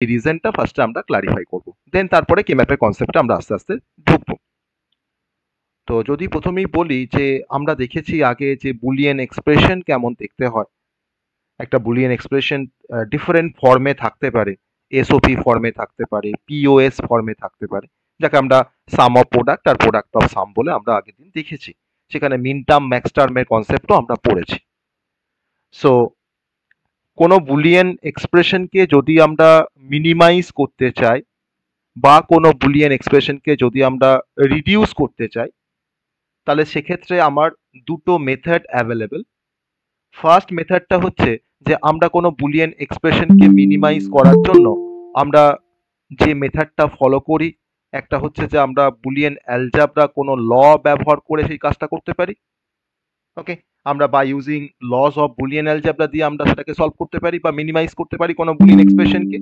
এই রিজনটা ফার্স্টে আমরা ক্লারিফাই করব, দেন তারপরে কে ম্যাপের কনসেপ্টে আমরা আস্তে আস্তে ঢুকবো। তো যদি প্রথমেই বলি যে আমরা দেখেছি আগে যে বুলিয়ান এক্সপ্রেশন কেমন দেখতে হয়। একটা বুলিয়ান এক্সপ্রেশন ডিফারেন্ট ফর্মে থাকতে পারে, এসওপি ফর্মে থাকতে পারে, পিওএস ফর্মে থাকতে পারে, যাকে আমরা সাম অফ প্রোডাক্ট আর প্রোডাক্ট অফ সাম বলে আমরা আগের দিন দেখেছি। সেখানে মিন টার্ম ম্যাক্স টার্মের কনসেপ্টও আমরা পড়েছি। সো কোনো বুলিয়ান এক্সপ্রেশনকে যদি আমরা মিনিমাইজ করতে চাই বা কোনো বুলিয়ান এক্সপ্রেশনকে যদি আমরা রিডিউস করতে চাই, তাহলে সেক্ষেত্রে আমার দুটো মেথড অ্যাভেলেবেল। ফার্স্ট মেথডটা হচ্ছে যে আমরা কোনো বুলিয়ান এক্সপ্রেশনকে মিনিমাইজ করার জন্য আমরা যে মেথডটা ফলো করি, একটা হচ্ছে যে আমরা বুলিয়ান অ্যালজাবরা কোনো ল ব্যবহার করে সেই কাজটা করতে পারি। ওকে, আমরা by using laws of Boolean algebra দিয়ে আমরা সেটাকে সলভ করতে পারি বা মিনিমাইজ করতে পারি কোনো বুলিয়ান এক্সপ্রেশনকে।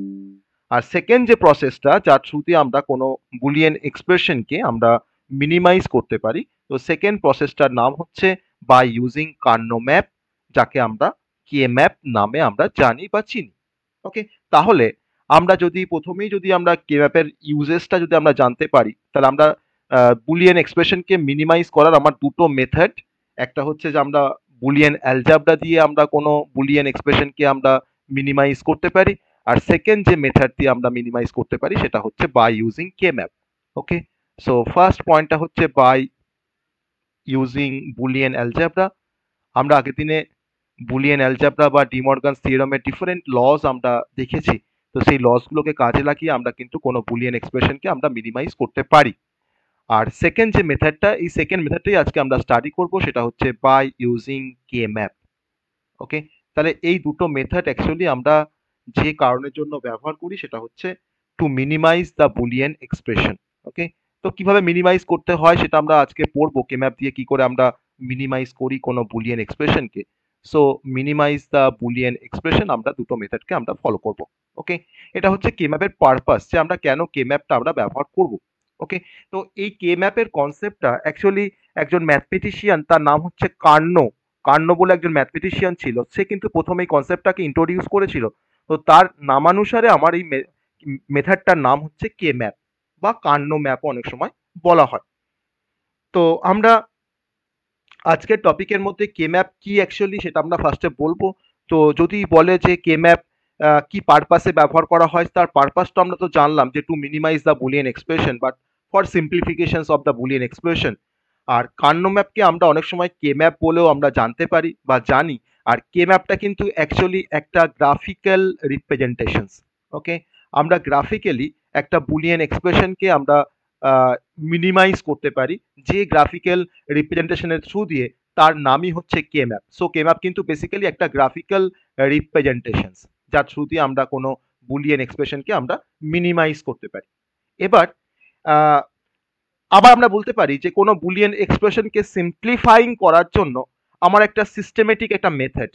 আর সেকেন্ড যে প্রসেসটা যার থ্রুতে আমরা কোনো বুলিয়ান এক্সপ্রেশনকে আমরা মিনিমাইজ করতে পারি, তো সেকেন্ড প্রসেসটার নাম হচ্ছে বাই ইউজিং কার্নো ম্যাপ, যাকে আমরা কে ম্যাপ নামে আমরা জানি বা চিনি। ওকে, তাহলে আমরা যদি প্রথমেই যদি আমরা কে ম্যাপের ইউজেসটা যদি আমরা জানতে পারি, তাহলে আমরা বুলিয়ান এক্সপ্রেশনকে মিনিমাইজ করার আমার দুটো মেথড। একটা হচ্ছে যে আমরা বুলিয়ান অ্যালজাবরা দিয়ে আমরা কোনো বুলিয়ান এক্সপ্রেশনকে আমরা মিনিমাইজ করতে পারি, আর সেকেন্ড যে মেথড দিয়ে আমরা মিনিমাইজ করতে পারি সেটা হচ্ছে by using K map. Okay, so first পয়েন্টটা হচ্ছে বাই ইউজিং বুলিয়ান অ্যালজাবরা। আমরা আগের দিনে বুলিয়ান অ্যালজাবরা বা ডিমর্গানস থিওরেমের ডিফারেন্ট লস আমরা দেখেছি। তো সেই লসগুলোকে কাজে লাগিয়ে আমরা কিন্তু কোনো বুলিয়ান এক্সপ্রেশনকে আমরা মিনিমাইজ করতে পারি। আর সেকেন্ড যে মেথডটা, এই সেকেন্ড মেথডটাই আজকে আমরা স্টাডি করব, সেটা হচ্ছে বাই ইউজিং কে ম্যাপ। ওকে, তাহলে এই দুটো মেথড অ্যাকচুয়ালি আমরা যে কারণের জন্য ব্যবহার করি সেটা হচ্ছে to minimise the Boolean expression. Okay, তো কিভাবে মিনিমাইজ করতে হয় সেটা আমরা আজকে পড়বো, কে ম্যাপ দিয়ে কি করে আমরা মিনিমাইজ করি কোনো বুলিয়ান এক্সপ্রেশনকে। So minimise the Boolean expression আমরা দুটো মেথডকে আমরা ফলো করব। ওকে, এটা হচ্ছে কে ম্যাপের পারপাস, যে আমরা কেন কে ম্যাপটা আমরা ব্যবহার করব। ওকে, তো এই কে ম্যাপের কনসেপ্টটা অ্যাকচুয়ালি একজন ম্যাথমেটিশিয়ান, তার নাম হচ্ছে কার্নো। কার্নো বলে একজন ম্যাথমেটিশিয়ান ছিল, সে কিন্তু প্রথমে এই কনসেপ্টটাকে ইন্ট্রোডিউস করেছিল। তো তার নামানুসারে আমার এই মেথডটার নাম হচ্ছে কে ম্যাপ বা কার্নো ম্যাপও অনেক সময় বলা হয়। তো আমরা আজকের টপিকের মধ্যে কে ম্যাপ কি অ্যাকচুয়ালি সেটা আমরা ফার্স্টে বলবো। তো যদি বলে যে কে ম্যাপ কি পারপাসে ব্যবহার করা হয়, তার পারপাসটা আমরা তো জানলাম যে to minimise the Boolean expression but for simplifications of the Boolean expression. আর কার্নো ম্যাপকে আমরা অনেক সময় কে ম্যাপ বলেও আমরা জানতে পারি বা জানি। আর কে ম্যাপটা কিন্তু অ্যাকচুয়ালি একটা গ্রাফিক্যাল রিপ্রেজেন্টেশনস। ওকে, আমরা গ্রাফিক্যালি একটা বুলিয়ান এক্সপ্রেশনকে আমরা মিনিমাইজ করতে পারি যে গ্রাফিক্যাল রিপ্রেজেন্টেশনের থ্রু দিয়ে, তার নামই হচ্ছে কে ম্যাপ। সো কে ম্যাপ কিন্তু বেসিক্যালি একটা গ্রাফিক্যাল রিপ্রেজেন্টেশনস, যার থ্রু দিয়ে আমরা কোনো বুলিয়ান এক্সপ্রেশনকে আমরা মিনিমাইজ করতে পারি। এবার আহ, আবার আমরা বলতে পারি যে কোনো বুলিয়ান এক্সপ্রেশনকে সিম্পলিফাইং করার জন্য আমার একটা সিস্টেমেটিক একটা মেথড।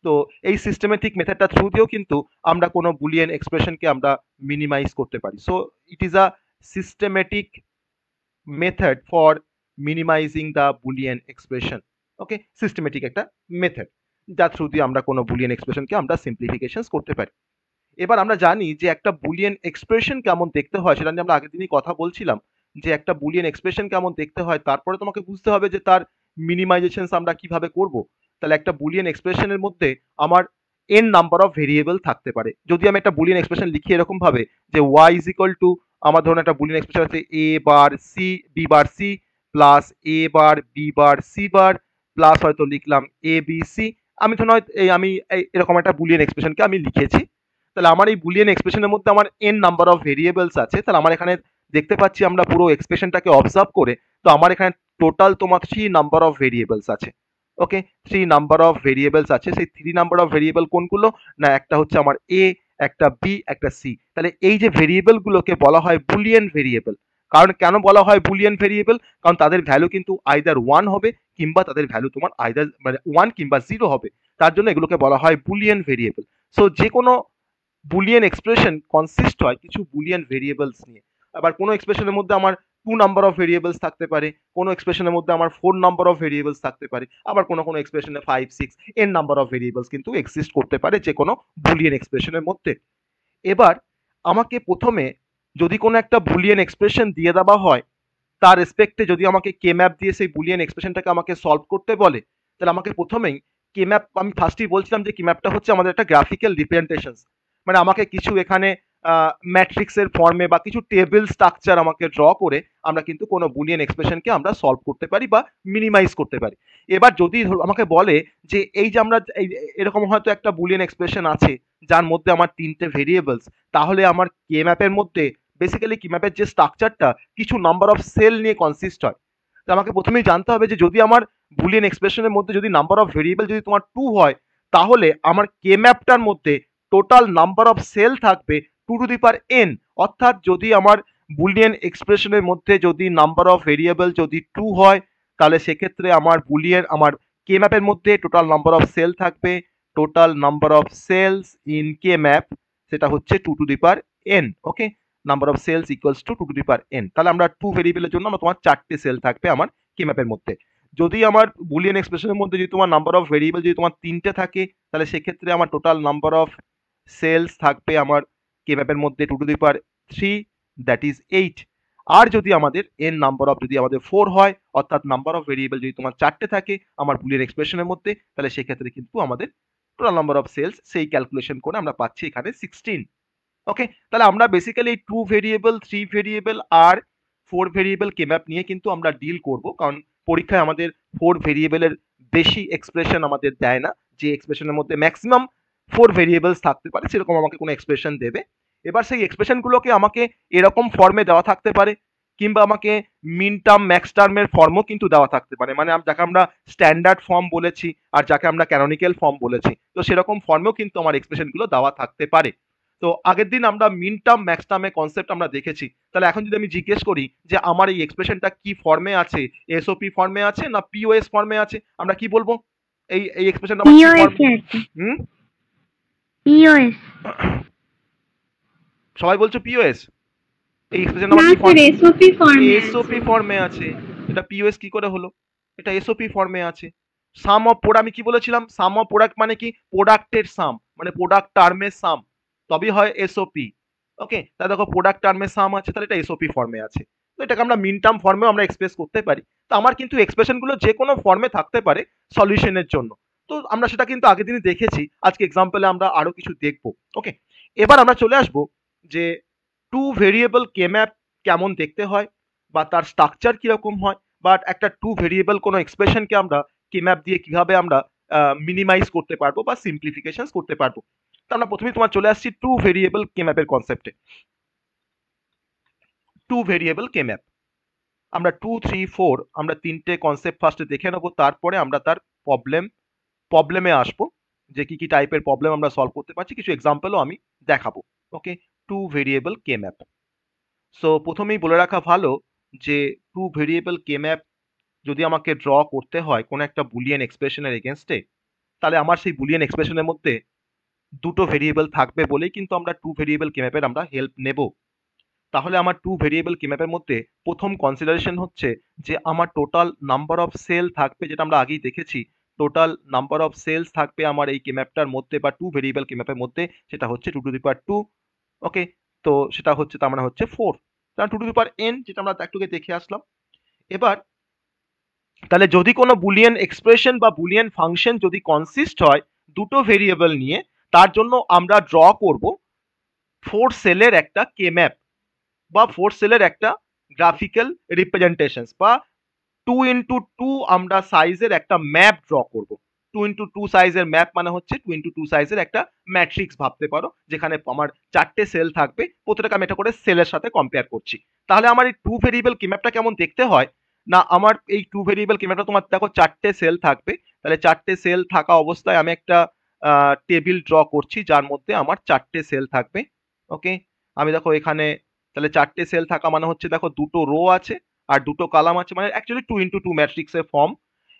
তো এই সিস্টেমেটিক মেথডটা থ্রু দিয়েও কিন্তু আমরা কোনো বুলিয়ান এক্সপ্রেশনকে আমরা মিনিমাইজ করতে পারি। So it is a systematic method for minimising the Boolean expression. Okay, systematic একটা মেথড যার থ্রু দিয়ে আমরা কোনো বুলিয়ান এক্সপ্রেশনকে আমরা সিম্পলিফিকেশন করতে পারি। এবার আমরা জানি যে একটা বুলিয়ান এক্সপ্রেশন কেমন দেখতে হয়, সেটা নিয়ে আমরা আগের দিনই কথা বলছিলাম যে একটা বুলিয়ান এক্সপ্রেশন কেমন দেখতে হয়, তারপরে তোমাকে বুঝতে হবে যে তার মিনিমাইজেশন আমরা কিভাবে করব। তাহলে একটা বুলিয়ান এক্সপ্রেশনের মধ্যে আমার এন নাম্বার অফ ভেরিয়েবল থাকতে পারে। যদি আমি একটা বুলিয়ান এক্সপ্রেশন লিখি এরকম ভাবে যে ওয়াই ইজ ইকুয়াল টু, আমার ধরুন একটা বুলিয়ান এক্সপ্রেশন আছে A bar C B bar C plus A bar B bar C bar plus হয়তো লিখলাম এ বি সি। আমি ধরুন হয়তো আমি এরকম একটা বুলিয়ান এক্সপ্রেশনকে আমি লিখেছি। তাহলে আমার এই বুলিয়ান এক্সপ্রেশনের মধ্যে আমার এন নাম্বার অফ ভেরিয়েবলস আছে। তাহলে আমার এখানে দেখতে পাচ্ছি আমরা পুরো এক্সপ্রেশনটাকে অবজার্ভ করে, তো আমার এখানে টোটাল তোমার 3 নাম্বার অফ ভেরিয়েবলস আছে। ওকে, 3 নাম্বার অফ ভেরিয়েবলস আছে। সেই 3 নাম্বার অফ ভেরিয়েবল কোনগুলো? না, একটা হচ্ছে আমার এ, একটা বি, একটা সি। তাহলে এই যে ভেরিয়েবল গুলোকে বলা হয় বুলিয়ান ভেরিয়েবল। কারণ কেন বলা হয় বুলিয়ান ভেরিয়েবল? কারণ তাদের ভ্যালু কিন্তু আইদার 1 হবে কিংবা তাদের ভ্যালু তোমার আইদার মানে 1 কিংবা 0 হবে। তার জন্য এগুলোকে বলা হয় বুলিয়ান ভেরিয়েবল। সো যে কোনো বুলিয়ান এক্সপ্রেশন কনসিস্ট হয় কিছু বুলিয়ান ভেরিয়েবলস নিয়ে। আবার কোনো এক্সপ্রেশনের মধ্যে আমার 2 নাম্বার অফ ভেরিয়েবলস থাকতে পারে, কোনো এক্সপ্রেশনের মধ্যে আমার 4 নাম্বার অফ ভেরিয়েবলস থাকতে পারে, আবার কোনো কোনো এক্সপ্রেশনে 5 6 এন নাম্বার অফ ভেরিয়েবলস কিন্তু এক্সিস্ট করতে পারে যে কোনো বুলিয়ান এক্সপ্রেশনের মধ্যে। এবার আমাকে প্রথমে যদি কোনো একটা বুলিয়ান এক্সপ্রেশন দিয়ে দেওয়া হয়, তার রেসপেক্টে যদি আমাকে কে ম্যাপ দিয়ে সেই বুলিয়ান এক্সপ্রেশনটাকে আমাকে সলভ করতে বলে, তাহলে আমাকে প্রথমেই কে ম্যাপ, আমি ফার্স্টেই বলছিলাম যে কে ম্যাপটা হচ্ছে আমাদের একটা গ্রাফিক্যাল রিপ্রেজেন্টেশন। মানে আমাকে কিছু এখানে ম্যাট্রিক্সের ফর্মে বা কিছু টেবিল স্ট্রাকচার আমাকে ড্র করে আমরা কিন্তু কোনো বুলিয়ান এক্সপ্রেশনকে আমরা সলভ করতে পারি বা মিনিমাইজ করতে পারি। এবার যদি আমাকে বলে যে এই যে আমরা এরকম হয়তো একটা বুলিয়ান এক্সপ্রেশন আছে যার মধ্যে আমার তিনটে ভেরিয়েবলস, তাহলে আমার কে ম্যাপের মধ্যে বেসিক্যালি কে ম্যাপের যে স্ট্রাকচারটা কিছু নাম্বার অফ সেল নিয়ে কনসিস্ট হয়। তো আমাকে প্রথমেই জানতে হবে যে যদি আমার বুলিয়ান এক্সপ্রেশনের মধ্যে যদি নাম্বার অফ ভেরিয়েবল যদি তোমার 2 হয়, তাহলে আমার কে ম্যাপটার মধ্যে টোটাল নাম্বার অফ সেল থাকবে 2 টু দি পাওয়ার n। অর্থাৎ যদি আমার বুলিয়ান এক্সপ্রেশনের মধ্যে যদি নাম্বার অফ ভেরিয়েবল যদি 2 হয়, তাহলে সেক্ষেত্রে আমার কে ম্যাপের মধ্যে টোটাল নাম্বার অফ সেল থাকবে, total number of cells in K map সেটা হচ্ছে 2 to the power n। Okay, number of cells equals to 2 to the power n। তাহলে আমরা 2 ভেরিয়েবলের জন্য আমার তোমার 4টে সেল থাকবে আমার কে ম্যাপের মধ্যে। যদি আমার বুলিয়ান এক্সপ্রেশনের মধ্যে যদি তোমার নাম্বার অফ ভেরিয়েবল যদি তোমার 3টে থাকে, তাহলে সেক্ষেত্রে আমার টোটাল নাম্বার অফ সেলস থাকবে আমার কে ম্যাপের মধ্যে 2 to the power 3, that is 8। আর যদি আমাদের n নাম্বার অফ যদি আমাদের 4 হয়, অর্থাৎ নাম্বার অফ ভেরিয়েবল যদি তোমার 4টে থাকে আমার বুলিয়ান এক্সপ্রেশনের মধ্যে, তাহলে সেক্ষেত্রে কিন্তু আমাদের টোটাল নাম্বার অফ সেলস সেই ক্যালকুলেশন করে আমরা পাচ্ছি এখানে 16। ওকে, তাহলে আমরা বেসিক্যালি 2 ভেরিয়েবল, 3 ভেরিয়েবল আর 4 ভেরিয়েবল কে ম্যাপ নিয়ে কিন্তু আমরা ডিল করব, কারণ পরীক্ষায় আমাদের 4 ভেরিয়েবলের বেশি এক্সপ্রেশন আমাদের দেয় না। যে এক্সপ্রেশনের মধ্যে ম্যাক্সিমাম 4 ভেরিয়েবলস থাকতে পারে সেরকম আমাকে কোনো এক্সপ্রেশন দেবে। এবার সেই এক্সপ্রেশনগুলোকে আমাকে এরকম ফর্মে দেওয়া থাকতে পারে, কিংবা আমাকে মিন টার্ম ম্যাক্স টার্মের ফর্মও কিন্তু দেওয়া থাকতে পারে। মানে যাকে আমরা স্ট্যান্ডার্ড ফর্ম বলেছি আর যাকে আমরা ক্যানোনিক্যাল ফর্ম বলেছি, তো সেরকম ফর্মেও কিন্তু আমার এক্সপ্রেশনগুলো দেওয়া থাকতে পারে। তো আগের দিন আমরা মিন টার্ম ম্যাক্স টার্মের কনসেপ্ট আমরা দেখেছি। তাহলে এখন যদি আমি জিজ্ঞেস করি যে আমার এই এক্সপ্রেশনটা কি ফর্মে আছে, এসওপি ফর্মে আছে না পিওএস ফর্মে আছে, আমরা কি বলবো? এই এক্সপ্রেশনটা আমার কি ফর্মে? পিওএস। সবাই বলছো পিওএস? এই এক্সপ্রেশন আমার কি ফর্মে? এসওপি ফর্মে। এসওপি ফর্মে আছে। এটা পিওএস কি করে হলো? এটা এসওপি ফর্মে আছে। সাম অফ প্রোডাক্ট, আমি কি বলেছিলাম? সাম অফ প্রোডাক্ট মানে কি? প্রোডাক্টের সাম, মানে প্রোডাক্ট টার্মের সাম, তবেই হয় এসওপি। ওকে, তাহলে দেখো প্রোডাক্ট টার্মের সাম আছে, তাহলে এটা এসওপি ফর্মে আছে। তো এটাকে আমরা মিন টার্ম ফর্মেও আমরা এক্সপ্রেস করতে পারি। তো আমার কিন্তু এক্সপ্রেশনগুলো যে কোনো ফর্মে থাকতে পারে সলিউশনের জন্য। তো আমরা সেটা কিন্তু আগের দিনই দেখেছি, আজকে এক্সাম্পলে আমরা আরো কিছু দেখবো। ওকে, এবার আমরা চলে আসবো যে 2 ভেরিয়েবল কে ম্যাপ কেমন দেখতে হয় বা তার স্ট্রাকচার কিরকম হয়, বা একটা 2 ভেরিয়েবল কোনো এক্সপ্রেশনকে আমরা কে ম্যাপ দিয়ে কিভাবে আমরা মিনিমাইজ করতে পারবো বা সিম্পলিফিকেশন করতে পারবো। তো আমরা প্রথমেই তোমার চলে আসছি 2 ভেরিয়েবল কে ম্যাপের কনসেপ্টে। 2 ভেরিয়েবল কে ম্যাপ আমরা 2, 3, 4 আমরা তিনটে কনসেপ্ট ফার্স্টে দেখে নেবো, তারপরে আমরা তার প্রবলেমে আসবো যে কি কি টাইপের প্রবলেম আমরা সলভ করতে পারছি, কিছু এক্সাম্পলও আমি দেখাবো। ওকে, 2 ভেরিয়েবল কে ম্যাপ। সো প্রথমেই বলে রাখা ভালো যে 2 ভেরিয়েবল কে ম্যাপ যদি আমাকে ড্র করতে হয় কোনো একটা বুলিয়ান এক্সপ্রেশনের এগেনস্টে, তাহলে আমার সেই বুলিয়ান এক্সপ্রেশনের মধ্যে দুটো ভেরিয়েবল থাকবে বলেই কিন্তু আমরা 2 ভেরিয়েবল কে ম্যাপের আমরা হেল্প নেব। তাহলে আমার 2 ভেরিয়েবল কে ম্যাপের মধ্যে প্রথম কনসিডারেশন হচ্ছে যে আমার টোটাল নাম্বার অফ সেল থাকবে, যেটা আমরা আগেই দেখেছি। টোটাল নাম্বার অফ সেলস থাকবে আমার এই কে ম্যাপটার মধ্যে বা 2 ভেরিয়েবল কে ম্যাপের মধ্যে, সেটা হচ্ছে 2 টু দি পাওয়ার 2। ওকে, তো সেটা হচ্ছে তার মানে হচ্ছে 4, তাহলে 2 টু দি পাওয়ার n, যেটা আমরা একটুকে দেখে আসলাম। এবার তাহলে যদি কোনো বুলিয়ান এক্সপ্রেশন বা বুলিয়ান ফাংশন যদি কনসিস্ট হয় দুটো ভেরিয়েবল নিয়ে, তার জন্য আমরা ড্র করব 4 সেলের একটা কে ম্যাপ বা 4 সেলের একটা গ্রাফিক্যাল রিপ্রেজেন্টেশন বা 2x2 আমরা সাইজের একটা ম্যাপ ড্র করব। 2x2 সাইজের ম্যাপ মানে হচ্ছে 2x2 সাইজের একটা ম্যাট্রিক্স ভাবতে পারো, যেখানে আমার 4টে সেল থাকবে, প্রত্যেকটা আমি এটা করে সেলের সাথে কম্পেয়ার করছি। তাহলে আমার এই 2 ভেরিয়েবল কে ম্যাপটা কেমন দেখতে হয় না, আমার এই 2 ভেরিয়েবল কে ম্যাপটা তোমার দেখো 4টে সেল থাকবে, তাহলে 4টে সেল থাকা অবস্থায় আমি একটা টেবিল ড্র করছি যার মধ্যে আমার 4টে সেল থাকবে। ওকে, আমি দেখো এখানে তাহলে 4টে সেল থাকা মানে হচ্ছে দেখো দুটো রো আছে আর দুটো কলাম আছে, মানে অ্যাকচুয়ালি 2x2 ম্যাট্রিক্সের ফর্ম।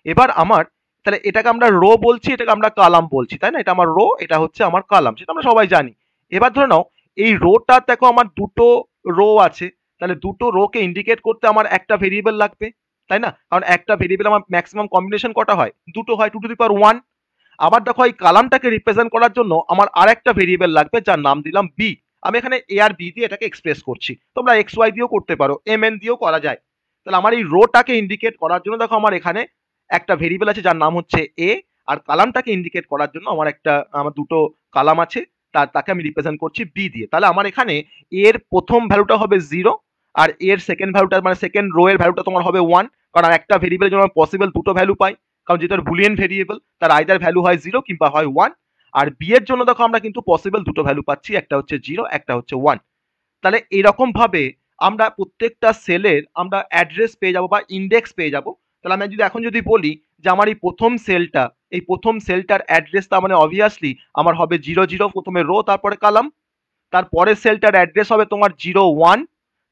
এবার আমার তাহলে এটাকে আমরা রো বলছি, এটাকে আমরা কলাম বলছি, তাই না? এটা আমার রো, এটা হচ্ছে আমার কলাম, সেটা আমরা সবাই জানি। এবার ধরে নাও এই রোটা দেখো আমার দুটো রো আছে, তাহলে দুটো রোকে ইন্ডিকেট করতে আমার একটা ভেরিয়েবল লাগবে, তাই না? কারণ একটা ভেরিয়েবল আমার ম্যাক্সিমাম কম্বিনেশন কটা হয়? দুটো হয়, 2 টু দি পাওয়ার 1। আবার দেখো এই কলামটাকে রিপ্রেজেন্ট করার জন্য আমার আরেকটা ভেরিয়েবল লাগবে যার নাম দিলাম বি। আমি এখানে এ আর বি দিয়ে এটাকে এক্সপ্রেস করছি, তোমরা এক্স ওয়াই দিয়েও করতে পারো, এম এন দিয়েও করা যায়। তাহলে আমার এই রোটাকে ইন্ডিকেট করার জন্য দেখো আমার এখানে একটা ভেরিয়েবল আছে যার নাম হচ্ছে এ, আর কালামটাকে ইন্ডিকেট করার জন্য আমার দুটো কালাম আছে, তাকে আমি রিপ্রেজেন্ট করছি বি দিয়ে। তাহলে আমার এখানে এর প্রথম ভ্যালুটা হবে 0, আর এর সেকেন্ড ভ্যালুটা মানে সেকেন্ড রো এর ভ্যালুটা তোমার হবে 1, কারণ একটা ভেরিয়েবলের জন্য পসিবল দুটো ভ্যালু পাই, কারণ যেটা বুলিয়ান ভেরিয়েবল তার আইদার ভ্যালু হয় 0 কিংবা হয় 1। আর বি এর জন্য দেখো আমরা কিন্তু পসিবল দুটো ভ্যালু পাচ্ছি, একটা হচ্ছে 0, একটা হচ্ছে 1। তাহলে এরকম ভাবে আমরা প্রত্যেকটা সেলের আমরা অ্যাড্রেস পেয়ে যাব বা ইন্ডেক্স পেয়ে যাব। তাহলে আমি এখন যদি বলি যে আমার এই প্রথম সেলটার অ্যাড্রেস, তার মানে অবভিয়াসলি আমার হবে 0 0, প্রথমে রো তারপরে কালাম। তারপরের সেলটার অ্যাড্রেস হবে তোমার 0 1,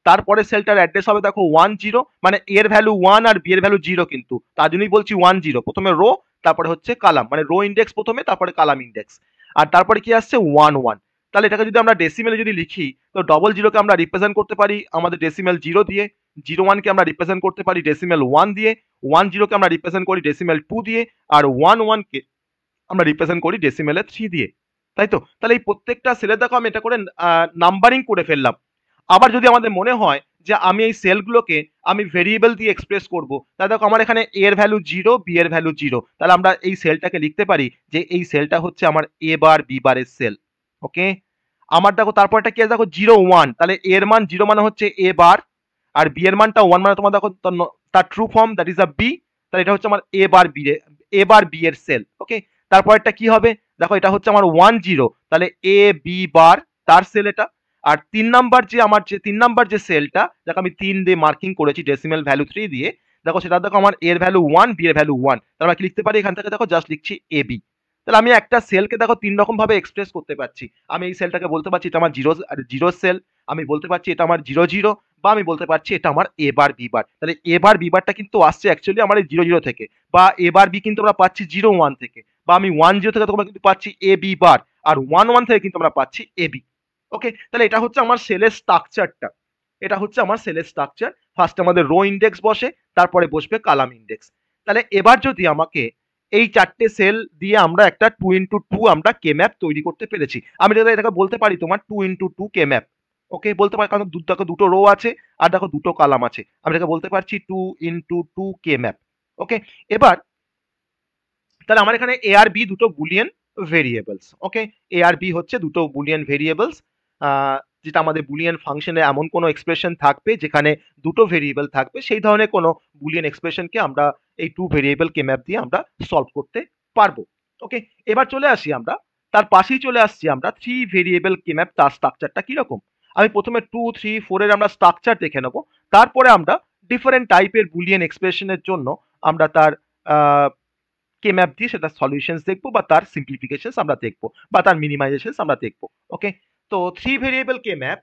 তারপরে সেলটার অ্যাড্রেস হবে দেখো 1 0, মানে এর ভ্যালু 1 আর বি এর ভ্যালু 0, কিন্তু তার জন্যই বলছি 1 0, প্রথমে রো তারপরে হচ্ছে কালাম, মানে রো ইন্ডেক্স প্রথমে তারপরে কালাম ইন্ডেক্স, আর তারপরে কি আসছে 1 1। তাহলে এটাকে যদি আমরা ডেসিমেলে যদি লিখি, তো ডবল জিরোকে আমরা রিপ্রেজেন্ট করতে পারি আমাদের ডেসিমেল 0 দিয়ে, 0 1 কে আমরা রিপ্রেজেন্ট করতে পারি ডেসিমেল 1 দিয়ে, 1 0 কে আমরা রিপ্রেজেন্ট করি ডেসিমেল 2 দিয়ে, আর 1 1 কে আমরা রিপ্রেজেন্ট করি ডেসিমেলে 3 দিয়ে, তাই তো? তাহলে এই প্রত্যেকটা সেলের দেখো আমি এটা করে নাম্বারিং করে ফেললাম। আবার যদি আমাদের মনে হয় যে আমি এই সেলগুলোকে আমি ভেরিয়েবল দিয়ে এক্সপ্রেস করব, তাহলে দেখো আমার এখানে এ এর ভ্যালু 0, বি এর ভ্যালু 0, তাহলে আমরা এই সেলটাকে লিখতে পারি যে এই সেলটা হচ্ছে আমার এ বার বি বারের সেল। ওকে, আমার দেখো তারপরটা কি আছে, দেখো 0 1, তাহলে এ এর মান 0 মানে হচ্ছে এ বার, আর বি এর মানটা 1 মানে তোমার দেখো তার true form, that is a b. তাহলে এটা হচ্ছে আমার এ বার বি এর সেল। ওকে, তারপরটা কি হবে, দেখো এটা হচ্ছে আমার 1 0, তাহলে এ বি বার তার সেল এটা। আর 3 নাম্বার যে সেলটা, দেখো আমি 3 দিয়ে মার্কিং করেছি ডেসিমেল ভ্যালু 3 দিয়ে, দেখো সেটা দেখো আমার এর ভ্যালু 1, বি এর ভ্যালু 1, তাহলে আমরা কি লিখতে পারি এখান থেকে, দেখো জাস্ট লিখছি এ বি। তাহলে আমি একটা সেলকে দেখো 3 রকম ভাবে এক্সপ্রেস করতে পারছি। আমি এই সেলটাকে বলতে পারছি এটা আমার জিরো সেল, আমি বলতে পারছি এটা আমার 0 0, বা আমি বলতে পারছি এটা আমার এ বার বি বার। তাহলে এ বার বি বারটা কিন্তু আসছে অ্যাকচুয়ালি আমার এই 0 0 থেকে, বা এ বার বি কিন্তু আমরা পাচ্ছি 0 1 থেকে, বা আমি 1 0 থেকে তোমরা কিন্তু পাচ্ছি এ বি বার, আর 1 1 থেকে কিন্তু আমরা পাচ্ছি এ বি। ওকে, তাহলে এটা হচ্ছে আমার সেলের স্ট্রাকচারটা, এটা হচ্ছে আমার সেলের স্ট্রাকচার। ফার্স্ট আমাদের রো ইন্ডেক্স বসে, তারপরে বসবে কালাম ইন্ডেক্স। তাহলে এবার যদি আমাকে এই 4টে সেল দিয়ে আমরা একটা 2 into 2 আমরা কে ম্যাপ তৈরি করতে পেরেছি, আমি এটাকে বলতে পারি তোমার 2 into 2 কে ম্যাপ। ওকে, বলতে পারি, কারণ দেখো দুটো রো আছে আর দেখো দুটো কালাম আছে, আমি এটাকে বলতে পারছি 2 into 2 কে ম্যাপ। ওকে, এবার তাহলে আমার এখানে এ আর বি দুটো বুলিয়ান ভেরিয়েবলস। ওকে, এ আর বি হচ্ছে দুটো বুলিয়ান ভেরিয়েবলস, যেটা আমাদের বুলিয়ান ফাংশনে এমন কোনো এক্সপ্রেশন থাকবে যেখানে দুটো ভেরিয়েবল থাকবে, সেই ধরনের কোনো বুলিয়ান এক্সপ্রেশনকে আমরা এই 2 ভেরিয়েবল কে ম্যাপ দিয়ে আমরা সলভ করতে পারবো। ওকে, এবার চলে আসি আমরা, তার পাশেই চলে আসছি আমরা 3 ভেরিয়েবল কে ম্যাপ, তার স্ট্রাকচারটা কিরকম। আমি প্রথমে 2 3 4 এর আমরা স্ট্রাকচার দেখে নেব, তারপরে আমরা ডিফারেন্ট টাইপের বুলিয়ান এক্সপ্রেশনের জন্য আমরা তার কে ম্যাপ দিয়ে সেটা সলিউশনস দেখবো, বা তার সিম্পলিফিকেশনস আমরা দেখবো, বা তার মিনিমাইজেশনস আমরা দেখবো। ওকে, তো 3 ভেরিয়েবল কে ম্যাপ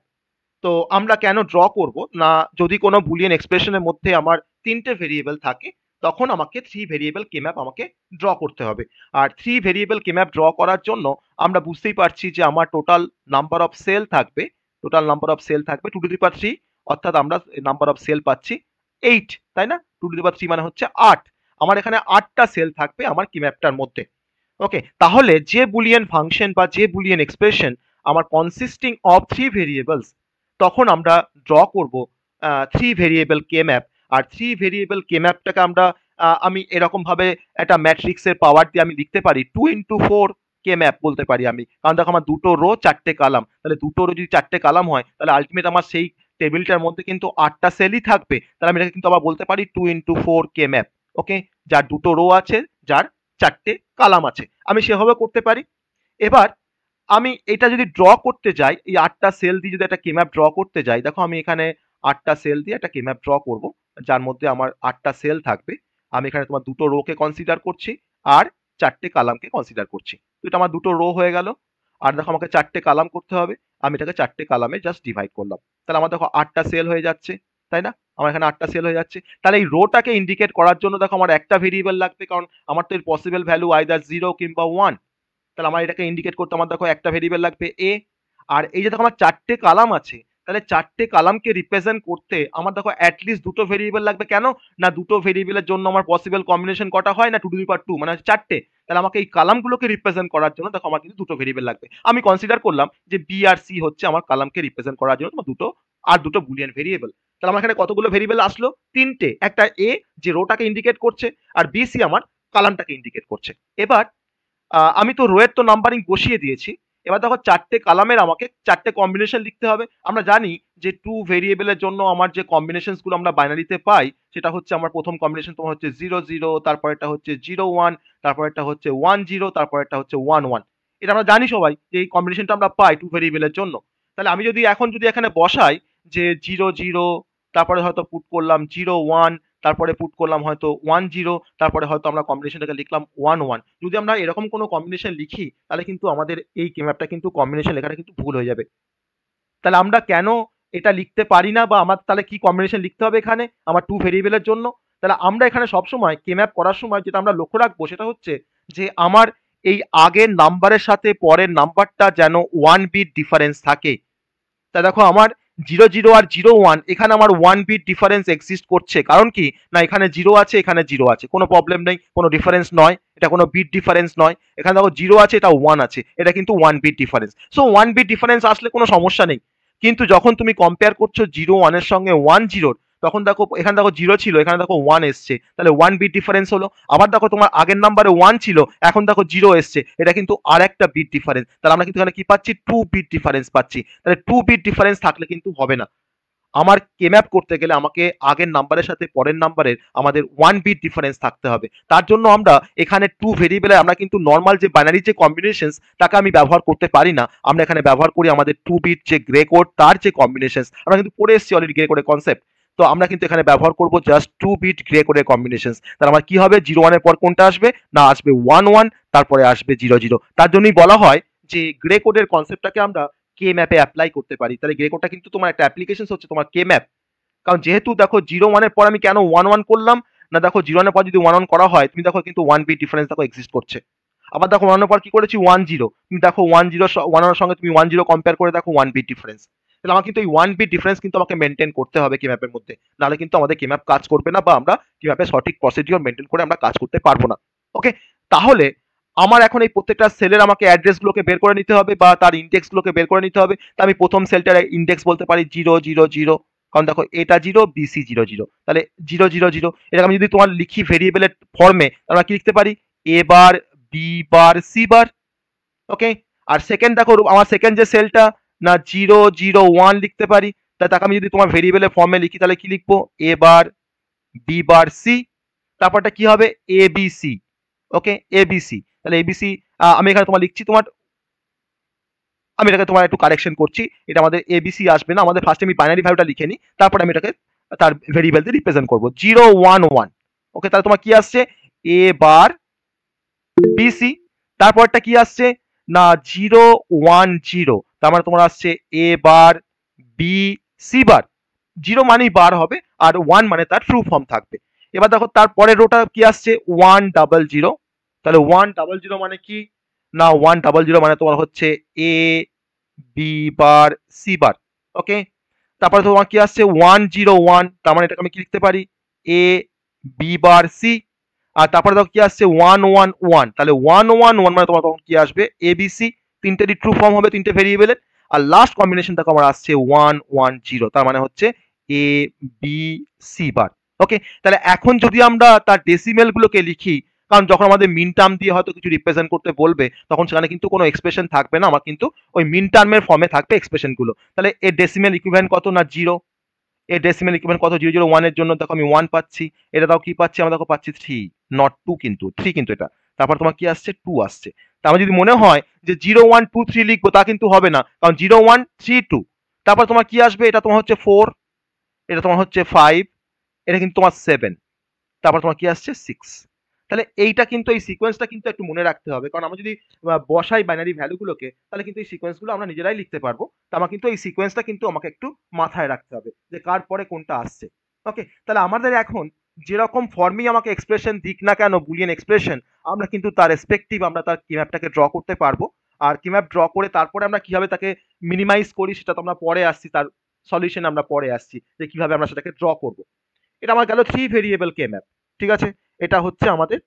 তো আমরা কেন ড্র করব না, যদি কোনো বুলিয়ান এক্সপ্রেশনের মধ্যে আমার 3টে ভেরিয়েবল থাকে, তখন আমাকে 3 ভেরিয়েবল কে ম্যাপ আমাকে ড্র করতে হবে। আর 3 ভেরিয়েবল কে ম্যাপ ড্র করার জন্য আমরা বুঝতেই পারছি যে আমার টোটাল নাম্বার অফ সেল থাকবে, টু টু দি পাওয়ার 3, অর্থাৎ আমরা নাম্বার অফ সেল পাচ্ছি 8, তাই না? টু টু দি পাওয়ার 3 মানে হচ্ছে 8, আমার এখানে 8টা সেল থাকবে আমার কি ম্যাপটার মধ্যে। ওকে, তাহলে যে বুলিয়ান ফাংশন বা যে বুলিয়ান এক্সপ্রেশন আমার কনসিস্টিং অফ 3 ভেরিয়েবলস, তখন আমরা ড্র করব 3 ভেরিয়েবল কে ম্যাপ। আর 3 ভেরিয়েবল কে ম্যাপটাকে আমরা আমি এরকম ভাবে একটা ম্যাট্রিক্সের পাওয়ার দিয়ে আমি লিখতে পারি 2 into 4 কে ম্যাপ বলতে পারি আমি, কারণ দেখো আমার দুটো রো 4টে কালাম, তাহলে দুটো রো যদি 4টে কালাম হয়, তাহলে আলটিমেট আমার সেই টেবিলটার মধ্যে কিন্তু 8টা সেলই থাকবে, তাহলে আমি এটাকে কিন্তু আবার বলতে পারি 2 into 4 কে ম্যাপ। ওকে, যার দুটো রো আছে, যার 4টে কালাম আছে, আমি সেভাবে করতে পারি। এবার আমি এটা যদি ড্র করতে যাই, এই 8টা সেল দিয়ে যদি একটা কে ম্যাপ ড্র করতে যাই, দেখো আমি এখানে 8টা সেল দিয়ে একটা কে ম্যাপ ড্র করব, যার মধ্যে আমার 8টা সেল থাকবে। আমি এখানে তোমার দুটো রো কে কনসিডার করছি আর 4টে কালামকে কনসিডার করছি, তো এটা আমার দুটো রো হয়ে গেল। আর দেখো আমাকে 4টে কালাম করতে হবে, আমি এটাকে 4টে কালামে জাস্ট ডিভাইড করলাম, তাহলে আমার দেখো 8টা সেল হয়ে যাচ্ছে, তাই না? আমার এখানে 8টা সেল হয়ে যাচ্ছে। তাহলে এই রোটাকে ইন্ডিকেট করার জন্য দেখো আমার একটা ভেরিয়েবল লাগবে, কারণ আমার তো এর পসিবল ভ্যালু আইদার 0 কিংবা 1, তাহলে আমার এটাকে ইন্ডিকেট করতে আমার দেখো একটা ভেরিয়েবল লাগবে এ। আর এই যে দেখো আমার 4টে কালাম আছে, তাহলে চারটে কালামকে রিপ্রেজেন্ট করতে আমার দেখো অ্যাটলিস্ট দুটো ভেরিয়েবল লাগবে। কেন না, দুটো ভেরিয়েবলের জন্য আমার পসিবল কম্বিনেশন কটা হয় না, 2^2 মানে হচ্ছে চারটে। তাহলে আমাকে এই কালামগুলোকে রিপ্রেজেন্ট করার জন্য দেখো আমার কিন্তু দুটো ভেরিয়েবল লাগবে। আমি কনসিডার করলাম যে বি আর সি হচ্ছে আমার কালামকে রিপ্রেজেন্ট করার জন্য তোমার দুটো আর দুটো বুলিয়ান ভেরিয়েবল। তাহলে আমার এখানে কতগুলো ভেরিয়েবল আসলো, তিনটে। একটা এ যে রোটাকে ইন্ডিকেট করছে, আর বি সি আমার কালামটাকে ইন্ডিকেট করছে। এবার আমি তো রোয়ের তো নাম্বারিং বসিয়ে দিয়েছি। এবার দেখো চারটে কালামের আমাকে চারটে কম্বিনেশন লিখতে হবে। আমরা জানি যে টু ভেরিয়েবলের জন্য আমার যে কম্বিনেশন গুলো আমরা বাইনারিতে পাই সেটা হচ্ছে আমার প্রথম কম্বিনেশন তোমার হচ্ছে 0 0, তারপরেরটা হচ্ছে 0 1, তারপরেরটা হচ্ছে 1 0, তারপরেরটা হচ্ছে 1 1। এটা আমরা জানি সবাই যে এই কম্বিনেশনটা আমরা পাই টু ভেরিয়েবলের জন্য। তাহলে আমি যদি এখন যদি এখানে বসাই যে 0 0, তারপরে হয়তো পুট করলাম 0 1, তারপরে পুট করলাম হয়তো 1 0, তারপরে হয়তো আমরা কম্বিনেশনটাকে লিখলাম 1 1। যদি আমরা এরকম কোনো কম্বিনেশন লিখি তাহলে কিন্তু আমাদের এই ম্যাপটা কিন্তু কম্বিনেশন লেখাটা কিন্তু ভুল হয়ে যাবে। তাহলে আমরা কেন এটা লিখতে পারি না, বা আমার তাহলে কি কম্বিনেশন লিখতে হবে এখানে আমার টু ভেরিয়েবলের জন্য? তাহলে আমরা এখানে সবসময় কে ম্যাপ করার সময় যেটা আমরা লক্ষ্য রাখবো সেটা হচ্ছে যে আমার এই আগের নাম্বারের সাথে পরের নাম্বারটা যেন 1 বিট ডিফারেন্স থাকে। তা দেখো আমার 0 0 আর 0 1 এখানে আমার 1 বিট ডিফারেন্স এক্সিস্ট করছে। কারণ কি না, এখানে 0 আছে এখানে 0 আছে, কোনো প্রবলেম নেই, কোনো ডিফারেন্স নয়, এটা কোনো বিট ডিফারেন্স নয়। এখানে দেখো 0 আছে, এটা 1 আছে, এটা কিন্তু 1 bit difference. So 1 bit difference আসলে কোনো সমস্যা নেই। কিন্তু যখন তুমি কম্পেয়ার করছো 0 1 এর সঙ্গে 1 0, তখন দেখো এখানে দেখো 0 ছিল, এখানে দেখো 1 এসছে, তাহলে 1 বিট ডিফারেন্স হলো। আবার দেখো তোমার আগের নাম্বারে 1 ছিল, এখন দেখো 0 এসছে, এটা কিন্তু আর একটা বিট ডিফারেন্স। তাহলে আমরা কিন্তু এখানে কি পাচ্ছি, 2 বিট ডিফারেন্স পাচ্ছি। তাহলে 2 বিট ডিফারেন্স থাকলে কিন্তু হবে না। আমার কে ম্যাপ করতে গেলে আমাকে আগের নাম্বারের সাথে পরের নাম্বারের আমাদের 1 বিট ডিফারেন্স থাকতে হবে। তার জন্য আমরা এখানে টু ভেরিয়েবলে আমরা কিন্তু নর্মাল যে বাইনারি যে কম্বিনেশনস তাকে আমি ব্যবহার করতে পারি না। আমরা এখানে ব্যবহার করি আমাদের 2 বিট যে গ্রে কোড তার যে কম্বিনেশনস, আমরা কিন্তু পড়ে এসেছি অলরেডি গ্রে কোডের কনসেপ্ট। তো আমরা কিন্তু এখানে ব্যবহার করব জাস্ট 2 বিট গ্রে কোডের কম্বিনেশনস। তাহলে আমার কি হবে, 0 1 এর পর কোনটা আসবে না, আসবে 1 1, তারপরে আসবে 0 0। তার জন্যই বলা হয় যে গ্রে কোডের কনসেপ্টটাকে আমরা কে ম্যাপে অ্যাপ্লাই করতে পারি। তাহলে গ্রে কোডটা কিন্তু তোমার একটা অ্যাপ্লিকেশন হচ্ছে তোমার কে ম্যাপ। কারণ যেহেতু দেখো 0 1 এর পর আমি কেন 1 1 করলাম না, দেখো 0 1 এর পর যদি 1 1 করা হয় তুমি দেখো কিন্তু 1 বিট ডিফারেন্স দেখো এক্সিস্ট করছে। আবার দেখো 1 1 এর পর কি করেছি 1 0, তুমি দেখো 1 এর সঙ্গে তুমি 1 0 কম্পেয়ার করে দেখো 1 বিট ডিফারেন্স। তাহলে আমার কিন্তু এই 1 বিট ডিফারেন্স কিন্তু আমাকে মেনটেন করতে হবে কে ম্যাপের মধ্যে, নাহলে কিন্তু আমাদের কে ম্যাপ কাজ করবে না, বা আমরা কে ম্যাপের সঠিক প্রসিডিওর মেনটেন করে আমরা কাজ করতে পারবো না। ওকে, তাহলে আমার এখন এই প্রত্যেকটা সেলের আমাকে অ্যাড্রেস গুলোকে বের করে নিতে হবে বা তার ইন্ডেক্স গুলোকে বের করে নিতে হবে। তা আমি প্রথম সেলটার ইন্ডেক্স বলতে পারি 0 0 0, কারণ দেখো এটা 0 বিসি 0 0, তাহলে 0 0 0 এটা আমি যদি তোমার লিখি ভেরিয়েবলের ফর্মে আমরা কি লিখতে পারি, A bar B bar C bar. Okay, আর সেকেন্ড দেখো আমার সেকেন্ড যে সেলটা না 0 0 1 লিখতে পারি। তাহলে তাকে আমি যদি তোমার ভেরিয়েবলের ফর্মে লিখি তাহলে কি লিখবো, এ বার বি বার সি, তারপরটা কি হবে এ বি সি। ওকে, এ বি সি, তাহলে এ বি সি আমি এখানে তোমার লিখছি তোমার, আমি এটাকে তোমার একটু কারেকশন করছি, এটা আমাদের এবিসি আসবে না, আমাদের ফার্স্টে আমি বাইনারি ভ্যালুটা লিখে নিই, তারপরে আমি এটাকে তার ভেরিয়েবল দিয়ে রিপ্রেজেন্ট করবো 0 1 1। ওকে, তাহলে তোমার কি আসছে এ বার বিসি, তারপরটা কি আসছে না 0 1 0, তার মানে তোমার আসছে এ বার বি সি বার। 0 মানেই বার হবে আর 1 মানে তার ট্রু ফর্ম থাকবে। এবার দেখো তারপরের রোটা কি আসছে 1 0 0, তাহলে 1 0 0 মানে কি না 1 0 0 মানে তোমার হচ্ছে A B bar C bar. ওকে, তারপরে তোমার কি আসছে 1 0 1, তার মানে এটাকে আমি কি লিখতে পারি এ বি বার সি। আর তারপরে দেখো কি আসছে 1 1 1, তাহলে 1 1 1 মানে তোমার তখন কি আসবে এবিসি। তিনটেরই ট্রু ফর্ম হবে তিনটে ভেরিয়েবলের। আর লাস্ট কম্বিনেশন দেখো আমার আসছে 1 1 0, তার মানে হচ্ছে এ বি সি বার। ওকে, তাহলে এখন যদি আমরা তার ডেসিমেল গুলোকে লিখি, কারণ যখন আমাদের মিন টার্ম দিয়ে হয়তো কিছু রিপ্রেজেন্ট করতে বলবে তখন সেখানে কিন্তু কোনো এক্সপ্রেশন থাকবে না, আমার কিন্তু ওই মিন টার্মের ফর্মে থাকবে এক্সপ্রেশন গুলো। তাহলে এর ডেসিমেল ইকুইভ্যালেন্ট কত না 0, এর ডেসিমেল ইকুইভ্যালেন্ট কত 0 0 1 এর জন্য দেখো আমি 1 পাচ্ছি, এটা তাও কি পাচ্ছি আমরা দেখো পাচ্ছি 3, নট 2, কিন্তু 3 কিন্তু এটা। তারপর তোমার কি আসছে 2 আসছে। তা আমার যদি মনে হয় যে 0 1 2 3 লিখবো তা কিন্তু হবে না, কারণ 0 1 3 2, তারপর তোমার কি আসবে এটা তোমার হচ্ছে 4, এটা তোমার হচ্ছে 5, এটা কিন্তু তোমার 7, তারপর তোমার কি আসছে 6। তাহলে এইটা কিন্তু এই সিকোয়েন্সটা কিন্তু একটু মনে রাখতে হবে, কারণ আমরা যদি বসাই বাইনারি ভ্যালুগুলোকে তাহলে কিন্তু এই সিকোয়েন্সগুলো আমরা নিজেরাই লিখতে পারবো। তো আমার কিন্তু এই সিকোয়েন্সটা কিন্তু আমাকে একটু মাথায় রাখতে হবে যে কার পরে কোনটা আসছে। ওকে, তাহলে আমাদের এখন যেরকম ফর্মেই আমাকে এক্সপ্রেশন দিক না কেন বুলিয়ান এক্সপ্রেশন, আমরা কিন্তু তার রেসপেক্টিভ আমরা তার কিম্যাপটাকে ড্র করতে পারবো। আর কিম্যাপ ড্র করে তারপরে আমরা কিভাবে তাকে মিনিমাইজ করি সেটা তো আমরা পরে আসছি, তার সলিউশন আমরা পরে আসছি যে কিভাবে আমরা সেটাকে ড্র করব। এটা আমার গেল 3 ভেরিয়েবল কে ম্যাপ। ঠিক আছে, এটা হচ্ছে আমাদের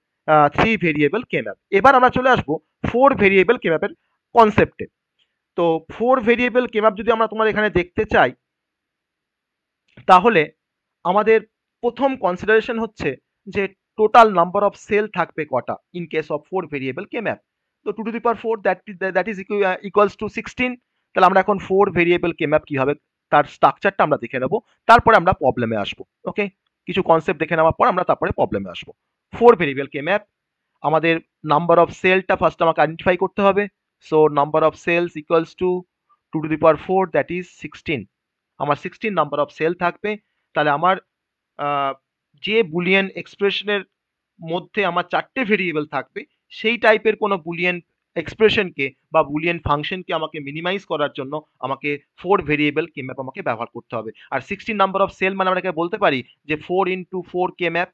3 ভেরিয়েবল কে ম্যাপ। এবার আমরা চলে আসবো 4 ভেরিয়েবল কে ম্যাপের কনসেপ্টে। তো 4 ভেরিয়েবল কে ম্যাপ যদি আমরা তোমার এখানে দেখতে চাই, তাহলে আমাদের প্রথম কনসিডারেশন হচ্ছে যে টোটাল নাম্বার অফ সেল থাকবে কটা in case of 4 variable K map. তো 2 to the power 4 that is equals to 16। তাহলে আমরা এখন 4 ভেরিয়েবল কে ম্যাপ কি হবে তার স্ট্রাকচারটা আমরা দেখে নেব, তারপরে আমরা প্রবলেমে আসবো। ওকে, কিছু কনসেপ্ট দেখে নেওয়ার পর আমরা তারপরে প্রবলেমে আসবো। 4 ভেরিয়েবল কে ম্যাপ, আমাদের নাম্বার অফ সেলটা ফার্স্ট আমাকে আইডেন্টিফাই করতে হবে। So number of cells equals to 2 to the power 4 that is 16। আমার 16 নাম্বার অফ সেল থাকবে। তাহলে আমার যে বুলিয়ান এক্সপ্রেশনের মধ্যে আমার 4টে ভেরিয়েবল থাকবে, সেই টাইপের কোনো বুলিয়ান এক্সপ্রেশনকে বা বুলিয়ান ফাংশনকে আমাকে মিনিমাইজ করার জন্য আমাকে 4 ভেরিয়েবল কে ম্যাপ আমাকে ব্যবহার করতে হবে। আর 16 নাম্বার অফ সেল মানে আমরা এটাকে বলতে পারি যে 4 ইন্টু 4 কে ম্যাপ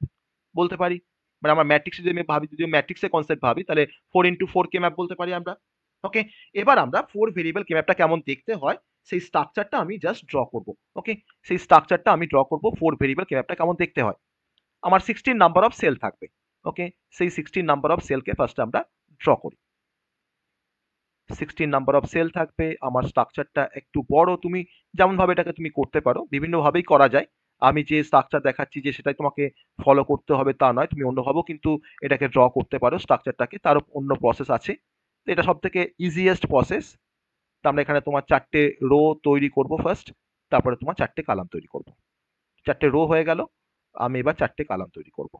বলতে পারি। মানে আমরা ম্যাট্রিক্স যদি আমি ভাবি, যদি ম্যাট্রিক্সের কনসেপ্ট ভাবি, তাহলে 4 ইন্টু 4 কে ম্যাপ বলতে পারি আমরা। ওকে, এবার আমরা 4 ভেরিয়েবল কে ম্যাপটা কেমন দেখতে হয় সেই স্ট্রাকচারটা আমি জাস্ট ড্র করব। ওকে, সেই স্ট্রাকচারটা আমি ড্র করব 4 ভেরিয়েবল কে ম্যাপটা কেমন দেখতে হয়। আমার 16 নাম্বার অফ সেল থাকবে। ওকে, সেই 16 নাম্বার অফ সেলকে ফার্স্ট আমরা ড্র করি। 16 নাম্বার অফ সেল থাকবে, আমার স্ট্রাকচারটা একটু বড়, তুমি যেমন ভাবে এটাকে তুমি করতে পারো, বিভিন্ন ভাবেই করা যায়। আমি যে স্ট্রাকচার দেখাচ্ছি যে সেটাই তোমাকে ফলো করতে হবে তা নয়, তুমি অন্যভাবেও কিন্তু এটাকে ড্র করতে পারো স্ট্রাকচারটাকে, তারও অন্য প্রসেস আছে। তো এটা সব থেকে ইজিয়েস্ট প্রসেস। তো আমরা এখানে তোমার 4টে রো তৈরি করব ফার্স্ট, তারপরে তোমার 4টে কালাম তৈরি করব। 4টে রো হয়ে গেল, আমি এবার 4টে কালাম তৈরি করব।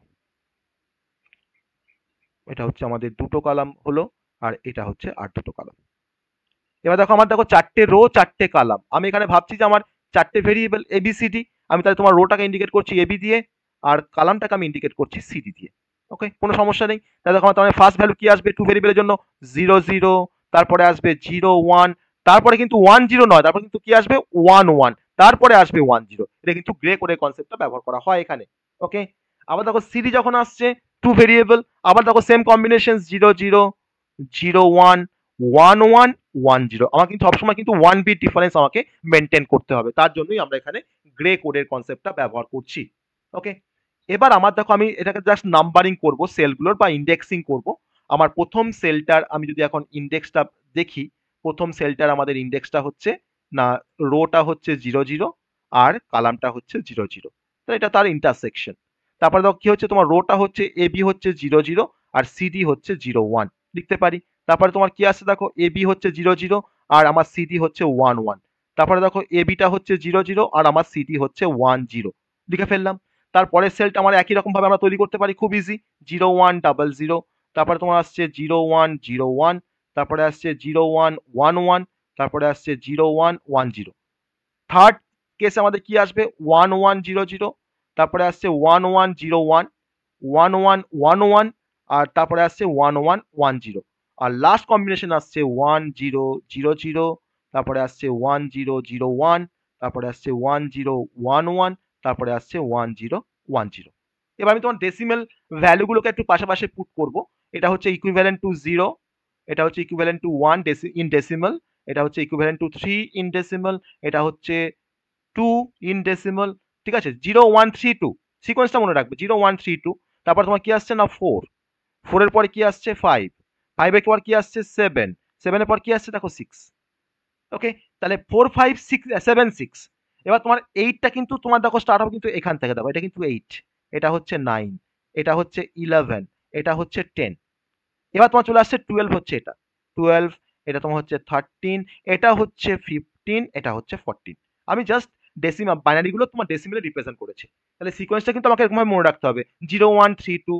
এটা হচ্ছে আমাদের 2টো কালাম হলো, আর এটা হচ্ছে আর 2টো কালাম। এবার দেখো আমার 4টে রো 4টে কালাম। আমি এখানে ভাবছি যে আমার 4টে ভেরিয়েবল এবিসিডি, আমি তাহলে তোমার রোটাকে ইন্ডিকেট করছি এবি দিয়ে, আর কালামটাকে আমি ইন্ডিকেট করছি সিডি দিয়ে। ওকে, কোনো সমস্যা নেই। তাহলে দেখো আমার ফার্স্ট ভ্যালু কি আসবে 2 ভেরিয়েবলের জন্য 0 0, তারপরে আসবে 0 1, তারপরে কিন্তু 1 0 নয়, তারপরে কিন্তু কি আসবে 1 1, তারপরে আসবে 1 0। এটা কিন্তু গ্রে কোডের কনসেপ্টটা ব্যবহার করা হয় এখানে। ওকে, আবার দেখো সিডি যখন আসছে 2 ভেরিয়েবল, আবার দেখো সেম কম্বিনেশন 0 0 0 1 1 1 1 0। আমার কিন্তু সবসময় কিন্তু 1 বিট ডিফারেন্স আমাকে মেনটেন করতে হবে, তার জন্যই আমরা এখানে গ্রে কোডের কনসেপ্টটা ব্যবহার করছি। ওকে, এবার আমার দেখো আমি এটাকে জাস্ট নাম্বারিং করব সেলগুলোর বা ইন্ডেক্সিং করব। আমার প্রথম সেলটার আমি যদি এখন ইন্ডেক্সটা দেখি, প্রথম সেলটার আমাদের ইন্ডেক্সটা হচ্ছে না, রোটা হচ্ছে 0 0 আর কালামটা হচ্ছে 0 0। তো এটা তার ইন্টারসেকশন। তারপরে দেখো কি হচ্ছে, তোমার রোটা হচ্ছে এবি হচ্ছে 0 0 আর সিডি হচ্ছে 0 1 লিখতে পারি। তারপরে তোমার কি আসছে দেখো, এবি হচ্ছে 0 0 আর আমার সিডি হচ্ছে 1 1। তারপরে দেখো এবিটা হচ্ছে 0 0 আর আমার সিডি হচ্ছে 1 0, লিখে ফেললাম। তারপরের সেলটা আমার একই রকম ভাবে আমরা তৈরি করতে পারি, খুব ইজি। 0 1 0 0, তারপরে তোমার আসছে 0 1 0 1, তারপরে আসছে 0 1 1 1, তারপরে আসছে 0 1 1 0। থার্ড কেসে আমাদের কি আসবে 1 1 0 0, তারপরে আসছে 1 1 0 1, 1 1 1 1, আর তারপরে আসছে 1 1 1 0। আর লাস্ট কম্বিনেশন আসছে 1 0 0 0, তারপরে আসছে 1 0 0 1, তারপরে আসছে 1 0 1 1, তারপরে আসছে 1 0 1 0। এবার আমি তোমার ডেসিমেল ভ্যালুগুলোকে একটু পাশাপাশি পুট করব। এটা হচ্ছে ইকুইভ্যালেন্ট টু 0, এটা হচ্ছে ইকুইভ্যালেন্ট টু 1 ইন ডেসিমাল, এটা হচ্ছে ইকুইভ্যালেন্ট টু 3 ইন ডেসিমাল, এটা হচ্ছে 2 ইন ডেসিমাল। ঠিক আছে, 0 1 3 2 সিকোয়েন্সটা মনে রাখবে, 0 1 3 2। তারপর তোমার কি আসছে না 4, 4 এর পরে কি আসছে 5, 5 এর পর কি আসছে 7, 7 এর পর কি আসছে দেখো 6। ওকে, তাহলে 4 5 6 7 6। এবার তোমার 8টা কিন্তু তোমার দেখো স্টার্ট হবে কিন্তু এখান থেকে, দেখো এটা কিন্তু 8, এটা হচ্ছে 9, এটা হচ্ছে 11, এটা হচ্ছে 10। এবার তোমার চলে আসছে 12, হচ্ছে এটা 12, এটা তোমার হচ্ছে 13, এটা হচ্ছে 15, এটা হচ্ছে 14। আমি জাস্ট ডেসিমাল বাইনারি গুলো তোমার ডেসিমেলে রিপ্রেজেন্ট করেছি। তাহলে সিকোয়েন্সটা কিন্তু আমাকে এরকম মনে রাখতে হবে, 0 1 3 2,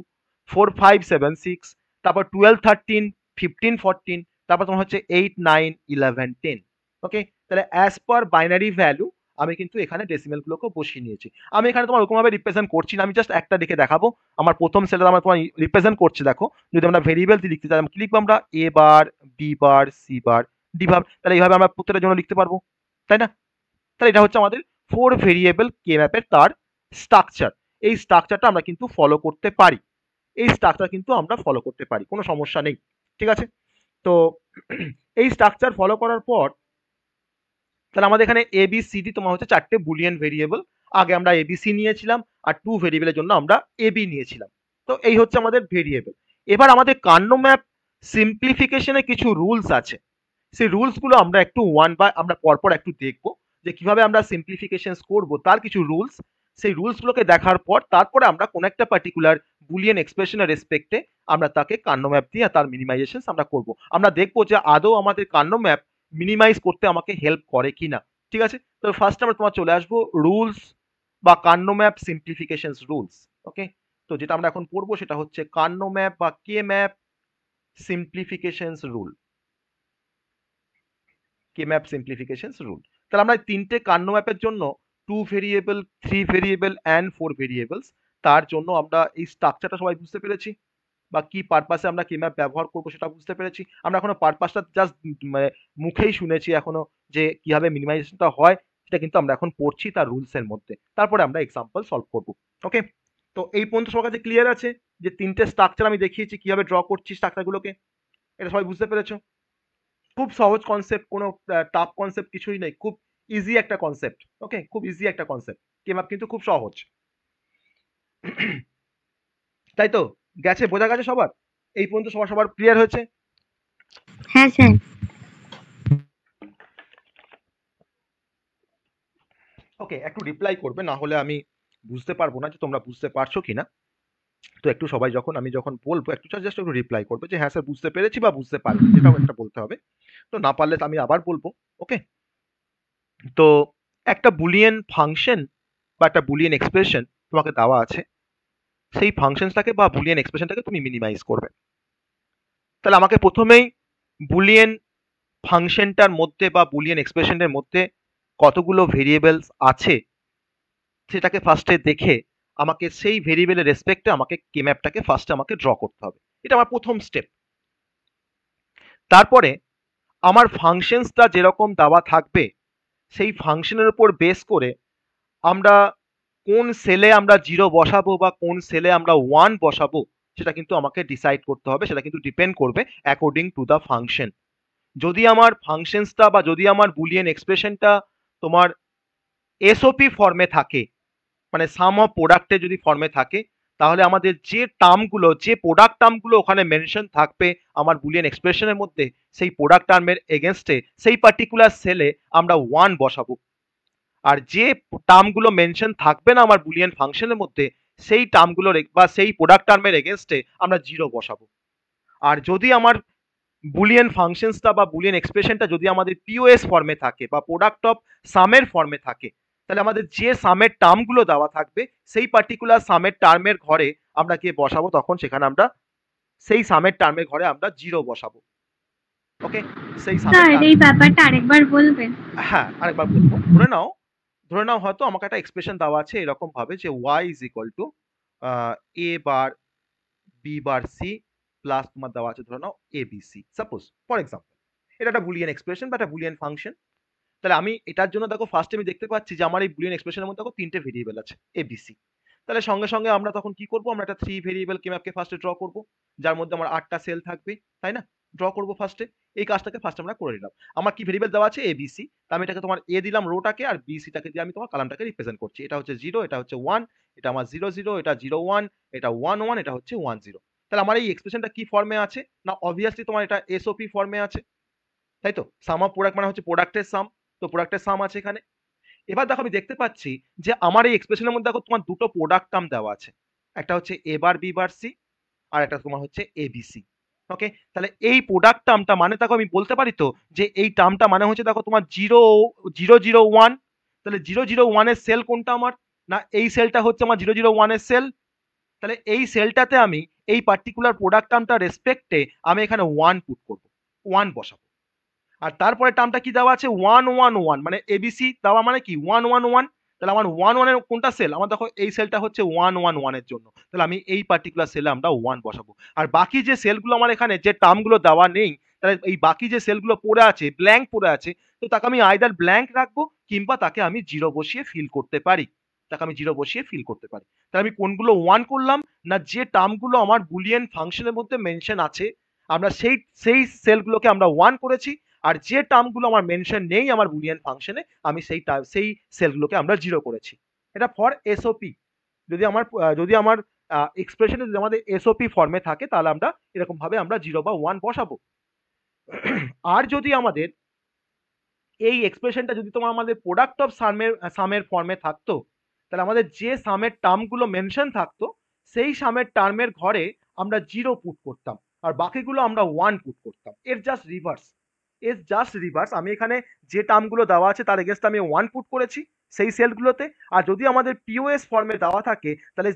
4 5 7 6, তারপর 12 13 15 14, তারপর তোমার হচ্ছে 8 9 11 10। ওকে, তাহলে অ্যাজ পার বাইনারি ভ্যালু আমি কিন্তু এখানে ডেসিমেল গুলোকে বসিয়ে নিয়েছি। আমি এখানে তোমার ওরকম ভাবে রিপ্রেজেন্ট করছি না, আমি জাস্ট একটা দেখে দেখাবো। আমার প্রথম সেলটা আমার তোমার রিপ্রেজেন্ট করছে, দেখো যদি আমরা ভেরিয়েবল দিয়ে লিখতে চাই কি লিখবো আমরা, A bar B bar C bar D bar. তাহলে এইভাবে আমরা প্রত্যেকটার জন্য লিখতে পারবো, তাই না? তাহলে এটা হচ্ছে আমাদের 4 ভেরিয়েবল কে ম্যাপের তার স্ট্রাকচার। এই স্ট্রাকচারটা আমরা কিন্তু ফলো করতে পারি, এই স্ট্রাকচার কিন্তু আমরা ফলো করতে পারি, কোনো সমস্যা নেই। ঠিক আছে, তো এই স্ট্রাকচার ফলো করার পর তাহলে আমাদের এখানে এ বি সি ডি তোমার হচ্ছে চারটে বুলিয়ান ভেরিয়েবল। আগে আমরা এবিসি নিয়েছিলাম আর টু ভেরিয়েবলের জন্য আমরা এবি নিয়েছিলাম। তো এই হচ্ছে আমাদের ভেরিয়েবল। এবার আমাদের কার্নো ম্যাপ সিম্পলিফিকেশনে কিছু রুলস আছে, সেই রুলস গুলো আমরা একটু আমরা পরপর একটু দেখবো যে কিভাবে আমরা সিম্পলিফিকেশন করব, তার কিছু রুলস। সেই রুলস গুলোকে দেখার পর তারপরে আমরা কোন একটা পার্টিকুলার বুলিয়ান এক্সপ্রেশনের রেসপেক্টে আমরা তাকে কার্নো ম্যাপ দিয়ে তার মিনিমাইজেশন আমরা করব। আমরা দেখবো যে আদৌ আমাদের কার্নো ম্যাপ মিনিমাইজ করতে আমাকে হেল্প করে কিনা। ঠিক আছে, তো ফার্স্ট আমরা তোমার চলে আসবো রুলস বা কার্নো ম্যাপ সিম্পলিফিকেশন রুলস। ওকে, তো যেটা আমরা এখন পড়বো সেটা হচ্ছে কার্নো ম্যাপ বা K map simplification rule. K map simplification rule. তাহলে আমরা তিনটে কার্নো ম্যাপের জন্য two variable, three variable and four variables, তার জন্য আমরা এই স্ট্রাকচারটা সবাই বুঝতে পেরেছি বা কি পারপাসে আমরা কে ম্যাপ ব্যবহার করবো সেটা বুঝতে পেরেছি। আমরা এখনো পারপাসটা জাস্ট মানে মুখেই শুনেছি এখনো, যে কিভাবে মিনিমাইজেশনটা হয় সেটা কিন্তু আমরা এখন পড়ছি তার রুলস এর মধ্যে, তারপরে আমরা এক্সাম্পল সলভ করব। ওকে, তো এই পর্যন্ত সবার কাছে ক্লিয়ার আছে যে তিনটে স্ট্রাকচার আমি দেখিয়েছি কিভাবে ড্র করছি স্ট্রাকচারগুলোকে, এটা সবাই বুঝতে পেরেছো? খুব সহজ কনসেপ্ট, কোনো টাফ কনসেপ্ট কিছুই নেই, খুব ইজি একটা কনসেপ্ট। ওকে, খুব ইজি একটা কনসেপ্ট, কে ম্যাপ কিন্তু খুব সহজ। তাই তো, গেছে, বোঝা গেছে সবার? এই পর্যন্ত সবার ক্লিয়ার হয়েছে? হ্যাঁ স্যার। ওকে, একটু রিপ্লাই করবে, না হলে আমি বুঝতে পারবো না যে তোমরা বুঝতে পারছো কিনা। তো একটু সবাই যখন আমি যখন বলবো একটু জাস্ট একটু রিপ্লাই করবে যে হ্যাঁ স্যার বুঝতে পেরেছি বা বুঝতে পারিনি, যেটাও একটা বলতে হবে। তো না পারলে তো আমি আবার বলবো। ওকে, তো একটা বুলিয়ান ফাংশন বা একটা বুলিয়ান এক্সপ্রেশন তোমাকে দেওয়া আছে, সেই ফাংশনটাকে বা বুলিয়ান এক্সপ্রেশনটাকে তুমি মিনিমাইজ করবে। তাহলে আমাকে প্রথমেই বুলিয়ান ফাংশনটার মধ্যে বা বুলিয়ান এক্সপ্রেশনের মধ্যে কতগুলো ভেরিয়েবলস আছে সেটাকে ফার্স্টে দেখে আমাকে সেই ভেরিয়েবলের রেসপেক্টে আমাকে কে ম্যাপটাকে ফার্স্টে আমাকে ড্র করতে হবে। এটা আমার প্রথম স্টেপ। তারপরে আমার ফাংশনসটা যেরকম দেওয়া থাকবে সেই ফাংশনের উপর বেস করে আমরা কোন সেলে আমরা 0 বসাবো বা কোন সেলে আমরা 1 বসাবো সেটা কিন্তু আমাকে ডিসাইড করতে হবে, সেটা কিন্তু ডিপেন্ড করবে অ্যাকর্ডিং টু দ্য ফাংশন। যদি আমার ফাংশনসটা বা যদি আমার বুলিয়ান এক্সপ্রেশনটা তোমার এসওপি ফর্মে থাকে, মানে সাম অফ প্রোডাক্টে যদি ফর্মে থাকে, তাহলে আমাদের যে টার্মগুলো, যে প্রোডাক্ট টার্মগুলো ওখানে মেনশন থাকবে আমার বুলিয়ান এক্সপ্রেশনের মধ্যে, সেই প্রোডাক্ট টার্মের এগেনস্টে সেই পার্টিকুলার সেলে আমরা 1 বসাবো। আর যে টার্মগুলো মেনশন থাকবে না আমার বুলিয়ান ফাংশনের মধ্যে, সেই টার্মগুলোর বা সেই প্রোডাক্ট টার্মের এগেনস্টে আমরা 0 বসাবো। আর যদি আমার বুলিয়ান ফাংশনসটা বা বুলিয়ান এক্সপ্রেশনটা যদি আমাদের পিওএস ফর্মে থাকে বা প্রোডাক্ট অফ সামের ফর্মে থাকে, তাহলে আমাদের যে সামের টার্মগুলো দেওয়া থাকবে সেই পার্টিকুলার সামের টার্মের ঘরে আমরা গিয়ে বসাবো, তখন সেখানে আমরা সেই সামের টার্মের ঘরে আমরা 0 বসাবো। ওকে, সেই সামের স্যার এই ব্যাপারটা আরেকবার বলবেন? হ্যাঁ আরেকবার বলবো। ধরে নাও হয়তো আমাকে একটা এক্সপ্রেশন দেওয়া আছে এরকম ভাবে যে y is equal to a bar B bar C plus তোমার দেওয়া আছে ধরে নাও A B C, suppose for example. এটা একটা বুলিয়ান এক্সপ্রেশন বা একটা বুলিয়ান ফাংশন। তাহলে আমি এটার জন্য দেখো ফার্স্টে আমি দেখতে পাচ্ছি যে আমার এই বুলিয়ান এক্সপ্রেশনের মধ্যে দেখো তিনটে ভেরিয়েবল আছে এ বি সি। তাহলে সঙ্গে সঙ্গে আমরা তখন কি করবো, আমরা একটা থ্রি ভেরিয়েবল কে ম্যাপকে ফার্স্টে ড্র করবো, যার মধ্যে আমার 8টা সেল থাকবে, তাই না? ড্র করবো ফার্স্টে, এই কাজটাকে ফার্স্ট আমরা করে নিলাম। আমার কি ভেরিয়েবল দেওয়া আছে এ বি সি, আমি এটাকে তোমার এ দিলাম রোটাকে, আর বি সিটাকে দিয়ে আমি তোমার কলামটাকে রিপ্রেজেন্ট করছি। এটা হচ্ছে 0, এটা হচ্ছে 1, এটা আমার 0 0, এটা 0 1, এটা 1 1, এটা হচ্ছে 1 0। তাহলে আমার এই এক্সপ্রেশনটা কি ফর্মে আছে না, অবভিয়াসলি তোমার এটা এসওপি ফর্মে আছে, তাই তো? সাম অফ প্রোডাক্ট মানে হচ্ছে প্রোডাক্টের সাম, তো প্রোডাক্টের সাম আছে এখানে। এবার দেখো আমি দেখতে পাচ্ছি যে আমার এই এক্সপ্রেশনের মধ্যে দেখো তোমার দুটো প্রোডাক্ট টার্ম দেওয়া আছে, একটা হচ্ছে এ বার বি বার সি, আর একটা তোমার হচ্ছে এবিসি। ওকে, তাহলে এই প্রোডাক্ট টার্মটা মানে দেখো আমি বলতে পারি তো যে এই টার্মটা মানে হচ্ছে দেখো তোমার 0 0 0 1। তাহলে 0 0 1 এর সেল কোনটা আমার, না এই সেলটা হচ্ছে আমার 0 0 1 এর সেল। তাহলে এই সেলটাতে আমি এই পার্টিকুলার প্রোডাক্ট টার্মটা রেসপেক্টে আমি এখানে 1 পুট করব, 1 বসাবো। আর তারপরে টার্মটা কি দেওয়া আছে 1 1 1, মানে এবিসি দেওয়া মানে কি 1 1 1। তাহলে আমার 1 1 এর কোনটা সেল, আমার দেখো এই সেলটা হচ্ছে 1 1 1 এর জন্য, তাহলে আমি এই পার্টিকুলার সেলে আমরা 1 বসাবো। আর বাকি যে সেলগুলো আমার এখানে যে টার্মগুলো দেওয়া নেই, তাহলে এই বাকি যে সেলগুলো পড়ে আছে, ব্ল্যাঙ্ক পড়ে আছে, তো তাকে আমি আইদার ব্ল্যাঙ্ক রাখবো কিংবা তাকে আমি 0 বসিয়ে ফিল করতে পারি, তাকে আমি 0 বসিয়ে ফিল করতে পারি। তাহলে আমি কোনগুলো 1 করলাম, না যে টার্মগুলো আমার বুলিয়ান ফাংশনের মধ্যে মেনশন আছে আমরা সেই সেই সেলগুলোকে আমরা 1 করেছি, আর যে টার্মগুলো আমার মেনশন নেই আমার বুলিয়ান ফাংশনে আমি সেই সেলগুলোকে আমরা জিরো করেছি। এটা ফর এসওপি। যদি আমার এক্সপ্রেশনে যদি আমাদের এসওপি ফর্মে থাকে তাহলে আমরা এরকম ভাবে আমরা 0 বা 1 বসাবো। আর যদি আমাদের এই এক্সপ্রেশনটা যদি আমাদের প্রোডাক্ট অফ সামের ফর্মে থাকতো তাহলে আমাদের যে সামের টার্মগুলো মেনশন থাকতো সেই সামের টার্মের ঘরে আমরা 0 পুট করতাম আর বাকিগুলো আমরা 1 পুট করতাম। এর জাস্ট রিভার্স আমি এখানে যে টার্মগুলো দেওয়া আছে তার এগেনস্টে আমি 1 পুট করেছি সেই সেলগুলোতে। আর যদি আমাদের পিওএস ফর্মে দেওয়া থাকে তাহলে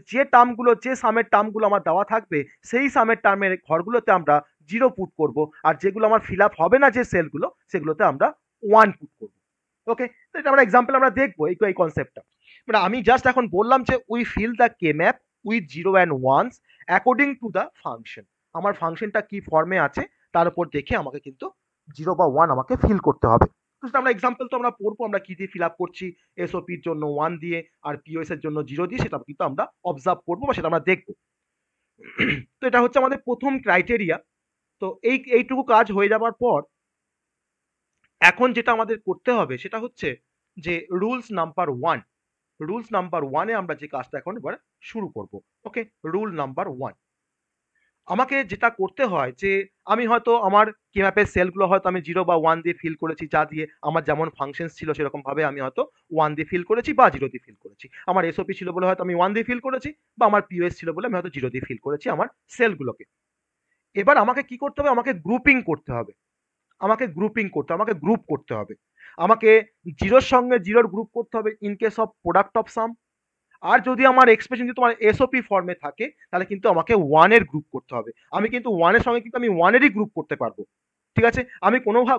যে সামের টার্মগুলো আমার দেওয়া থাকবে সেই সামের টার্মের ঘরগুলোতে আমরা 0 পুট করব আর যেগুলো আমার ফিল আপ হবে না যে সেলগুলো সেগুলোতে আমরা 1 পুট করবো। ওকে, তো এটা আমরা এক্সাম্পল আমরা দেখবো এই কনসেপ্টটা। মানে আমি জাস্ট এখন বললাম যে we fill the K map with 0 and 1s according to the function. আমার ফাংশনটা কি ফর্মে আছে তার উপর দেখে আমাকে কিন্তু 0 বা 1 আমাকে ফিল করতে হবে। তো আমরা এক্সাম্পল তো আমরা পড়বো আমরা কি দিয়ে ফিল আপ করছি। এসওপির জন্য 1 দিয়ে আর পিওএস এর জন্য 0 দিয়ে সেটা কিন্তু আমরা অবজার্ভ করবো বা সেটা আমরা দেখবো। তো এটা হচ্ছে আমাদের প্রথম ক্রাইটেরিয়া। তো এইটুকু কাজ হয়ে যাবার পর এখন যেটা আমাদের করতে হবে সেটা হচ্ছে যে রুলস নাম্বার 1 আমরা যে কাজটা এখন এবার শুরু করব। ওকে, রুল নাম্বার 1 আমাকে যেটা করতে হয় যে আমি হয়তো আমার কে ম্যাপের সেলগুলো হয়তো আমি 0 বা 1 দিয়ে ফিল করেছি, যা দিয়ে আমার যেমন ফাংশনস ছিল সেরকম ভাবে আমি হয়তো 1 দিয়ে ফিল করেছি বা 0 দিয়ে ফিল করেছি। আমার এসওপি ছিল বলে হয়তো আমি 1 দিয়ে ফিল করেছি বা আমার পিওএস ছিল বলে আমি হয়তো 0 দিয়ে ফিল করেছি আমার সেলগুলোকে। এবার আমাকে কি করতে হবে, আমাকে গ্রুপিং করতে হবে। আমাকে গ্রুপ করতে হবে। আমাকে 0 এর সঙ্গে 0 এর গ্রুপ করতে হবে in case of product of sum. আর যদি আমার এক্সপ্রেশন যদি তোমার এসওপি ফর্মে থাকে তাহলে কিন্তু আমাকে 1 এর গ্রুপ করতে হবে। আমি কিন্তু 1 এর সঙ্গে কিন্তু আমি 1 এরই গ্রুপ করতে পারবো। ঠিক আছে, আমি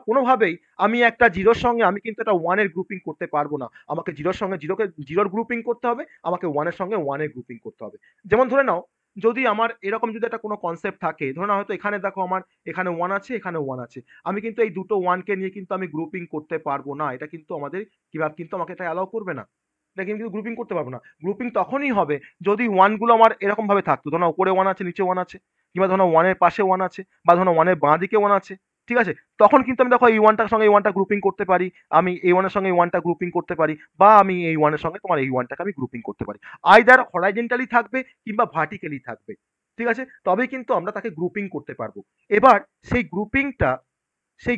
কোনোভাবেই আমি একটা 0 এর সঙ্গে আমি কিন্তু একটা 1 এর গ্রুপিং করতে পারবো না। আমাকে 0 এর সঙ্গে 0 এর গ্রুপিং করতে হবে, আমাকে 1 এর সঙ্গে 1 এর গ্রুপিং করতে হবে। যেমন ধরে নাও যদি আমার এরকম যদি একটা কোনো কনসেপ্ট থাকে, ধরে নাও হয়তো এখানে দেখো আমার এখানে 1 আছে, এখানে 1 আছে। আমি কিন্তু এই দুটো 1 কে নিয়ে কিন্তু আমি গ্রুপিং করতে পারবো না। এটা কিন্তু আমাদের কিভাবে কিন্তু আমাকে এটা অ্যালাউ করবে না। এটা কিন্তু গ্রুপিং করতে পারবো না। গ্রুপিং তখনই হবে যদি 1 গুলো আমার এরকম ভাবে থাকতো। ধরো উপরে 1 আছে, নিচে 1 আছে। কিংবা ধরো 1 এর পাশে 1 আছে বা ধরো 1 এর বাঁ দিকে 1 আছে। ঠিক আছে? তখন কিন্তু আমি দেখো এই 1 টার সঙ্গে এই 1 টা গ্রুপিং করতে পারি। আমি এই 1 এর সঙ্গে এই 1 টা গ্রুপিং করতে পারি বা আমি এই 1 এর সঙ্গে তোমার এই 1 টাকে আমি গ্রুপিং করতে পারি। আইদার হরাইজন্টালি থাকবে কিংবা ভার্টিক্যালি থাকবে। ঠিক আছে? তবেই কিন্তু আমরা তাকে গ্রুপিং করতে পারবো। এবার সেই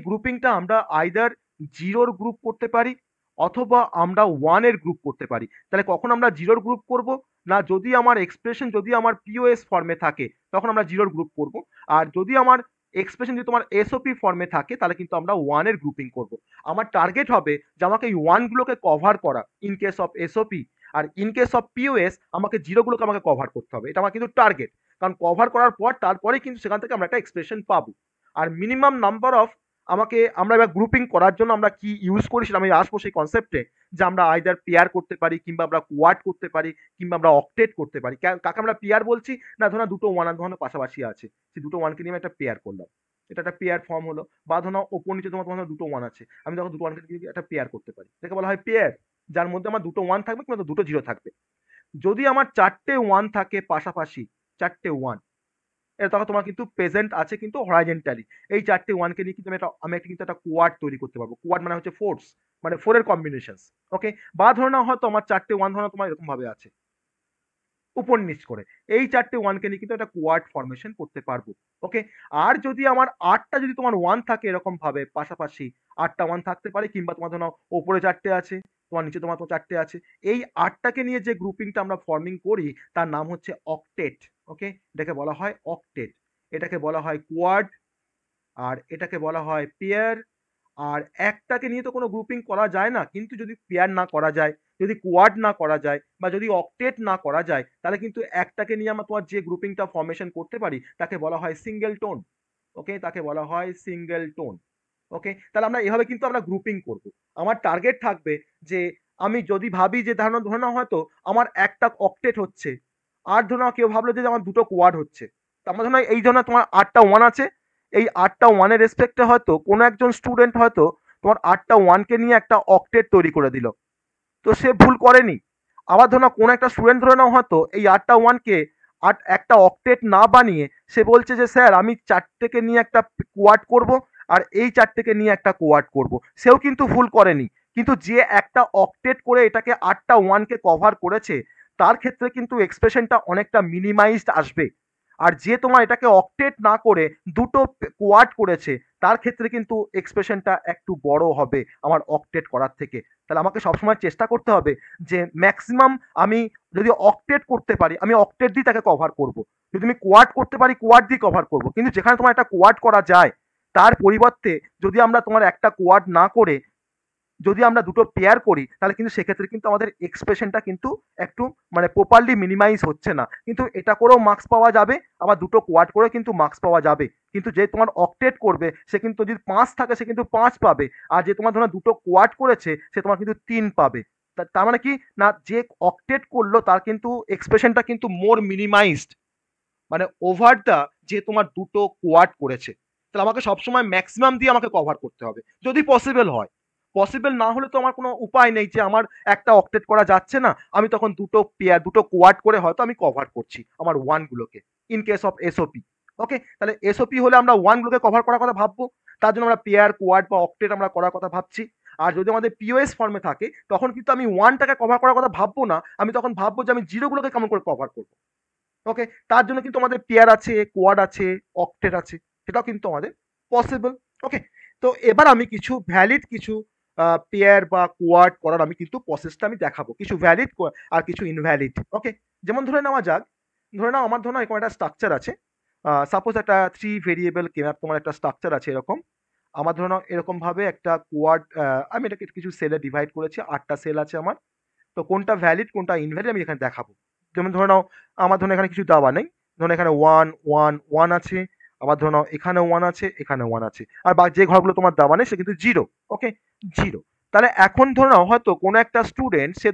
গ্রুপিংটা আমরা আইদার 0 এর গ্রুপ করতে পারি অথবা আমরা 1 এর গ্রুপ করতে পারি। তাহলে কখন আমরা 0 এর গ্রুপ করব? না যদি আমার এক্সপ্রেশন যদি আমার পিওএস ফর্মে থাকে তখন আমরা 0 এর গ্রুপ করব। আর যদি আমার এক্সপ্রেশন যদি তোমার এসওপি ফর্মে থাকে তাহলে কিন্তু আমরা 1 এর গ্রুপিং করব। আমার টার্গেট হবে যে আমাকে এই 1 গুলোকে কভার করা ইন কেস অফ এসওপি, আর ইন কেস অফ পিওএস আমাকে 0 গুলোকে আমাকে কভার করতে হবে। এটা আমার কিন্তু টার্গেট। কারণ কভার করার পর তারপরেই কিন্তু সেখান থেকে আমরা একটা এক্সপ্রেশন পাবো। আর মিনিমাম নাম্বার অফ আমরা এবার গ্রুপিং করার জন্য আমরা কি ইউজ করি সেটা আমি আসবো সেই কনসেপ্টে, যে আমরা আইদার পেয়ার করতে পারি কিংবা আমরা কোয়াড করতে পারি কিংবা আমরা অক্টেট করতে পারি। কাকে আমরা পেয়ার বলছি না, ধরো দুটো 1 ধরো পাশাপাশি আছে, সেই দুটো 1 কে নিয়ে আমি একটা পেয়ার করলাম, এটা একটা পেয়ার ফর্ম হলো। বা ধরো ওপর নিচে তোমার দুটো 1 আছে, আমি যখন দুটো 1 কে নিয়ে একটা পেয়ার করতে পারি, এটাকে বলা হয় পেয়ার, যার মধ্যে আমার দুটো 1 থাকবে কিংবা দুটো 0 থাকবে। যদি আমার 4টে 1 থাকে পাশাপাশি, 4টে 1, এটা তখন তোমার কিন্তু প্রেজেন্ট আছে কিন্তু হরাইজন্টালি। এই 4টে 1 কে নিয়ে কিন্তু আমি কিন্তু একটা কোয়াড তৈরি করতে পারবো। কোয়াড মানে হচ্ছে ফোর্স, মানে 4 এর কম্বিনেশনস। ওকে, বা ধরে নাও হয়তো আমার 4টে 1 ধরো তোমার এরকম ভাবে আছে উপর নিচ করে, এই 4টে 1 কে নিয়ে কিন্তু একটা কোয়াড ফরমেশন করতে পারবো। ওকে, আর যদি আমার 8টা যদি তোমার 1 থাকে এরকম ভাবে পাশাপাশি, 8টা 1 থাকতে পারে কিংবা তোমার ধরো উপরে 4টে আছে, তোমার নিচে তোমার 4টে আছে, এই 8টাকে নিয়ে যে গ্রুপিংটা আমরা ফর্মিং করি তার নাম হচ্ছে অক্টেট। ওকে, এটাকে বলা হয় অক্টেট, এটাকে বলা হয় কোয়াড, আর এটাকে বলা হয় পেয়ার। আর একটাকে নিয়ে তো কোনো গ্রুপিং করা যায় না, কিন্তু যদি পেয়ার না করা যায়, যদি কোয়াড না করা যায় বা যদি অক্টেট না করা যায় তাহলে কিন্তু একটাকে নিয়ে আমরা তোমার যে গ্রুপিংটা ফর্মেশন করতে পারি তাকে বলা হয় সিঙ্গেল টোন। ওকে, তাকে বলা হয় সিঙ্গেল টোন। ওকে, তাহলে আমরা এভাবে কিন্তু আমরা গ্রুপিং করব। আমার টার্গেট থাকবে যে আমি যদি ভাবি যে ধরে নাও হয়তো আমার একটা অক্টেট হচ্ছে, আর ধরে নাও কেউ ভাবলো যে আমার দুটো কোয়াড হচ্ছে, আমার ধরে নাও এই জন্য তোমার 8টা 1 আছে, এই 8টা 1 এর রেসপেক্টে হয়তো কোনো একজন স্টুডেন্ট হয়তো তোমার 8টা 1 কে নিয়ে একটা অক্টেট তৈরি করে দিল, তো সে ভুল করেনি। আবার ধরে নাও কোনো একটা স্টুডেন্ট ধরে নাও হয়তো এই 8টা 1 কে একটা অক্টেট না বানিয়ে সে বলছে যে স্যার আমি 4টেকে নিয়ে একটা কোয়াড করব, আর এই চারটেকে নিয়ে একটা কোয়াড করব, সেও কিন্তু ভুল করেনি। কিন্তু যে একটা অক্টেট করে এটাকে 8টা 1 কে কভার করেছে, তার ক্ষেত্রে কিন্তু এক্সপ্রেশনটা অনেকটা মিনিমাইজড আসবে। আর যে তোমার এটাকে অক্টেট না করে দুটো কোয়াড করেছে, তার ক্ষেত্রে কিন্তু এক্সপ্রেশনটা একটু বড় হবে আমার অক্টেট করার থেকে। তাহলে আমাকে সবসময় চেষ্টা করতে হবে যে ম্যাক্সিমাম আমি যদি অক্টেট করতে পারি, আমি অক্টেট দিয়ে তাকে কভার করব। যদি আমি কোয়াড করতে পারি, কোয়াড দিয়ে কভার করব। কিন্তু যেখানে তোমার একটা কোয়াড করা যায়, তার পরিবর্তে যদি আমরা তোমার একটা কোয়াড না করে যদি আমরা দুটো পেয়ার করি, তাহলে কিন্তু সেক্ষেত্রে কিন্তু আমাদের এক্সপ্রেশনটা কিন্তু একটু মানে প্রপারলি মিনিমাইজ হচ্ছে না। কিন্তু এটা করেও মার্কস পাওয়া যাবে, আবার দুটো কোয়াড করে কিন্তু মার্কস পাওয়া যাবে। কিন্তু যে তোমার অক্টেট করবে সে কিন্তু যদি 5 থাকে সে কিন্তু 5 পাবে, আর যে তোমার ধরো দুটো কোয়াড করেছে সে তোমার কিন্তু 3 পাবে। তার মানে কি না, যে অক্টেট করলো তার কিন্তু এক্সপ্রেশনটা কিন্তু মোর মিনিমাইজড, মানে ওভার দা যে তোমার দুটো কোয়াড করেছে। তাহলে আমাকে সবসময় ম্যাক্সিমাম দিয়ে আমাকে কভার করতে হবে যদি পসিবল হয়। পসিবল না হলে তো আমার কোনো উপায় নেই যে আমার একটা অক্টেট করা যাচ্ছে না, আমি তখন দুটো পেয়ার দুটো কোয়াড করে হয়তো আমি কভার করছি আমার ওয়ানগুলোকে, ইন কেস অফ এসওপি। ওকে, তাহলে এসওপি হলে আমরা ওয়ানগুলোকে কভার করার কথা ভাববো, তার জন্য আমরা পেয়ার কোয়াড বা অক্টেট আমরা করার কথা ভাবছি। আর যদি আমাদের পিওএস ফর্মে থাকে তখন কিন্তু আমি ওয়ানটাকে কভার করার কথা ভাববো না, আমি তখন ভাববো যে আমি জিরোগুলোকে কেমন করে কভার করবো। ওকে, তার জন্য কিন্তু আমাদের পেয়ার আছে, কোয়াড আছে, অক্টেট আছে, সেটাও কিন্তু আমাদের পসিবল। ওকে, তো এবার আমি কিছু ভ্যালিড কিছু পেয়ার বা কোয়াড করার আমি কিন্তু প্রসেসটা আমি দেখাবো, কিছু ভ্যালিড আর কিছু ইনভ্যালিড। ওকে, যেমন ধরে নেওয়া যাক, ধরে নাও আমার ধরে নাও এরকম একটা স্ট্রাকচার আছে। সাপোজ একটা 3 ভেরিয়েবল কেম্যাপ তোমার একটা স্ট্রাকচার আছে এরকম। আমার ধরে নাও এরকম ভাবে একটা কোয়াড, আমি এটাকে কিছু সেলে ডিভাইড করেছি, 8টা সেল আছে আমার। তো কোনটা ভ্যালিড কোনটা ইনভ্যালিড আমি এখানে দেখাবো। যেমন ধরে নাও আমার ধরুন এখানে কিছু দেওয়া নেই, ধরুন এখানে 1 1 1 আছে, আবার ধরে নাও এখানে 1 আছে, এখানে 1 আছে, আর বা যে ঘরগুলো তোমার দেওয়া নেই সে কিন্তু জিরো। ওকে, জিরো। তাহলে এখন ধরে নাও হয়তো কোনো একটা স্টুডেন্ট সে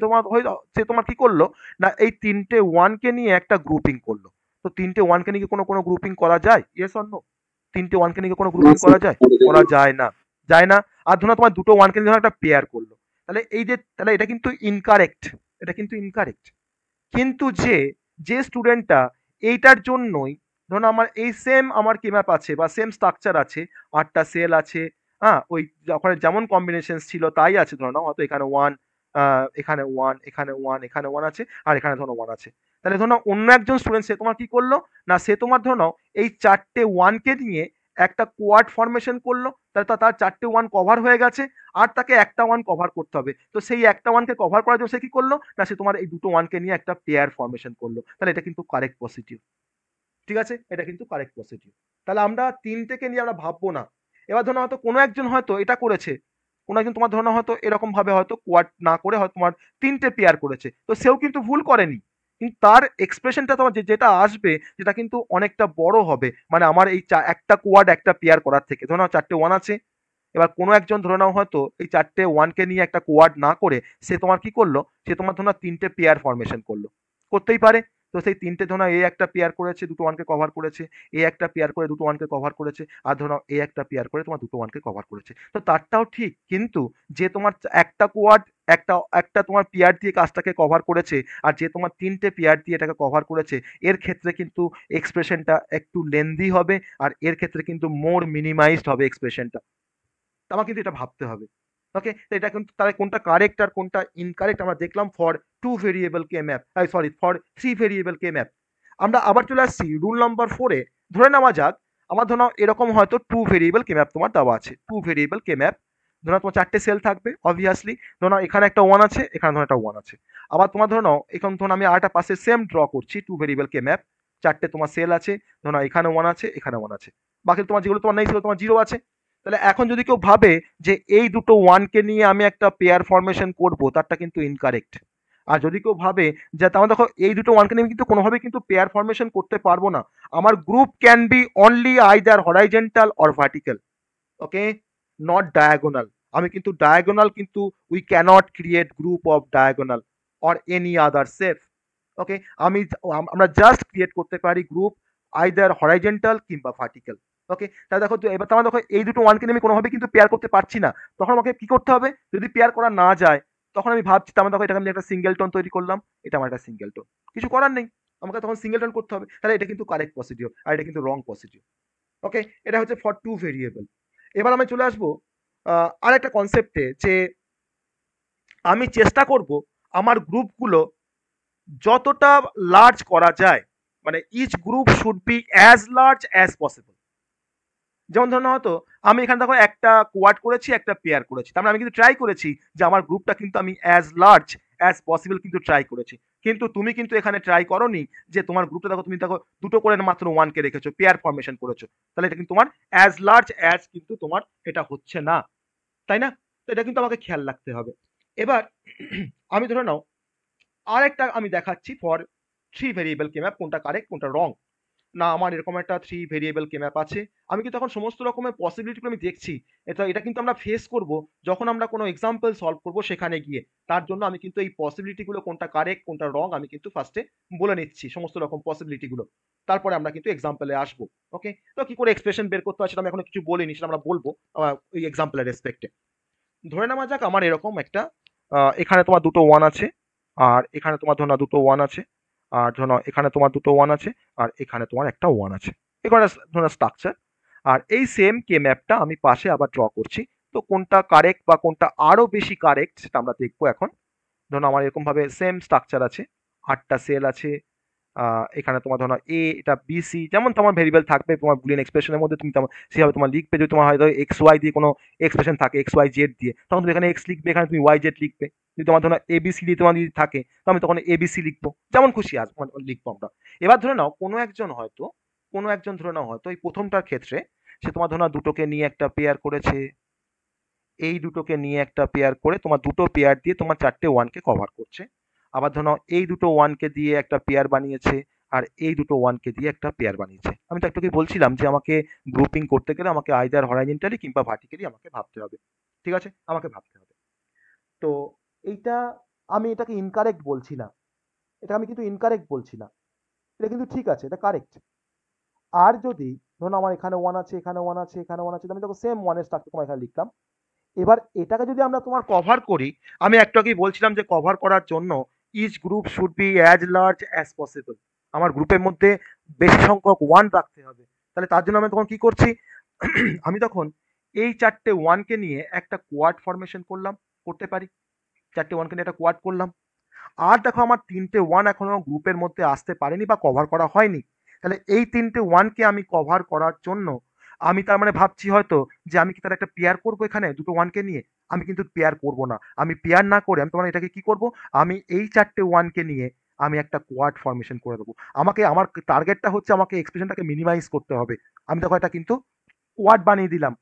তোমার কি করলো না, এই তিনটে 1 কে নিয়ে একটা গ্রুপিং করলো। তো তিনটে 1 কে নিয়ে কি কোনো গ্রুপিং করা যায়? Yes or no? তিনটে 1 কে নিয়ে কি কোনো গ্রুপিং করা যায়? করা যায় না, যায় না। আর ধরো তোমার দুটো 1 কে নিয়ে ধরো একটা পেয়ার করলো, তাহলে এই যে তাহলে এটা কিন্তু ইনকারেক্ট, এটা কিন্তু ইনকারেক্ট। কিন্তু যে যে স্টুডেন্টটা এইটার জন্যই, ধরুন আমার এই সেম আমার কি ম্যাপ আছে বা সেম স্ট্রাকচার আছে, 8টা সেল আছে, হ্যাঁ ওই ওখানে যেমন কম্বিনেশন ছিল তাই আছে, ধরো না হয়তো এখানে 1, এখানে 1, এখানে 1, এখানে 1 আছে, আর এখানে ধরো 1 আছে। তাহলে ধরো অন্য একজন স্টুডেন্ট সে তোমার কি করলো না, সে তোমার ধরো এই চারটে 1 কে নিয়ে একটা কোয়াড ফরমেশন করলো, তাহলে তার চারটে 1 কভার হয়ে গেছে, আর তাকে একটা 1 কভার করতে হবে। তো সেই একটা 1 কে কভার করার জন্য সে কি করলো না, সে তোমার এই দুটো 1 কে নিয়ে একটা পেয়ার ফরমেশন করলো। তাহলে এটা কিন্তু কারেক্ট পজিটিভ। ঠিক আছে, এটা কিন্তু কারেক্ট পজিটিভ। তাহলে আমরা তিনটেকে নিয়ে আমরা ভাববো না। এবার ধরো হয়তো কোনো একজন হয়তো এটা করেছে, কোনো একজন তোমার ধরো হয়তো এরকম ভাবে হয়তো কোয়াড না করে হয়তো তোমার তিনটে পেয়ার করেছে, তো সেও কিন্তু ভুল করেনি। কিন্তু তার এক্সপ্রেশনটা তোমার যেটা আসবে সেটা কিন্তু অনেকটা বড় হবে, মানে আমার এই একটা কোয়াড একটা পেয়ার করার থেকে। ধরো নাও চারটে 1 আছে, এবার কোনো একজন ধরে নাও হয়তো এই চারটে 1 কে নিয়ে একটা কোয়াড না করে সে তোমার কি করলো, সে তোমার ধরো তিনটে পেয়ার ফরমেশন করলো, করতেই পারে। তো সেই তিনটে ধরো এ একটা পেয়ার করেছে দুটো 1 কে কভার করেছে, এ একটা পেয়ার করে দুটো 1 কে কভার করেছে, আর ধরো এ একটা পেয়ার করে তোমার দুটো 1 কে কভার করেছে। তো তারটাও ঠিক, কিন্তু যে তোমার একটা কোয়াড একটা একটা তোমার পেয়ার দিয়ে কাজটাকে কভার করেছে, আর যে তোমার তিনটে পেয়ার দিয়ে এটাকে কভার করেছে, এর ক্ষেত্রে কিন্তু এক্সপ্রেশনটা একটু লেন্দি হবে, আর এর ক্ষেত্রে কিন্তু মোর মিনিমাইজড হবে এক্সপ্রেশনটা। আমার কিন্তু এটা ভাবতে হবে। ওকে, তো এটা কিন্তু তাহলে কোনটা কারেক্ট আর কোনটা ইনকারেক্ট আমরা দেখলাম for 2 variable K map, sorry for 3 variable K map. আমরা আবার চলে আসছি রুল নাম্বার 4 এ। ধরে নেওয়া যাক আমার ধরো এরকম হয়তো 2 ভেরিয়েবল কে ম্যাপ তোমার দেওয়া আছে, 2 ভেরিয়েবল কে ম্যাপ। ধরো তোমার চারটে সেল থাকবে অবভিয়াসলি, ধরো এখানে একটা 1 আছে, এখানে ধরো একটা 1 আছে। আবার তোমার ধরো এখন ধরো আমি আরেকটা পাশে সেম ড্র করছি 2 ভেরিয়েবল কে ম্যাপ, চারটে তোমার সেল আছে, ধরো এখানে 1 আছে, এখানে 1 আছে, বাকি তোমার যেগুলো তোমার নেই সেগুলো তোমার 0 আছে। তাহলে এখন যদি কেউ ভাবে যে এই দুটো 1 কে নিয়ে আমি একটা পেয়ার ফরমেশন করব, তারটা কিন্তু ইনকারেক্ট। আর যদি কেউ ভাবে যে তাহলে দেখো এই দুটো 1 কে নিয়ে আমি কিন্তু কোনোভাবে কিন্তু পেয়ার ফরমেশন করতে পারবো না, আমার group can be only either horizontal or vertical. Okay, not diagonal. আমি কিন্তু ডায়াগোনাল কিন্তু we cannot create group of diagonal or any other shape. Okay, আমি আমরা জাস্ট ক্রিয়েট করতে পারি গ্রুপ আইদার হরাইজন্টাল কিংবা ভার্টিক্যাল। ওকে, তাহলে দেখো এবার তোমার দেখো এই দুটো 1 কে নিয়ে আমি কোনোভাবে কিন্তু পেয়ার করতে পারছি না, তখন আমাকে কি করতে হবে, যদি পেয়ার করা না যায় তখন আমি ভাবছি তার মানে দেখো এটা আমি একটা সিঙ্গেল টোন তৈরি করলাম, এটা আমার একটা সিঙ্গেল টোন, কিছু করার নেই, আমাকে তখন সিঙ্গেল টোন করতে হবে। তাহলে এটা কিন্তু কারেক্ট পজিটিভ আর এটা কিন্তু রং পজিটিভ। ওকে, এটা হচ্ছে ফর 2 ভেরিয়েবল। এবার আমি চলে আসবো আরেকটা কনসেপ্টে, যে আমি চেষ্টা করব আমার গ্রুপগুলো যতটা লার্জ করা যায়, মানে each group should be as large as possible. যেমন ধরুন হয়তো আমি এখানে দেখো একটা কোয়াড করেছি, একটা পেয়ার করেছি, তার মানে আমি কিন্তু ট্রাই করেছি যে আমার গ্রুপটা কিন্তু আমি অ্যাজ লার্জ অ্যাজ পসিবল কিন্তু ট্রাই করেছি। কিন্তু তুমি কিন্তু এখানে ট্রাই করোনি যে তোমার গ্রুপটা দেখো, তুমি দেখো দুটো করে মাত্র ওয়ানকে রেখেছো, পেয়ার ফরমেশন করেছো, তাহলে এটা কিন্তু তোমার অ্যাজ লার্জ অ্যাজ কিন্তু তোমার এটা হচ্ছে না, তাই না? তো এটা কিন্তু আমাকে খেয়াল রাখতে হবে। এবার আমি ধরে নাও আরেকটা আমি দেখাচ্ছি for three variable K map, কোনটা কারেক্ট কোনটা রং। না আমার এরকম একটা থ্রি ভেরিয়েবল কে ম্যাপ আছে, আমি কিন্তু এখন সমস্ত রকমের পসিবিলিটিগুলো আমি দেখছি। এটা কিন্তু আমরা ফেস করব যখন আমরা কোনো এক্সাম্পল সলভ করব সেখানে গিয়ে। তার জন্য আমি কিন্তু এই পসিবিলিটিগুলো কোনটা কারেক্ট কোনটা রং আমি কিন্তু ফার্স্টে বলে নিচ্ছি সমস্ত রকম পসিবিলিটিগুলো, তারপরে আমরা কিন্তু এক্সাম্পলে আসবো। ওকে, তো কি করে এক্সপ্রেশন বের করতে হয় সেটা আমি এখনো কিছু বলিনি, সেটা আমরা বলবো ওই এক্সাম্পলের রেসপেক্টে। ধরে নেওয়া যাক আমার এরকম একটা এখানে তোমার দুটো ওয়ান আছে, আর এখানে তোমার ধরো না দুটো ওয়ান আছে, আর ধরো না এখানে তোমার দুটো ওয়ান আছে, আর এখানে তোমার একটা ওয়ান আছে। এখানে ধরো স্ট্রাকচার, আর এই সেম কে ম্যাপটা আমি পাশে আবার ড্র করছি। তো কোনটা কারেক্ট বা কোনটা আরো বেশি কারেক্ট সেটা আমরা দেখবো এখন। ধরুন আমার এরকম ভাবে সেম স্ট্রাকচার আছে, 8টা সেল আছে, এখানে তোমার ধরো এ এটা বিসি, যেমন তোমার ভেরিয়েবল থাকবে তোমার বুলিয়ান এক্সপ্রেশনের মধ্যে তুমি সেভাবে তোমার লিখবে। যদি তোমার হয়তো এক্স ওয়াই দিয়ে কোনো এক্সপ্রেশন থাকে, এক্স ওয়াই জেড দিয়ে, তখন তুমি এখানে এক্স লিখবে, এখানে তুমি ওয়াই জেড লিখবে। যদি তোমার ধরো এবিসি দিয়ে তোমার যদি থাকে, তো আমি তখন এবিসি লিখবো, যেমন খুশি লিখবো আমরা। এবার ধরে নাও কোনো একজন ধরে নাও হয়তো এই প্রথমটার ক্ষেত্রে সে তোমার ধরো দুটোকে নিয়ে একটা পেয়ার করেছে, এই দুটোকে নিয়ে একটা পেয়ার করে তোমার দুটো পেয়ার দিয়ে তোমার 4টে ওয়ানকে কভার করছে। আবার ধরো এই দুটো ওয়ানকে দিয়ে একটা পেয়ার বানিয়েছে, আর এই দুটো ওয়ানকে দিয়ে একটা পেয়ার বানিয়েছে। আমি তো একটু আগে বলছিলাম যে আমাকে গ্রুপিং করতে গেলে আমাকে আইদার হরাইজন্টালি কিংবা ভার্টিক্যালি আমাকে ভাবতে হবে। ঠিক আছে, আমাকে ভাবতে হবে। তো এইটা আমি এটাকে ইনকারেক্ট বলছি না, এটা আমি কিন্তু ইনকারেক্ট বলছি না, এটা কিন্তু ঠিক আছে, এটা কারেক্ট। আর যদি ধরুন আমার এখানে ওয়ান আছে, এখানে ওয়ান আছে, এখানে ওয়ান আছে, তো আমি তখন সেম ওয়ানের স্ট্রাকচার তোমার এখানে লিখলাম। এবার এটাকে যদি আমরা তোমার কভার করি, আমি একটু আগেই বলছিলাম যে কভার করার জন্য each group should be as large as possible, আমার গ্রুপের মধ্যে বেশি সংখ্যক ওয়ান রাখতে হবে। তাহলে তার জন্য আমি তখন কি করছি, আমি তখন এই 4টে ওয়ানকে নিয়ে একটা কোয়াড ফরমেশন করতে পারি, 4টে ওয়ানকে নিয়ে একটা কোয়াড করলাম। আর দেখো আমার 3টে ওয়ান এখনো গ্রুপের মধ্যে আসতে পারেনি বা কভার করা হয়নি, তাহলে এই 3টে ওয়ানকে আমি কভার করার জন্য আমি তার মানে ভাবছি হয়তো যে আমি কি তার একটা পেয়ার করবো এখানে দুটো ওয়ানকে নিয়ে। আমি কিন্তু পেয়ার করব না, আমি পেয়ার না করে আমি তোমার এটাকে কি করব, আমি এই 4টে ওয়ানকে নিয়ে আমি একটা কোয়াড ফরমেশন করে দেবো। আমাকে আমার টার্গেটটা হচ্ছে আমাকে এক্সপ্রেশনটাকে মিনিমাইজ করতে হবে। আমি দেখো এটা কিন্তু কোয়াড বানিয়ে দিলাম।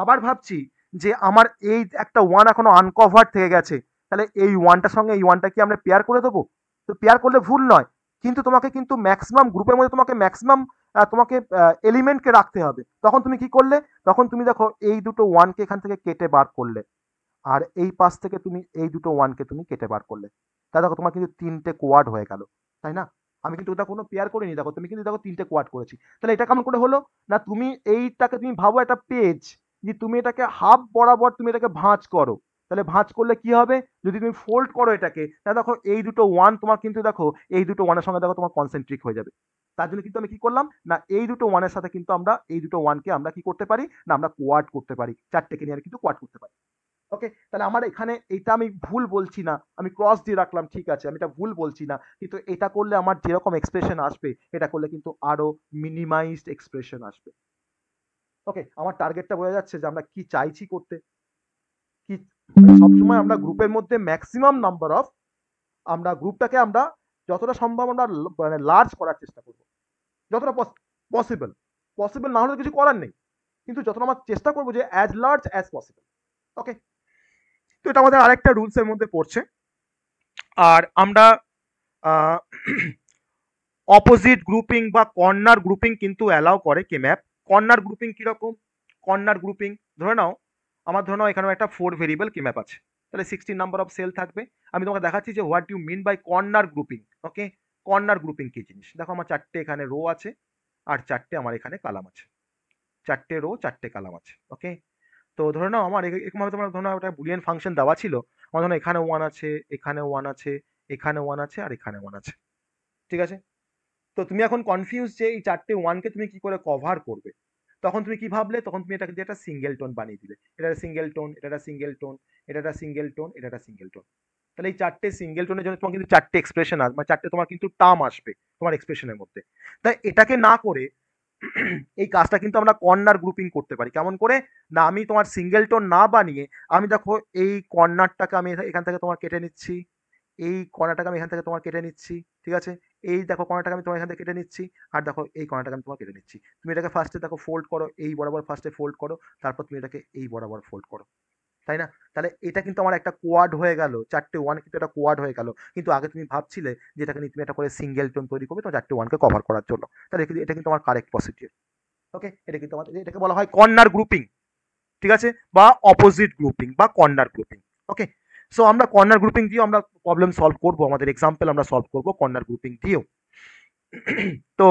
আবার ভাবছি যে আমার এই একটা ওয়ান এখনো আনকভার থেকে গেছে, তাহলে এই ওয়ানটার সঙ্গে এই ওয়ানটা কি আমরা পেয়ার করে দেবো? তো পেয়ার করলে ভুল নয়, কিন্তু তোমাকে কিন্তু ম্যাক্সিমাম গ্রুপের মধ্যে তোমাকে ম্যাক্সিমাম তোমাকে এলিমেন্টকে রাখতে হবে। তখন তুমি কি করলে, তখন তুমি দেখো এই দুটো ওয়ানকে এখান থেকে কেটে বার করলে, আর এই পাশ থেকে তুমি এই দুটো ওয়ানকে তুমি কেটে বার করলে, তা দেখো তোমার কিন্তু 3টে কোয়াড হয়ে গেল, তাই না? আমি কিন্তু ওটা কোনো পেয়ার করিনি, দেখো তুমি কিন্তু দেখো 3টে কোয়াড করেছি। তাহলে এটা কেমন করে হলো, না তুমি এইটাকে তুমি ভাবো একটা পেজ, যে তুমি এটাকে হাফ বরাবর তুমি এটাকে ভাঁজ করো, তাহলে ভাঁজ করলে কি হবে, যদি তুমি ফোল্ড করো এটাকে, তাহলে দেখো এই দুটো ওয়ান তোমার কিন্তু দেখো এই দুটো ওয়ানের সঙ্গে দেখো তোমার কনসেন্ট্রিক হয়ে যাবে। তার জন্য কিন্তু আমি কি করলাম, না এই দুটো ওয়ানের সাথে কিন্তু আমরা এই দুটো ওয়ানকে আমরা কি করতে পারি, না আমরা কোয়াড করতে পারি, 4টেকে নিয়ে কিন্তু কোয়াড করতে পারি। ওকে, তাহলে আমার এখানে এটা আমি ভুল বলছি না, আমি ক্রস দিয়ে রাখলাম, ঠিক আছে, আমি এটা ভুল বলছি না, কিন্তু এটা করলে আমার যেরকম এক্সপ্রেশন আসবে, এটা করলে কিন্তু আরো মিনিমাইজড এক্সপ্রেশন আসবে। ওকে, আমার টার্গেটটা বোঝা যাচ্ছে যে আমরা কি চাইছি করতে, কি মানে সবসময় আমরা গ্রুপের মধ্যে ম্যাক্সিমাম নাম্বার অফ, আমরা গ্রুপটাকে আমরা যতটা সম্ভব আমরা মানে লার্জ করার চেষ্টা করব, যতটা পসিবল। পসিবল না হলে কিছু করার নেই, কিন্তু যতটা আমরা চেষ্টা করবো যে অ্যাজ লার্জ অ্যাজ পসিবল। ওকে, তো এটা আমাদের আরেকটা রুলস এর মধ্যে পড়ছে। আর আমরা অপোজিট গ্রুপিং বা কর্নার গ্রুপিং কিন্তু অ্যালাউ করে কে ম্যাপ। কর্নার গ্রুপিং কিরকম, কর্নার গ্রুপিং ধরে নাও ধরে নাও এখানে একটা 4 ভেরিয়েবল কে ম্যাপ আছে, তাহলে 16 নাম্বার অফ সেল থাকবে। আমি তোমাকে দেখাচ্ছি যে what you mean by corner grouping. Okay, corner grouping কি জিনিস, দেখো আমার 4টে এখানে রো আছে, আর 4টে আমার এখানে কালাম আছে, 4টে রো 4টে কালাম আছে। ওকে, তো ধরে নাও আমার এরকমভাবে তোমার ধরে নাও একটা বুলিয়ান ফাংশন দেওয়া ছিল, আমার ধরো এখানে ওয়ান আছে, এখানে ওয়ান আছে, এখানে ওয়ান আছে, আর এখানে ওয়ান আছে। ঠিক আছে, তো তুমি এখন কনফিউজ যে এই 4টে ওয়ানকে তুমি কি করে কভার করবে। তখন তুমি কি ভাবলে, তখন তুমি এটাকে দিয়ে একটা সিঙ্গেল টোন বানিয়ে দিলে, এটা একটা সিঙ্গেল টোন, এটা একটা সিঙ্গেল টোন, এটা একটা সিঙ্গেল টোন, এটা একটা সিঙ্গেল টোন। তাহলে এই চারটে সিঙ্গেল টোনের জন্য তোমার কিন্তু চারটে এক্সপ্রেশন আসবে, মানে চারটে তোমার কিন্তু টার্ম আসবে তোমার এক্সপ্রেশনের মধ্যে। তাই এটাকে না করে এই কাজটা কিন্তু আমরা কর্নার গ্রুপিং করতে পারি। কেমন করে? না আমি তোমার সিঙ্গেল টোন না বানিয়ে আমি দেখো এই কর্নারটাকে আমি এখান থেকে তোমার কেটে নিচ্ছি, এই কর্নারটাকে আমি এখান থেকে তোমার কেটে নিচ্ছি, ঠিক আছে? এই দেখো কর্নারটাকে আমি তোমার এখান থেকে কেটে নিচ্ছি, আর দেখো এই কর্নারটাকে আমি তোমার কেটে নিচ্ছি। তুমি এটাকে ফার্স্টে দেখো ফোল্ড করো, এই বরাবর ফার্স্টে ফোল্ড করো, তারপর তুমি এটাকে এই বরাবর ফোল্ড করো, তাই না? তাহলে এটা কিন্তু আমার একটা কোয়াড হয়ে গেল, চারটে ওয়ান কিন্তু একটা কোয়াড হয়ে গেল। কিন্তু আগে তুমি ভাবছিলে যে এটাকে নিয়ে তুমি একটা করে সিঙ্গেল টোন তৈরি করবে তোমার চারটে ওয়ানকে কভার করার জন্য। তাহলে এটা কিন্তু আমার কারেক্ট প্রসিডিউর। ওকে, এটা কিন্তু আমাদের, এটাকে বলা হয় কর্নার গ্রুপিং, ঠিক আছে, বা অপোজিট গ্রুপিং বা কর্নার গ্রুপিং। ওকে, সো আমরা কর্নার গ্রুপিং দিয়েও আমরা প্রবলেম সলভ করব, আমাদের এক্সাম্পল আমরা সলভ করব কর্নার গ্রুপিং দিয়েও। তো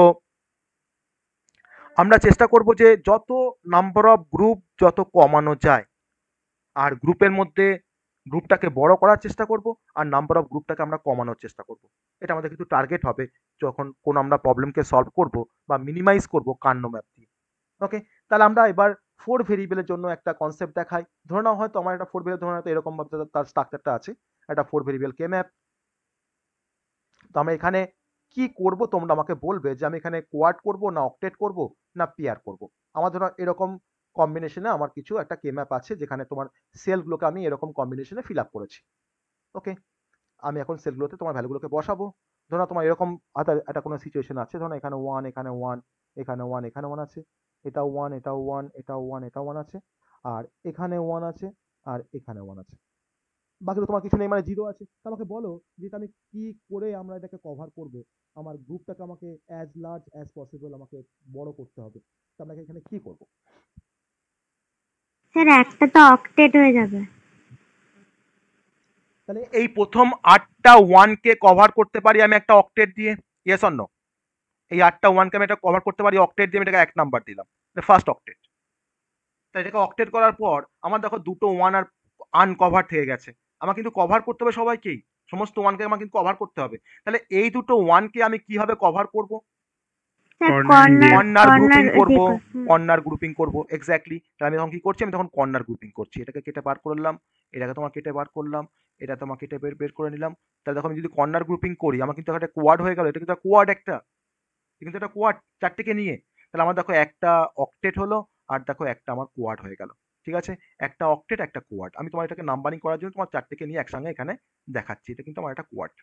আমরা চেষ্টা করব যে যত নাম্বার অফ গ্রুপ যত কমানো যায়, আর গ্রুপের মধ্যে গ্রুপটাকে বড় করার চেষ্টা করব, আর নাম্বার অফ গ্রুপটাকে আমরা কমানোর চেষ্টা করব। এটা আমাদের কিন্তু টার্গেট হবে যখন কোন আমরা প্রবলেমকে সলভ করব বা মিনিমাইজ করব কার্নো ম্যাপ দিয়ে। ওকে, তাহলে আমরা এবার 4 ভেরিয়েবলের জন্য একটা কনসেপ্ট দেখাই। ধরে নাও হয়তো আমার একটা 4 ভেরিয়েবল, ধরে নাও এরকম ভাবে তার স্ট্রাকচারটা আছে, একটা 4 ভেরিয়েবল কে ম্যাপ। তো আমরা এখানে কি করব তোমরা আমাকে বলবে যে আমি এখানে কোয়াড করব না অক্টেট করব না পেয়ার করব। আমার ধরো এরকম কম্বিনেশনে আমার কিছু একটা কে ম্যাপ আছে যেখানে তোমার সেলগুলোকে আমি এরকম কম্বিনেশনে ফিল আপ করেছি। ওকে, আমি এখন সেলগুলোতে তোমার ভ্যালুগুলোকে বসাবো। ধরো তোমার এরকম একটা কোনো সিচুয়েশন আছে, ধরো এখানে 1, এখানে 1, এখানে 1, এখানে 1 আছে, এটাও 1, এটাও 1, এটাও 1, এটাও 1 আছে, আর এখানে 1 আছে, আর এখানে 1 আছে। বাকি তো তোমার কিছু নেই, মানে 0 আছে। তো আমাকে বলো যে এটা আমি কি করে আমরা এটাকে কভার করব। আমার গ্রুপটাকে আমাকে অ্যাজ লার্জ অ্যাজ পসিবল আমাকে বড় করতে হবে। তো আমরা এখানে কি করব? স্যার একটা তো অক্টেট হয়ে যাবে। তাহলে এই প্রথম 8টা 1 কে কভার করতে পারি আমি একটা অক্টেট দিয়ে, ইয়েস অর নো? এই 8টা 1 কে আমি এটা কভার করতে পারি অক্টেট দিয়ে, আমি এটাকে 1 নাম্বার দিলাম, ফার্স্ট অক্টেট। তাই এটাকে অক্টেট করার পর আমার দেখো দুটো 1 আর আনকভার থেকে গেছে। আমার কিন্তু কভার করতে হবে সবাইকেই, সমস্ত 1 কে আমার কিন্তু কভার করতে হবে। তাহলে এই দুটো 1 কে আমি কিভাবে কভার করব? স্যার কর্নার কর্নার গ্রুপিং করব, দিয়ে কর্নার গ্রুপিং করব, এক্স্যাক্টলি। তাহলে আমি তখন কি করছি, আমি তখন কর্নার গ্রুপিং করছি। এটাকে কেটে বার করলাম, এটাকে তোমার কেটে বার করলাম, এটা তোমার কেটে বের বের করে নিলাম। তাহলে দেখো আমি যদি কর্নার গ্রুপিং করি আমার কিন্তু একটা কোয়াড হয়ে গেল, এটা কিন্তু কোয়াড একটা, এটা কিন্তু একটা কোয়াড চারটেকে নিয়ে। তাহলে আমার দেখো একটা অক্টেট হলো, আর দেখো একটা আমার কোয়াড হয়ে গেল, ঠিক আছে? একটা অক্টেট একটা কোয়াড, আমি তোমার এটাকে নাম্বারিং করার জন্য তোমার চারটেকে নিয়ে একসঙ্গে এখানে দেখাচ্ছি, এটা কিন্তু আমার একটা কোয়াড।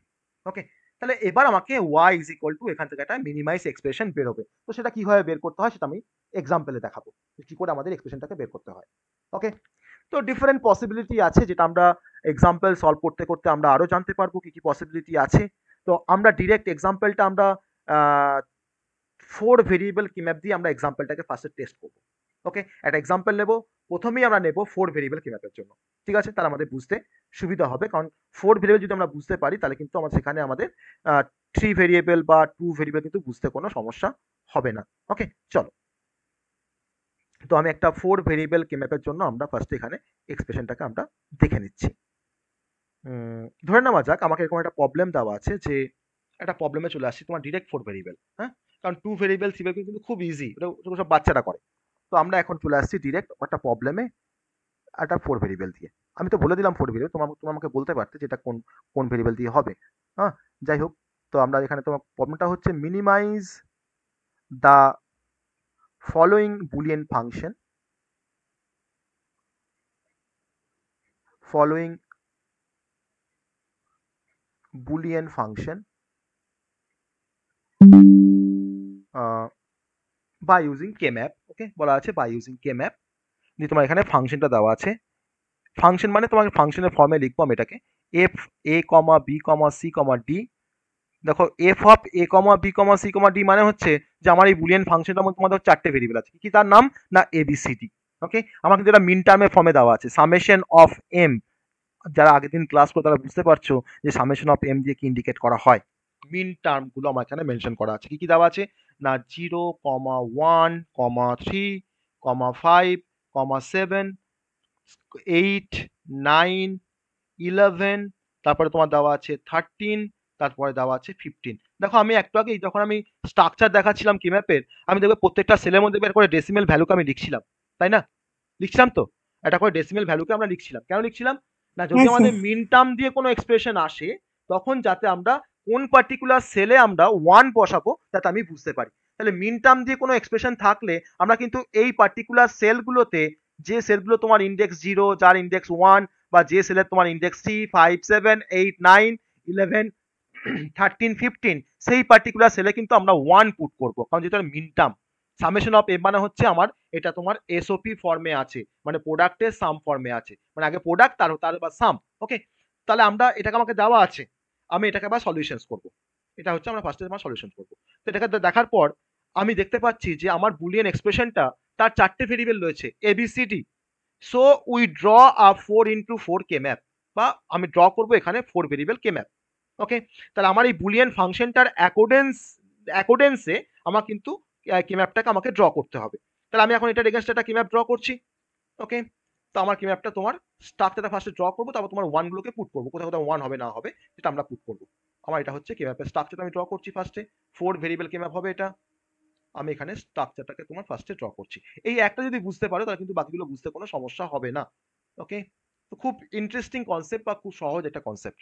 ওকে, তাহলে এবার আমাকে y ইজ ইকুয়াল টু এখান থেকে একটা মিনিমাইজ এক্সপ্রেশন বেরোবে। তো সেটা কিভাবে বের করতে হয় সেটা আমি এক্সাম্পলে দেখাবো, কি করে আমাদের এক্সপ্রেশনটাকে বের করতে হয়। ওকে, তো ডিফারেন্ট পসিবিলিটি আছে যেটা আমরা এক্সাম্পল সলভ করতে করতে আমরা আরো জানতে পারবো কি কি পসিবিলিটি আছে। তো আমরা ডিরেক্ট এক্সাম্পলটা আমরা 4 ভেরিয়েবল কি ম্যাপ দিয়ে আমরা এক্সাম্পলটাকে ফার্স্টে টেস্ট করবো। ওকে, একটা এক্সাম্পল নেব, প্রথমেই আমরা নেব 4 ভেরিয়েবল কি ম্যাপের জন্য, ঠিক আছে? তাহলে আমাদের বুঝতে সুবিধা হবে, কারণ 4 ভেরিয়েবল যদি আমরা বুঝতে পারি তাহলে কিন্তু আমরা সেখানে আমাদের 3 ভেরিয়েবল বা 2 ভেরিয়েবল কিন্তু বুঝতে কোনো সমস্যা হবে না। ওকে, চলো। তো আমি একটা 4 ভেরিয়েবল কে ম্যাপের জন্য আমরা ফার্স্ট এখানে এক্সপ্রেশনটাকে আমরা দেখে নিচ্ছি। ধরে নেওয়া যাক আমাকে এরকম একটা প্রবলেম দেওয়া আছে, যে একটা প্রবলেমে চলে আসছি তোমার ডিরেক্ট 4 ভেরিয়েবল, হ্যাঁ? কারণ 2 ভেরিয়েবল 3 ভেরিয়েবল কিন্তু খুব ইজি, ওটা সব বাচ্চারা করে। তো আমরা এখন চলে আসছি ডিরেক্ট একটা প্রবলেমে একটা 4 ভেরিয়েবল দিয়ে। আমি তো বলে দিলাম 4 ভেরিয়েবল, তোমরা আমাকে বলতে পারতে যে এটা কোন কোন ভেরিয়েবল দিয়ে হবে, হ্যাঁ? যাই হোক, তো আমরা এখানে তোমার প্রবলেমটা হচ্ছে minimize the following Boolean function, following Boolean function by using K map. Okay, বলা আছে বাই ইউজিং কে ম্যাপ, দিয়ে তোমার এখানে ফাংশনটা দেওয়া আছে। ফাংশন মানে তোমাকে ফাংশনের ফর্মে লিখবো আমি এটাকে, F A comma B comma C comma D. দেখো F of A comma B comma C comma D মানে হচ্ছে যে আমার এই বুলিয়ান ফাংশনটার মধ্যে তোমাদের চারটে ভেরিয়েবল আছে, কি তার নাম? না এ বি সি ডি। ওকে, আমার কিন্তু এটা মিন টার্মের ফর্মে দেওয়া আছে, সামেশন অফ এম। যারা আগের দিন ক্লাস করে তারা বুঝতে পারছো যে সামেশন অফ এম দিয়ে কি ইন্ডিকেট করা হয়। মিন টার্ম গুলো আমার এখানে মেনশন করা আছে, কি কি দেওয়া আছে? না 0, 1, 3, 5, 7, 8, 9, 11, তারপরে তোমার দেওয়া আছে 13, তারপরে দেওয়া আছে 15। দেখো আমি একটু আগে যখন আমি স্ট্রাকচার দেখাচ্ছিলাম কি ম্যাপের, আমি দেখবো প্রত্যেকটা সেলের মধ্যে একটা করে ডেসিমেল ভ্যালুকে আমি লিখছিলাম, তাই না? লিখছিলাম তো, একটা করে ডেসিমেল ভ্যালুকে আমরা লিখছিলাম। কেন লিখছিলাম? না, যদি হ্যাঁ আমাদের স্যার। মিন টার্ম দিয়ে কোনো এক্সপ্রেশন আসে, তখন যাতে আমরা কোন পার্টিকুলার সেলে আমরা 1 বসাবো যাতে আমি বুঝতে পারি। তাহলে মিন টার্ম দিয়ে কোনো এক্সপ্রেশন থাকলে আমরা কিন্তু এই পার্টিকুলার সেলগুলোতে, যে সেলগুলো তোমার ইন্ডেক্স 0, যার ইন্ডেক্স 1, বা যে সেলের তোমার ইন্ডেক্স 3, 5, 7, 8, 9, 11, 13, 15, সেই পার্টিকুলার সেলে কিন্তু আমরা 1 পুট করবো, কারণ যেটা মিন টার্ম। সামেশন অফ এম মানে হচ্ছে আমার এটা তোমার এসওপি ফর্মে আছে, মানে প্রোডাক্টের সাম ফর্মে আছে, মানে আগে প্রোডাক্ট তার বা সাম। ওকে, তাহলে আমরা এটাকে আমাকে দেওয়া আছে, আমি এটাকে আবার সলিউশনস করব। এটা হচ্ছে আমরা ফার্স্টে আমার সলিউশন করব। তো এটাকে দেখার পর আমি দেখতে পাচ্ছি যে আমার বুলিয়ান এক্সপ্রেশনটা তার 4টে ভেরিয়েবল রয়েছে ABCD. So we draw a 4x4 K map, বা আমি ড্র করব এখানে 4 ভেরিয়েবল কে ম্যাপ। ওকে, তাহলে আমার এই বুলিয়ান ফাংশনটার অ্যাকর্ডেন্সে আমার কিন্তু কি ম্যাপটাকে আমাকে ড্র করতে হবে। তাহলে আমি এখন এটার এগেইনস্ট একটা কি ম্যাপ ড্র করছি। ওকে, তো আমার কি ম্যাপটা তোমার স্ট্রাকচারটা ফার্স্টে ড্র করবো, তারপর তোমার ওয়ান গুলোকে পুট করবো, কোথাও কোথাও ওয়ান হবে না হবে সেটা আমরা পুট করবো। আমার এটা হচ্ছে কি ম্যাপের স্ট্রাকচারটা আমি ড্র করছি ফার্স্টে, 4 ভেরিয়েবল কি ম্যাপ হবে এটা। আমি এখানে স্ট্রাকচারটাকে তোমার ফার্স্টে ড্র করছি। এই একটা যদি বুঝতে পারো তাহলে কিন্তু বাকিগুলো বুঝতে কোনো সমস্যা হবে না। ওকে, তো খুব ইন্টারেস্টিং কনসেপ্ট বা খুব সহজ একটা কনসেপ্ট।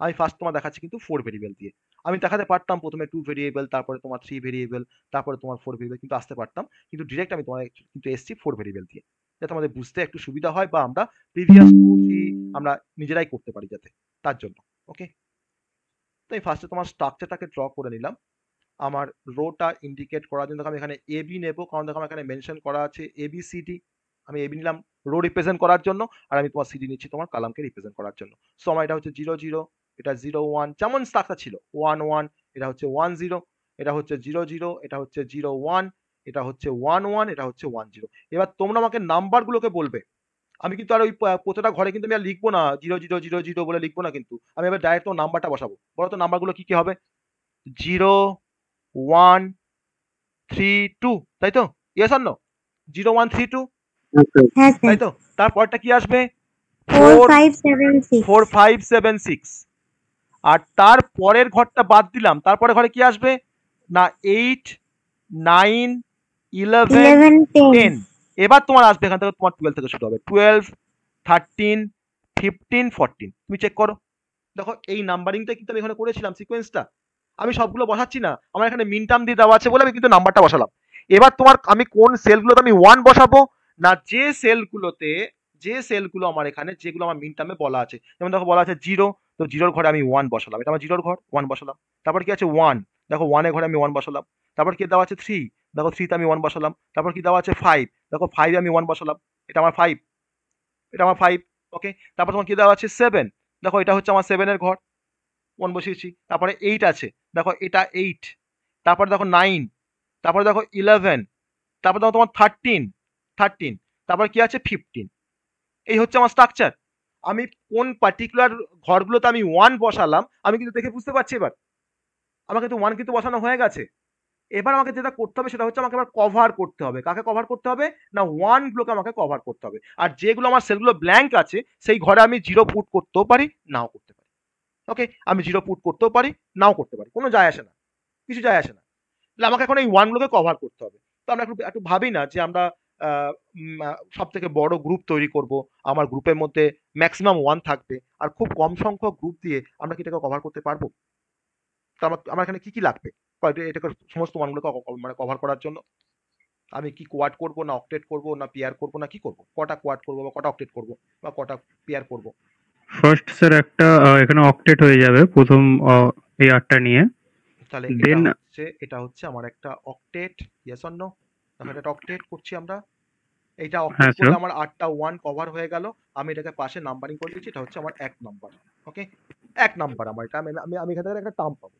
আমি ফার্স্ট তোমার দেখাচ্ছি কিন্তু 4 ভেরিয়েবল দিয়ে। আমি দেখাতে পারতাম প্রথমে 2 ভেরিয়েবল, তারপরে তোমার 3 ভেরিয়েবল, তারপরে তোমার 4 ভেরিয়েবল কিন্তু আসতে পারতাম, কিন্তু ডিরেক্ট আমি তোমার কিন্তু এসছি 4 ভেরিয়েবল দিয়ে, যাতে আমাদের বুঝতে একটু সুবিধা হয়, বা আমরা প্রিভিয়াস 2, 3 আমরা নিজেরাই করতে পারি যাতে, তার জন্য। ওকে, তো আমি ফার্স্টে তোমার স্ট্রাকচারটাকে ড্র করে নিলাম। আমার রোটা ইন্ডিকেট করার জন্য দেখো আমি এখানে এবি নেব, কারণ দেখো আমার এখানে মেনশন করা আছে এবিসিডি। আমি এবি নিলাম রো রিপ্রেজেন্ট করার জন্য, আর আমি তোমার সিডি নিচ্ছি তোমার কালামকে রিপ্রেজেন্ট করার জন্য। সো আমার এটা হচ্ছে 0 0, এটা 0 1, যেমন স্ট্রাকচার ছিল 1 1, এটা হচ্ছে 1 0, এটা হচ্ছে 0 0, এটা হচ্ছে 0 1, এটা হচ্ছে 1 1, এটা হচ্ছে 1 0। এবার তোমরা আমাকে নাম্বারগুলোকে বলবে। আমি কিন্তু আর ওই প্রতিটা ঘরে কিন্তু আমি আর লিখবো না 0 0 0 0 বলে লিখবো না, কিন্তু আমি এবার ডাইরেক্ট তোমার নাম্বারটা বসাবো। বলো তো নাম্বারগুলো কি কি হবে? 0 1 3 2, তাই তো? Yes or no? 0 1 3 2, হ্যাঁ স্যার। তাই তো? তারপরটা কি আসবে? 4 4 5 7 4 6 5 7 6। আর তার পরের ঘরটা বাদ দিলাম, তারপরে ঘরে কি আসবে? না 8 9 11 11 10 10। এবার তোমার আসবে এখান থেকে তোমার 12 থেকে শুরু হবে, 12 13 15 14। তুমি চেক করো, দেখো এই নাম্বারিংটা কিন্তু আমি এখানে করেছিলাম সিকোয়েন্সটা। আমি সবগুলো বসাচ্ছি না, আমার এখানে মিন টার্ম দিয়ে দেওয়া আছে বলে আমি কিন্তু নাম্বারটা বসালাম। এবার তোমার আমি কোন সেলগুলোতে আমি 1 বসাবো, না যে সেলগুলো আমার এখানে যেগুলো আমার মিন টার্মে বলা আছে, যেমন দেখো বলা আছে 0, তো 0 ঘরে আমি 1 বসালাম, এটা আমার 0 ঘর, 1 বসালাম। তারপর কি আছে 1, দেখো 1 এর ঘরে আমি 1 বসালাম। তারপর কি দেওয়া আছে 3, দেখো 3 তে আমি 1 বসালাম। তারপর কি দেওয়া আছে 5, দেখো 5 এ আমি 1 বসালাম, এটা আমার 5, এটা আমার 5। ওকে, তারপর তোমার কি দেওয়া আছে 7, দেখো এটা হচ্ছে আমার 7 এর ঘর, 1 বসিয়েছি। তারপরে 8 আছে, দেখো এটা 8। তারপরে দেখো 9, তারপরে দেখো 11, তারপর দেখো তোমার 13, তারপর কি আছে 15। এই হচ্ছে আমার স্ট্রাকচার। আমি কোন পার্টিকুলার ঘরগুলোতে আমি 1 বসালাম আমি কিন্তু দেখে বুঝতে পারছি। এবার আমার কিন্তু 1 কিন্তু বসানো হয়ে গেছে। এবার আমাকে যেটা করতে হবে সেটা হচ্ছে আমাকে এবার কভার করতে হবে। কাকে কভার করতে হবে? না 1 গুলোকে আমাকে কভার করতে হবে। আর যেগুলো আমার সেলগুলো ব্ল্যাঙ্ক আছে সেই ঘরে আমি 0 পুট করতেও পারি, নাও করতে পারি। ওকে, আমি 0 পুট করতেও পারি, নাও করতে পারি, কোনো যায় আসে না, কিছু যায় আসে না। তাহলে আমাকে এখন এই 1 গুলোকে কভার করতে হবে। তো আমরা একটু ভাবি না যে আমরা সব থেকে বড় গ্রুপ তৈরি করব, আমার গ্রুপের মধ্যে ম্যাক্সিমাম 1 থাকবে, আর খুব কম সংখ্যক গ্রুপ দিয়ে আমরা কি এটাকে কভার করতে পারবো? তো আমার এখানে কি কি লাগবে এটাকে সমস্ত 1 গুলোকে মানে কভার করার জন্য? আমি কি কোয়াড করব, না অক্টেট করব, না পেয়ার করব, না কি করব? কটা কোয়াড করব, বা কটা অক্টেট করব, বা কটা পেয়ার করব? ফার্স্ট স্যার একটা এখানে অক্টেট হয়ে যাবে প্রথম এই 8টা নিয়ে। তাহলে দেন এটা হচ্ছে আমার একটা অক্টেট। Yes or no? দেখো এটা অক্টেট করছি আমরা। এইটা অক্টেট হ্যাঁ করলে স্যার, আমার 8টা 1 কভার হয়ে গেল। আমি এটাকে পাশে নাম্বারিং করে দিচ্ছি, এটা হচ্ছে আমার 1 নাম্বার। ওকে, 1 নাম্বার আমার এটা, আমি এখান থেকে একটা টার্ম পাবো।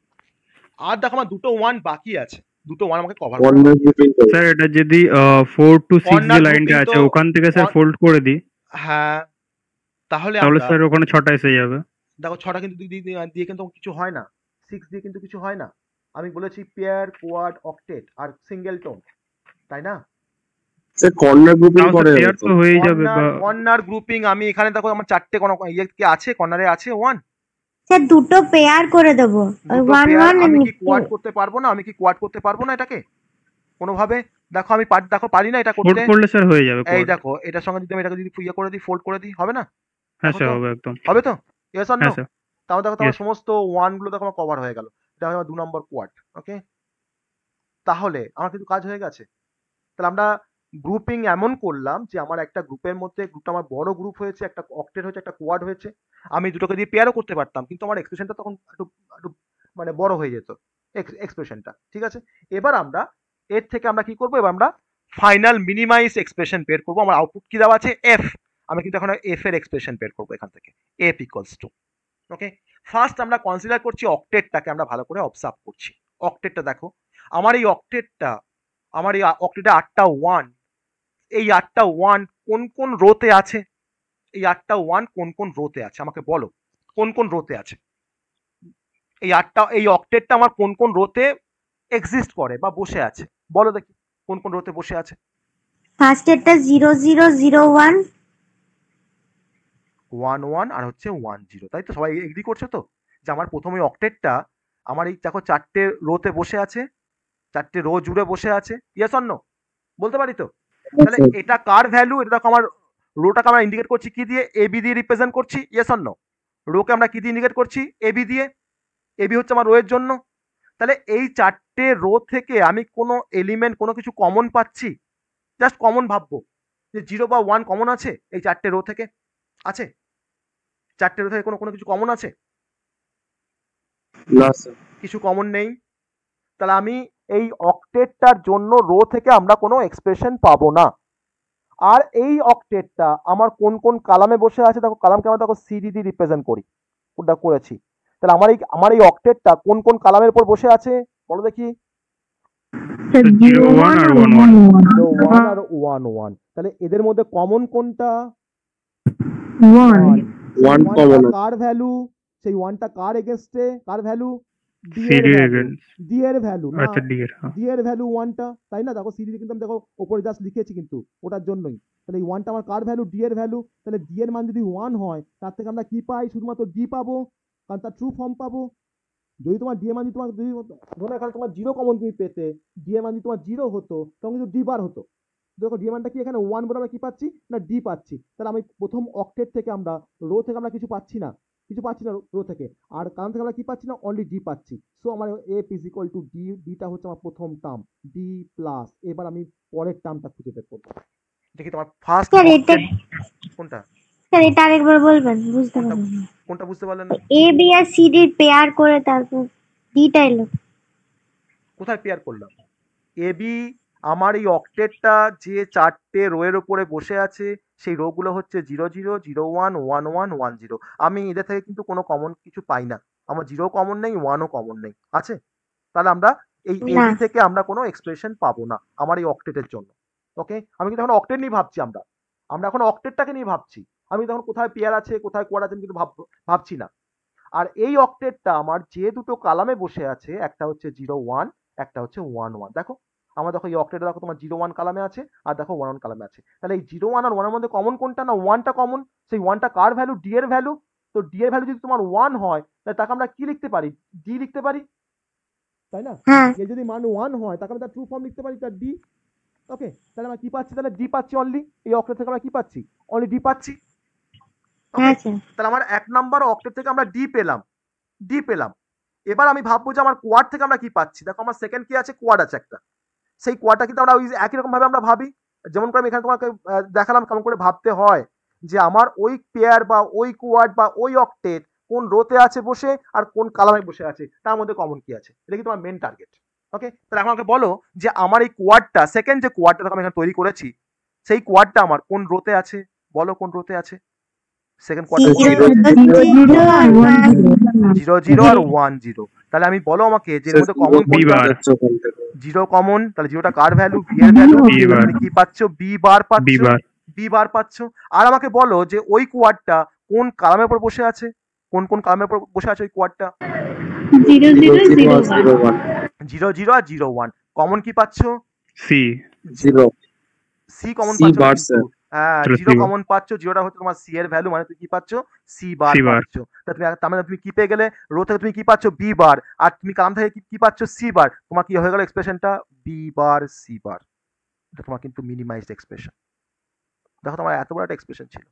আর দেখো আমার দুটো 1 বাকি আছে, দুটো 1 আমাকে কভার করা বাকি আছে। স্যার এটা যদি 4 to 6 যে কর্নার লাইনটা গ্রুপিং তো আছে ওখান থেকে স্যার ফোল্ড করে দিই, হ্যাঁ, তাহলে তাহলে আমরা স্যার ওখানে 6টা এসে যাবে। দেখো 6টা কিন্তু দিয়ে কিন্তু কিছু হয় না, 6 দিয়ে কিন্তু কিছু হয় না। আমি বলেছি পেয়ার, কোয়াড, অক্টেট আর সিঙ্গেলটন, তাই না? স্যার কর্নার গ্রুপিং তাও স্যার করে পেয়ার তো হয়ে যাবে, বা কর্নার গ্রুপিং আমি এখানে দেখো আমার 4টে কোন ইয়ে কি আছে, কর্নারে আছে 1। স্যার দুটো পেয়ার করে দেবো, ওই দুটো 1 পেয়ার 1 আমি and কি কোয়াড করতে পারবো না? আমি কি কোয়াড করতে পারবো না এটাকে কোনোভাবে? দেখো আমি দেখো পারি না এটা ফোল্ড করতে। করলে স্যার হয়ে যাবে এই কোড। দেখো এটার সঙ্গে যদি আমি এটাকে যদি ইয়ে করে দিই, ফোল্ড করে দিই, হবে না? হ্যাঁ দেখো স্যার তো, হবে একদম। হবে তো? Yes or no? হ্যাঁ স্যার। তাও দেখো Yes. তোমার সমস্ত ওয়ান গুলো দেখো আমার কভার হয়ে গেল। এটা হলো আমার 2 নম্বর কোয়াড। ওকে, তাহলে আমার কিন্তু কাজ হয়ে গেছে। তাহলে আমরা গ্রুপিং এমন করলাম যে আমার একটা গ্রুপের মধ্যে, গ্রুপটা আমার বড় গ্রুপ হয়েছে, একটা অক্টেট হয়েছে, একটা কোয়াড হয়েছে। আমি দুটোকে দিয়ে পেয়ারও করতে পারতাম, কিন্তু আমার এক্সপ্রেশনটা তখন একটু একটু মানে বড় হয়ে যেত এক্সপ্রেশনটা। ঠিক আছে, এবার আমরা এর থেকে আমরা কি করবো, এবার আমরা ফাইনাল মিনিমাইজ এক্সপ্রেশন বের করবো। আমার আউটপুট কি দেওয়া আছে, এফ। আমি কিন্তু এখন এফ এর এক্সপ্রেশন বের করবো এখান থেকে, এফ ইকুয়ালস টু। ওকে, ফার্স্ট আমরা কনসিডার করছি অক্টেটটাকে, আমরা ভালো করে অবজার্ভ করছি। অক্টেটটা দেখো, আমার এই অক্টেটটা, আমার এই অক্টেটে 8টা ওয়ান, এই 8টা ওয়ান কোন কোন রোতে আছে? এই 8টা ওয়ান কোন কোন রোতে আছে আমাকে বলো, কোন কোন রোতে আছে? এই অক্টেটটা আমার কোন কোন রোতে এক্সিস্ট করে বা বসে আছে, বলো দেখি কোন কোন রোতে বসে আছে? ফার্স্ট এরটা 0 0 0 1 1 1 আর হচ্ছে 1 0, তাই তো? সবাই এগ্রি করছো তো যে আমার প্রথম এই অক্টেটটা আমার এই দেখো 4টে রোতে বসে আছে, 4টে রো জুড়ে বসে আছে। ইয়েস অর নো বলতে পারি তো? তাহলে এটা কার ভ্যালু? এটা দেখো আমার রোটাকে আমরা ইন্ডিকেট করছি কি দিয়ে? এবি দিয়ে রিপ্রেজেন্ট করছি। Yes or no? রোকে আমরা কি দিয়ে ইন্ডিকেট করছি? এবি দিয়ে। এবি হচ্ছে আমার রো এর জন্য। তাহলে এই 4টে রো থেকে আমি কোনো এলিমেন্ট, কোনো কিছু কমন পাচ্ছি? জাস্ট কমন ভাববো যে 0 বা 1 কমন আছে এই 4টে রো থেকে? আছে? 4টে রো থেকে কোনো কোনো কিছু কমন আছে? না স্যার। কিছু কমন নেই। তাহলে আমি এই অক্টেটটার জন্য রো থেকে আমরা কোনো এক্সপ্রেশন পাবো না। আর এই অক্টেটটা আমার কোন কোন কালামে বসে আছে? দেখো কালামকে আমরা দেখো সিডি দিয়ে রিপ্রেজেন্ট করি, ওটা করেছি। তাহলে আমার এই অক্টেটটা কোন কোন কালামের উপর বসে আছে বলো দেখি? 0 1 আর 1 1। 0 1 আর 1 1। তাহলে এদের মধ্যে কমন কোনটা? 1 1 কমন। কার ভ্যালু? সেই 1টা কার এগেইনস্টে? কার ভ্যালু? ডি এর সিডি ভ্যালু। এগেইনস্ট। ডি এর ভ্যালু না, আচ্ছা ডি এর। হ্যাঁ ডি এর ভ্যালু 1টা, তাই না? দেখো সিডি কিন্তু আমি দেখো উপরে জাস্ট লিখেছি কিন্তু ওটার জন্যই। তাহলে এই 1টা আমার কার ভ্যালু? ডি এর ভ্যালু। তাহলে ডি এর মান যদি 1 হয়, তার থেকে আমরা কি পাই? শুধুমাত্র ডি পাবো, কারণ তার ট্রু ফর্ম পাবো। যদি তোমার ডি এর মান যদি তোমার ধরো এখানে তোমার 0 কমন তুমি পেতে, ডি এর মান যদি তোমার 0 হতো তখন কিন্তু ডি বার হতো। দেখো ডি এর মানটা কি এখানে 1 বলে আমরা কি পাচ্ছি না, ডি পাচ্ছি। তাহলে আমি প্রথম অক্টেট থেকে আমরা রো থেকে আমরা কিছু পাচ্ছি না, কিছু পাচ্ছি না রো থেকে। আর কারণ থেকে আমরা কি পাচ্ছি না, অনলি ডি পাচ্ছি। সো আমার F is equal to D. ডিটা হচ্ছে আমার প্রথম টার্ম, ডি প্লাস। এবার আমি পরের টার্মটা খুঁজে বের করবো। দেখি তোমার ফার্স্ট স্যার এটা, কোনটা? স্যার এটা আরেকবার বলবেন, বুঝতে কোনটা পারলাম না। কোনটা বুঝতে পারলেন না? A B R C D pair করে তারপর ডিটা এলো। কোথায় পেয়ার করলাম? এবি আমার এই অক্টেটটা যে 4টে রো এর উপরে বসে আছে, সেই রো গুলো হচ্ছে 0 0 0 1 1 1 1 0। আমি এদের থেকে কিন্তু কোনো কমন কিছু পাই না। আমার 0 কমন নেই, 1ও কমন নেই, আছে? তাহলে আমরা এই না। এবি থেকে আমরা কোনো এক্সপ্রেশন পাবো না আমার এই অক্টেটের জন্য। ওকে, আমি কিন্তু এখন অক্টেট নিয়ে ভাবছি, আমরা এখন অক্টেটটাকে নিয়ে ভাবছি। আমি তখন কোথায় পেয়ার আছে, কোথায় কোয়াড আছে আমি কিন্তু ভাবছি না। আর এই অক্টেটটা আমার যে দুটো কালামে বসে আছে, একটা হচ্ছে 0 1, একটা হচ্ছে 1 1। দেখো আমার দেখো এই অক্টেটে দেখো তোমার 0 1 কালামে আছে, আর দেখো 1 1 কালামে আছে। তাহলে এই 0 1 আর 1 এর মধ্যে কমন কোনটা? না 1টা কমন। সেই 1টা কার ভ্যালু? ডি এর ভ্যালু। তো ডি এর ভ্যালু যদি তোমার 1 হয়, তাহলে তাকে আমরা কি লিখতে পারি? ডি লিখতে পারি, তাই না? হ্যাঁ এর যদি মান 1 হয়, তাকে আমরা তার ট্রু ফর্ম লিখতে পারি, তার ডি। ওকে, তাহলে আমরা কি পাচ্ছি? তাহলে ডি পাচ্ছি অনলি। এই অক্টেট থেকে আমরা কি পাচ্ছি? অনলি ডি পাচ্ছি। হ্যাঁ স্যার। তাহলে আমার 1 নাম্বার অক্টেট থেকে আমরা ডি পেলাম। এবার আমি ভাববো যে আমার কোয়াড থেকে আমরা কি পাচ্ছি। দেখো আমার সেকেন্ড কি আছে? কোয়াড আছে একটা। সেই কোয়াডটা কিন্তু আমরা ওই একই রকম ভাবে আমরা ভাবি, যেমন করে আমি এখানে তোমাকে দেখালাম কেমন করে ভাবতে হয়, যে আমার ওই পেয়ার বা ওই কোয়াড বা ওই অক্টেট কোন রোতে আছে বসে, আর কোন কালামে বসে আছে, তার মধ্যে কমন কি আছে। এটা কি তোমার মেন টার্গেট। ওকে, তাহলে এখন আমাকে বলো যে আমার এই কোয়াডটা, সেকেন্ড যে কোয়াডটা আমি এখানে তৈরি করেছি, সেই কোয়াডটা আমার কোন রোতে আছে? বলো কোন রোতে আছে সেকেন্ড কোয়াডটা? 0 0 আর 1 0। তাহলে আমি বলো আমাকে যে এর মধ্যে কমন কোনটা? 0 কমন। তাহলে 0টা কার ভ্যালু? বি এর ভ্যালু। তুমি কি পাচ্ছ? বি বার পাচ্ছ, বি বার পাচ্ছ। আর আমাকে বলো যে ওই কোয়াডটা কোন কালামের উপর বসে আছে? কোন কোন কালামের উপর বসে আছে ওই কোয়াডটা? 0 0 0 1 0 0 আর 0 1। কমন কি পাচ্ছ? সি। 0 সি কমন C পাচ্ছ, bar, sir. তাহলে জিরো C বার। কমন পাচ্ছ, জিরোটা হচ্ছে তোমার সি এর ভ্যালু, মানে তুমি কি পাচ্ছ সি বার C বার। পাচ্ছ। তা তুমি তার মানে তুমি কি পেয়ে গেলে, রো থেকে তুমি কি পাচ্ছ বি বার, আর তুমি কালাম থেকে কি পাচ্ছ সি বার, তোমার কি হয়ে গেল এক্সপ্রেশনটা বি বার সি বার। এটা তোমার কিন্তু মিনিমাইজড এক্সপ্রেশন। দেখো তোমার এত বড় একটা এক্সপ্রেশন ছিল,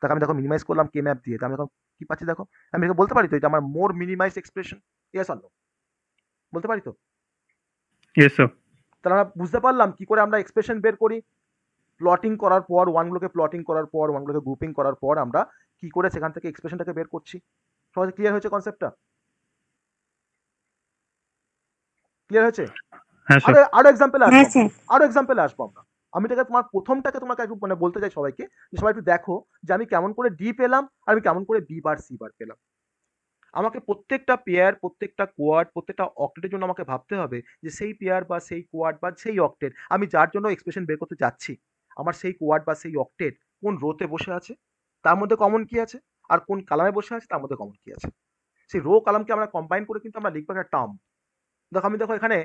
দেখো আমি দেখো মিনিমাইজ করলাম কে ম্যাপ দিয়ে, আমি দেখো কি পাচ্ছি, দেখো আমি দেখো বলতে পারি তো এটা আমার more minimized expression, yes or no, বলতে পারি তো? Yes sir. তাহলে আমরা বুঝতে পারলাম কি করে আমরা এক্সপ্রেশন বের করি। প্লটিং করার পর ওয়ানগুলোকে প্লটিং করার পর ওয়ানগুলোকে গ্রুপিং করার পর আমরা কি করে সেখান থেকে এক্সপ্রেশনটাকে বের করছি। সবাই ক্লিয়ার হয়েছে কনসেপ্টটা? ক্লিয়ার হয়েছে? হ্যাঁ স্যার। আরো এক্সাম্পল আসবো হ্যাঁ আমরা, স্যার। আরো এক্সাম্পল আসবো আমরা। আমি এটাকে তোমার প্রথমটাকে তোমাকে একটু মানে বলতে চাই সবাইকে, যে সবাই একটু দেখো যে আমি কেমন করে ডি পেলাম আর আমি কেমন করে বি বার সি বার পেলাম। আমাকে প্রত্যেকটা পেয়ার, প্রত্যেকটা কোয়াড, প্রত্যেকটা অক্টেটের জন্য আমাকে ভাবতে হবে যে সেই পেয়ার বা সেই কোয়াড বা সেই অক্টেট আমি যার জন্য এক্সপ্রেশন বের করতে যাচ্ছি, আমার সেই কোয়াড বা সেই অক্টেট কোন রোতে বসে আছে, তার মধ্যে কমন কি আছে, আর কোন কালামে বসে আছে তার মধ্যে কমন কি আছে। সেই রো কালামকে আমরা কম্বাইন করে কিন্তু আমরা লিখবো একটা টার্ম। দেখো আমি দেখো এখানে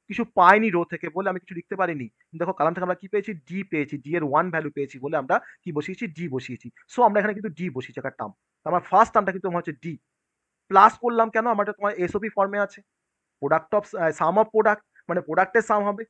কিছু পাইনি রো থেকে বলে আমি কিছু লিখতে পারিনি। দেখো কালাম থেকে আমরা কি পেয়েছি, ডি পেয়েছি, ডি এর ওয়ান ভ্যালু পেয়েছি বলে আমরা কি বসিয়েছি, ডি বসিয়েছি। সো আমরা এখানে কিন্তু ডি বসিয়েছি একটা টার্ম। আমার ফার্স্ট টার্মটা কিন্তু হচ্ছে ডি। প্লাস করলাম কেন, আমার তোমার এসওপি ফর্মে আছে, product of some of product, মানে প্রোডাক্টের সাম হবে।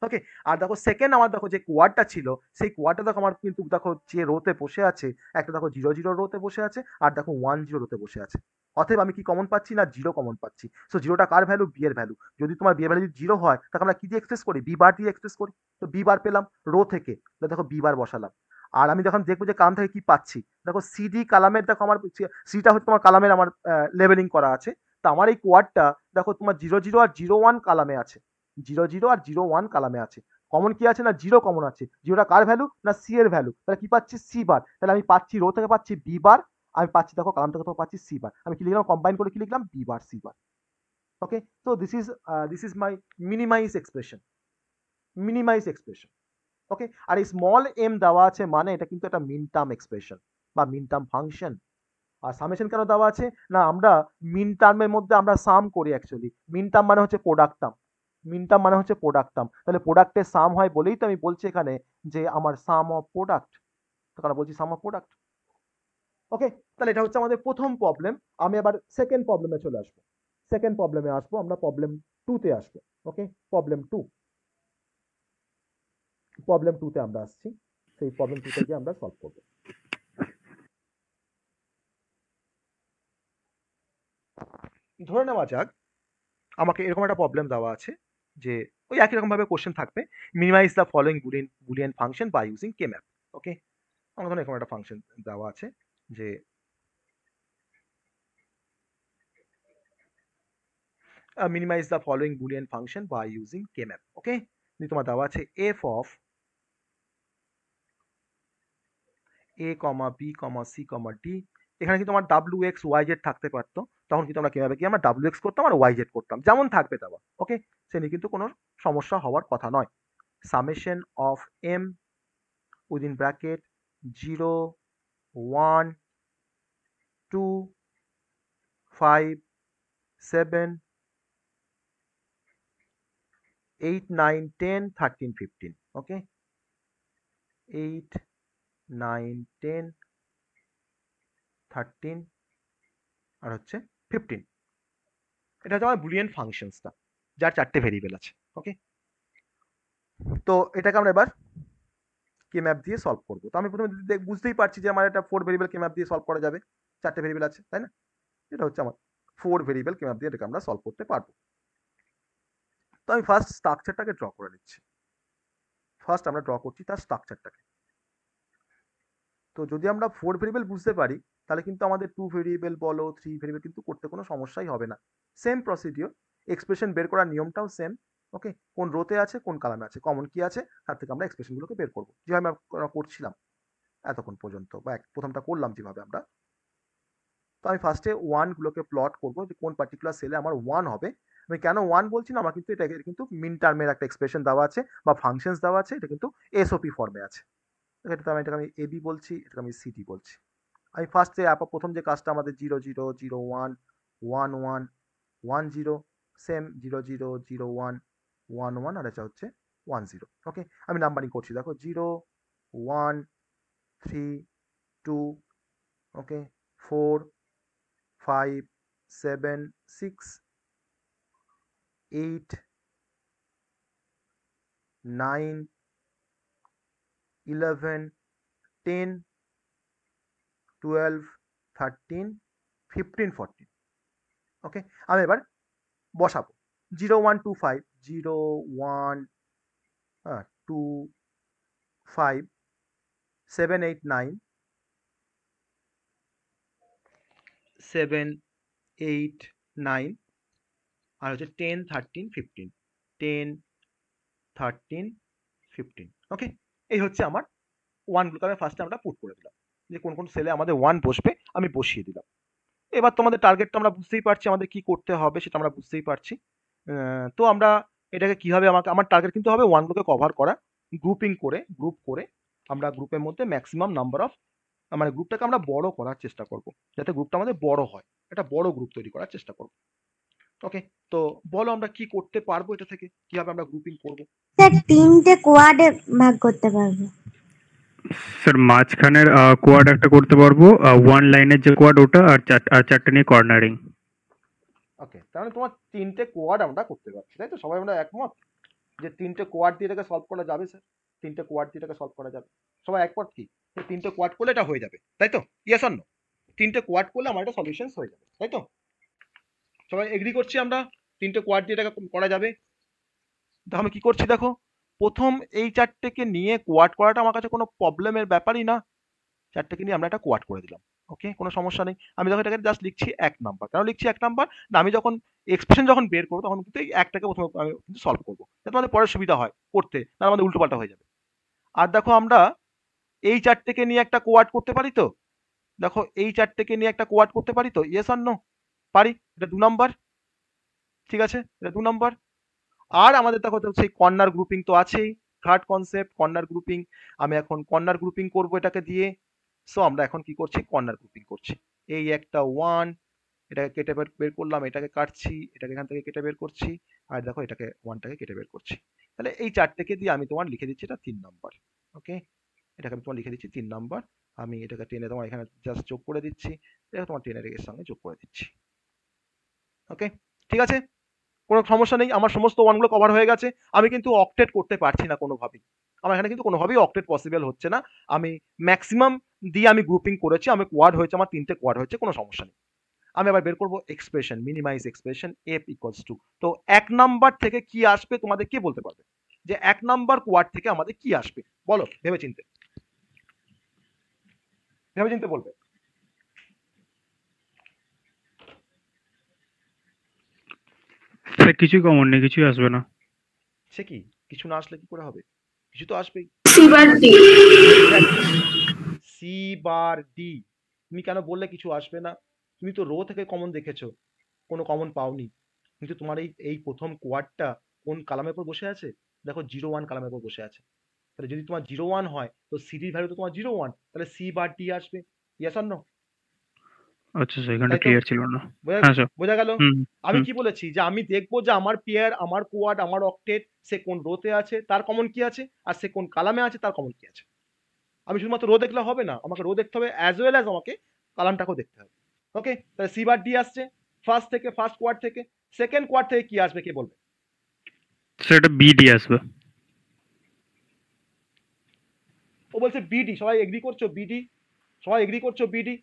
ওকে। আর দেখো সেকেন্ড আমার দেখো যে কোয়াডটা ছিল, সেই কোয়াডটা দেখো আমার কিন্তু দেখো যে রোতে বসে আছে, একটা দেখো 0 0 রোতে বসে আছে, আর দেখো 1 0 রোতে বসে আছে। অতএব আমি কি কমন পাচ্ছি না, জিরো কমন পাচ্ছি। সো জিরোটা কার ভ্যালু, বি এর ভ্যালু। যদি তোমার বি এর ভ্যালু যদি জিরো হয় তাহলে আমরা কি দিয়ে এক্সপ্রেস করি, বি বার দিয়ে এক্সপ্রেস করি। তো বি বার পেলাম রো থেকে, দেখো বি বার বসালাম। আর আমি যখন দেখবো যে কালাম থেকে কি পাচ্ছি, দেখো সিডি কালামের, দেখো আমার সিটা হচ্ছে তোমার কালামের আমার লেবেলিং করা আছে। তো আমার এই কোয়াডটা দেখো তোমার 0 0 আর 0 1 কালামে আছে, 0 0 আর 0 1 কালামে আছে। কমন কি আছে না, জিরো কমন আছে। জিরোটা কার ভ্যালু না, সি এর ভ্যালু। তাহলে কি পাচ্ছি, সি বার। তাহলে আমি পাচ্ছি রো থেকে পাচ্ছি বি বার, আমি পাচ্ছি দেখো কালাম থেকে তো পাচ্ছি সি বার। আমি কি লিখলাম, কম্বাইন করে কি লিখলাম, B bar C bar. Okay. তো this is my minimize expression, minimise expression. Okay. আর এই স্মল এম দেওয়া আছে মানে এটা কিন্তু একটা মিন টার্ম এক্সপ্রেশন বা মিন টার্ম ফাংশন। আর সামেশন কেন দেওয়া আছে না, আমরা মিন টার্মের মধ্যে আমরা সাম করি অ্যাকচুয়ালি। মিন টার্ম মানে হচ্ছে প্রোডাক্ট টার্ম, মিন টার্ম মানে হচ্ছে প্রোডাক্ট টার্ম। তাহলে প্রোডাক্টের সাম হয় বলেই তো আমি বলছি এখানে যে আমার সাম অফ প্রোডাক্ট, তখন বলছি সাম অফ প্রোডাক্ট। ওকে। তাহলে এটা হচ্ছে আমাদের প্রথম প্রবলেম। আমি আবার সেকেন্ড প্রবলেমে চলে আসবো, সেকেন্ড প্রবলেমে আসবো, আমরা প্রবলেম 2 তে আসবো। ওকে। প্রবলেম 2, প্রবলেম 2 তে আমরা আসছি। সেই প্রবলেম 2 তে গিয়ে আমরা সলভ করবো। ধরে নেওয়া যাক আমাকে এরকম একটা প্রবলেম দেওয়া আছে যে ওই একই রকম ভাবে কোশ্চেন থাকবে, minimize the following Boolean function by using K map. Okay. আমার ধরুন এরকম একটা ফাংশন দেওয়া আছে যে minimize the following Boolean function by using K map. Okay. তোমার দেওয়া আছে F of A comma B comma C comma D. এখানে কিন্তু আমার ডাব্লিউ এক্স ওয়াই জেড থাকতে পারতো, তখন কিন্তু আমরা কিভাবে কি আমরা ডাব্লিউ এক্স করতাম আর ওয়াই জেড করতাম, যেমন থাকবে তেমন। ওকে। সে নিয়ে কিন্তু কোনো সমস্যা হওয়ার কথা নয়। Summation of m within bracket 0 1 2 5 7 8 9 10 13 15। ওকে। 8 9 10 13 আর হচ্ছে 15। এটা হচ্ছে আমার বুলিয়ান ফাংশনসটা, যার 4টে ভেরিয়েবল আছে। ওকে। তো এটাকে আমরা এবার কে ম্যাপ দিয়ে সলভ করবো। তো আমি প্রথমে বুঝতেই পারছি যে আমার একটা 4 ভেরিয়েবল কে ম্যাপ দিয়ে সলভ করা যাবে, 4টে ভেরিয়েবল আছে তাই না। এটা হচ্ছে আমার 4 ভেরিয়েবল কে ম্যাপ দিয়ে এটাকে আমরা সলভ করতে পারবো। তো আমি ফার্স্ট স্ট্রাকচারটাকে ড্র করে নিচ্ছি। ফার্স্ট আমরা ড্র করছি তার স্ট্রাকচারটাকে। তো যদি আমরা 4 ভেরিয়েবল বুঝতে পারি তাহলে কিন্তু আমাদের 2 ভেরিয়েবল বলো 3 ভেরিয়েবল কিন্তু করতে কোনো সমস্যাই হবে না। সেম প্রসিডিওর, এক্সপ্রেশন বের করার নিয়মটাও সেম। ওকে। কোন রোতে আছে কোন কালামে আছে, কমন কি আছে, তার থেকে আমরা এক্সপ্রেশনগুলোকে বের করবো যেভাবে আমরা করছিলাম এতক্ষণ পর্যন্ত, বা প্রথমটা করলাম যেভাবে আমরা। তো আমি ফার্স্টে ওয়ানগুলোকে প্লট করবো যে কোন পার্টিকুলার সেলে আমার 1 হবে। আমি কেন 1 বলছি না, আমার কিন্তু এটা কিন্তু মিন টার্মের একটা এক্সপ্রেশন দেওয়া আছে বা ফাংশনস দেওয়া আছে, এটা কিন্তু এসওপি ফর্মে আছে। এটাকে আমি এবি বলছি, এটাকে আমি সিডি বলছি। আমি ফার্স্টে প্রথম যে কাজটা আমাদের 0 0 0 1 1 1 1 0, সেম 0 0 0 1 1 1, আর এটা হচ্ছে 1 0। ওকে। আমি নাম্বারিং করছি, দেখো 0 1 3 2 ওকে 4 5 7 6 8 9 11 10 12 13 15 14 ওকে আমি এবার বসাবো 0 1 2 5 0 1 2 5 7 8 9 7 8 9 আর হচ্ছে 10 13 15 10 13 15 ওকে এই হচ্ছে আমার ওয়ানগুলোকে আমি ফার্স্টে আমরা পুট করে দিলাম যে কোন কোন সেলে আমাদের ওয়ান বসবে আমি বসিয়ে দিলাম এবার তোমাদের টার্গেটটা আমরা বুঝতেই পারছি আমাদের কি করতে হবে সেটা আমরা বুঝতেই পারছি তো আমরা এটাকে কিভাবে আমার টার্গেট কিন্তু হবে ওয়ানগুলোকে কভার করা গ্রুপিং করে গ্রুপ করে আমরা গ্রুপের মধ্যে ম্যাক্সিমাম নাম্বার অফ মানে গ্রুপটাকে আমরা বড় করার চেষ্টা করব যাতে গ্রুপটা আমাদের বড় হয় একটা বড় গ্রুপ তৈরি করার চেষ্টা করব ওকে তো বলো আমরা কি করতে পারবো এটা থেকে কিভাবে আমরা গ্রুপিং করব স্যার 3টে কোয়াডে ভাগ করতে পারবো স্যার মাঝখানের কোয়াড একটা করতে পারবো, ওয়ান লাইনের যে কোয়াড ওটা, আর চারটে নিয়ে কর্নারিং। ওকে তাহলে তোমার 3টে কোয়াড আমরা করতে পারছি তাই তো সবাই আমরা একমত যে 3টে কোয়াড দিয়ে এটাকে সলভ করা যাবে স্যার 3টে কোয়াড দিয়ে এটাকে সলভ করা যাবে সবাই একমত কি 3টে কোয়াড করলে এটা হয়ে যাবে তাই তো ইয়েস অর নো 3টে কোয়াড করলে আমার এটা সলিউশনস হয়ে যাবে তাই তো সবাই এগ্রি করছি আমরা 3টে কোয়াড দিয়ে এটাকে করা যাবে তো আমি কি করছি দেখো প্রথম এই চারটেকে নিয়ে কোয়াড করাটা আমার কাছে কোনো প্রবলেমের ব্যাপারই না চারটেকে নিয়ে আমরা একটা কোয়াড করে দিলাম ওকে কোনো সমস্যা নেই আমি যখন এটাকে জাস্ট লিখছি 1 নাম্বার কেন লিখছি 1 নাম্বার না আমি যখন এক্সপ্রেশন যখন বের করবো তখন কিন্তু এই একটাকে প্রথমে আমি কিন্তু সলভ করবো যাতে আমাদের পরে সুবিধা হয় করতে না আমাদের উল্টোপাল্টা হয়ে যাবে আর দেখো আমরা এই চারটেকে নিয়ে একটা কোয়াড করতে পারি তো দেখো এই চারটেকে নিয়ে একটা কোয়াড করতে পারি তো ইয়েস অর নো পারি এটা 2 নাম্বার ঠিক আছে এটা 2 নাম্বার আর আমাদের দেখো সেই কর্নার গ্রুপিং তো আছেই থার্ড কনসেপ্ট কর্নার গ্রুপিং আমি এখন কর্নার গ্রুপিং করব এটাকে দিয়ে সো আমরা এখন কি করছি কর্নার গ্রুপিং করছি এই একটা 1 এটাকে কেটে বের করলাম এটাকে কাটছি এটাকে এখান থেকে কেটে বের করছি আর দেখো এটাকে 1টাকে কেটে বের করছি তাহলে এই চারটেকে দিয়ে আমি তোমার লিখে দিচ্ছি এটা 3 নাম্বার ওকে এটাকে আমি তোমার লিখে দিচ্ছি 3 নাম্বার আমি এটাকে টেনে তোমার এখানে জাস্ট যোগ করে দিচ্ছি এটা তোমার টেনের এর সঙ্গে যোগ করে দিচ্ছি ওকে ঠিক আছে কোনো সমস্যা নেই আমার সমস্ত ওয়ানগুলো কভার হয়ে গেছে আমি কিন্তু অক্টেট করতে পারছি না কোনোভাবেই আমার এখানে কিন্তু কোনোভাবেই অক্টেট পসিবল হচ্ছে না আমি ম্যাক্সিমাম দিয়ে আমি গ্রুপিং করেছি আমি কোয়াড হয়েছে আমার 3টে কোয়াড হয়েছে কোনো সমস্যা নেই আমি আবার বের করবো expression minimise expression F equals to তো 1 নাম্বার থেকে কি আসবে তোমাদের কে বলতে পারবে যে 1 নাম্বার কোয়াড থেকে আমাদের কি আসবে বলো ভেবে চিন্তে বলবে স্যার কিছুই কমন নেই, কিছুই আসবে না। সে কি কিছু না আসলে কি করে হবে কিছু তো আসবেই সি বার ডি তুমি কেন বললে কিছু আসবে না তুমি তো রো থেকে কমন দেখেছো কোনো কমন পাওনি কিন্তু তোমার এই প্রথম কোয়াডটা কোন কালামের উপর বসে আছে দেখো 0 1 কালামের উপর বসে আছে তাহলে যদি তোমার 0 1 হয় তো সিডির ভ্যালু তো তোমার 0 1 তাহলে সি বার ডি আসবে ইয়েস অর নো আচ্ছা স্যার, এখানটা ক্লিয়ার ছিল না। বোঝা গেল আমি কি বলেছি যে আমি দেখবো যে আমার পেয়ার আমার কোয়াড আমার অক্টেট সে কোন রোতে আছে তার কমন কি আছে আর সে কোন কালামে আছে তার কমন কি আছে আমি শুধুমাত্র রো দেখলে হবে না আমাকে রো দেখতে হবে অ্যাজ ওয়েল অ্যাজ আমাকে কালামটাকেও দেখতে হবে ওকে তাহলে সি বার ডি আসছে ফার্স্ট কোয়াড থেকে সেকেন্ড কোয়াড থেকে কি আসবে কে বলবে স্যার এটা বিডি আসবে। ও বলছে বিডি সবাই এগ্রি করছো বিডি সবাই এগ্রি করছো বিডি